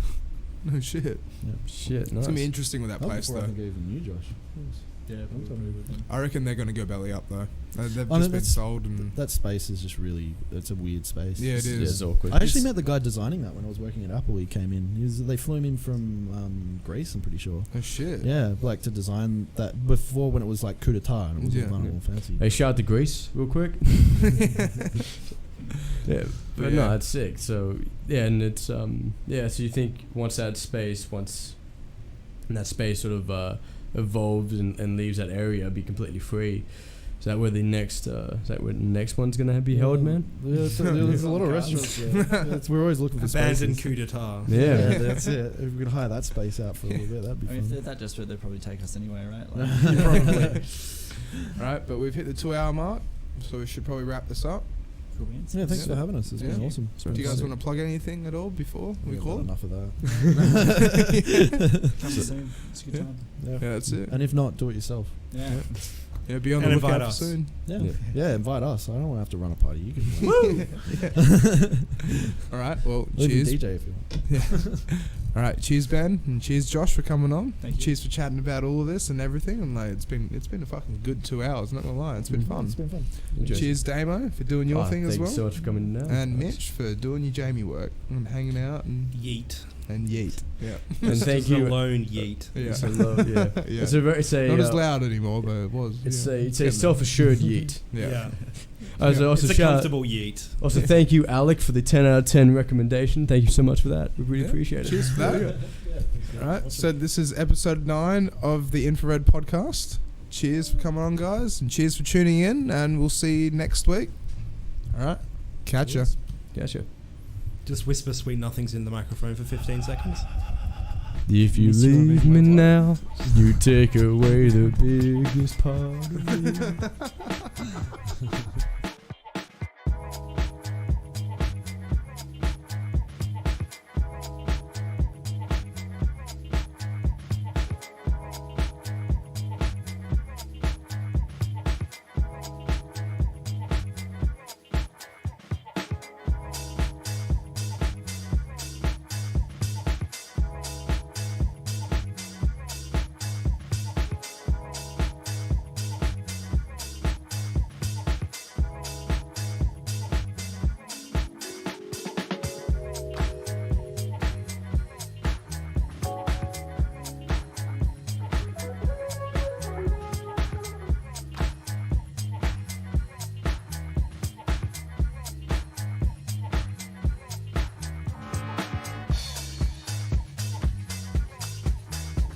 No shit. Shit, It's nice. gonna be interesting with that That was place before I though. think I even knew Josh. Yeah, I reckon they're gonna go belly up though. They've I mean, just been that's- sold and That space is just really, it's a weird space. yeah, it Yeah, is. it's awkward. I actually met the guy designing that when I was working at Apple. He came in. They flew him in from Greece, I'm pretty sure. Oh shit. Yeah, like to design that before when it was like coup d'etat and it was Yeah. all fancy. Hey, shout out to Greece real quick. Yeah, but Yeah. no, it's sick. So yeah, and it's so you think once that space sort of evolves and leaves that area, be completely free. Is that where the next one's gonna be held, man? Yeah, so there's a lot of restaurants. Yeah. We're always looking for Abandoned spaces. coup d'etat. Yeah. That's it. If we could hire that space out for a little bit, that'd be I mean, if fun. they're that desperate, they'd probably take us anyway, right? Probably. Right, but we've hit the 2-hour mark, so we should probably wrap this up. Cool beans. Yeah, thanks Yeah. for having us. It's been Yeah. awesome. Do you guys want to plug anything at all before we We've call? had enough of that. Come soon. It's a good Yeah. time. Yeah, that's it. And if not, do it yourself. Yeah. Yeah, be on And the invite lookout for us. soon. Yeah. Yeah. Yeah, invite us. I don't want to have to run a party. You can All right, well, even cheers. DJ if you want. All right, cheers, Ben, and cheers, Josh, for coming on. Thank you. Cheers for chatting about all of this and everything. And like, it's been a fucking good 2 hours. Not gonna lie, it's been fun. It's been fun. Enjoy. Cheers, Damo, for doing your thing as Thank well. you so much for coming down. And Mitch for doing your Jamie work and hanging out and Yeet. yeet. Yeah. And thank Just you. a lone yeet. Yeah. It's a love, yeah. Yeah. It's a Not as loud anymore, but it was. It's yeah. a getting self-assured yeet. there. Yeah. Also, It's a shout comfortable yeet. also thank you, Alec, for the 10 out of 10 recommendation. Thank you so much for that. We really Yeah. appreciate it. Cheers for that. All right, so this is episode 9 of the Infra-Red podcast. Cheers for coming on, guys, and cheers for tuning in, and we'll see you next week. All right, catch ya. Gotcha. Just whisper sweet nothings in the microphone for 15 seconds. If you Miss you, I leave make me my now, you take away the biggest part of me.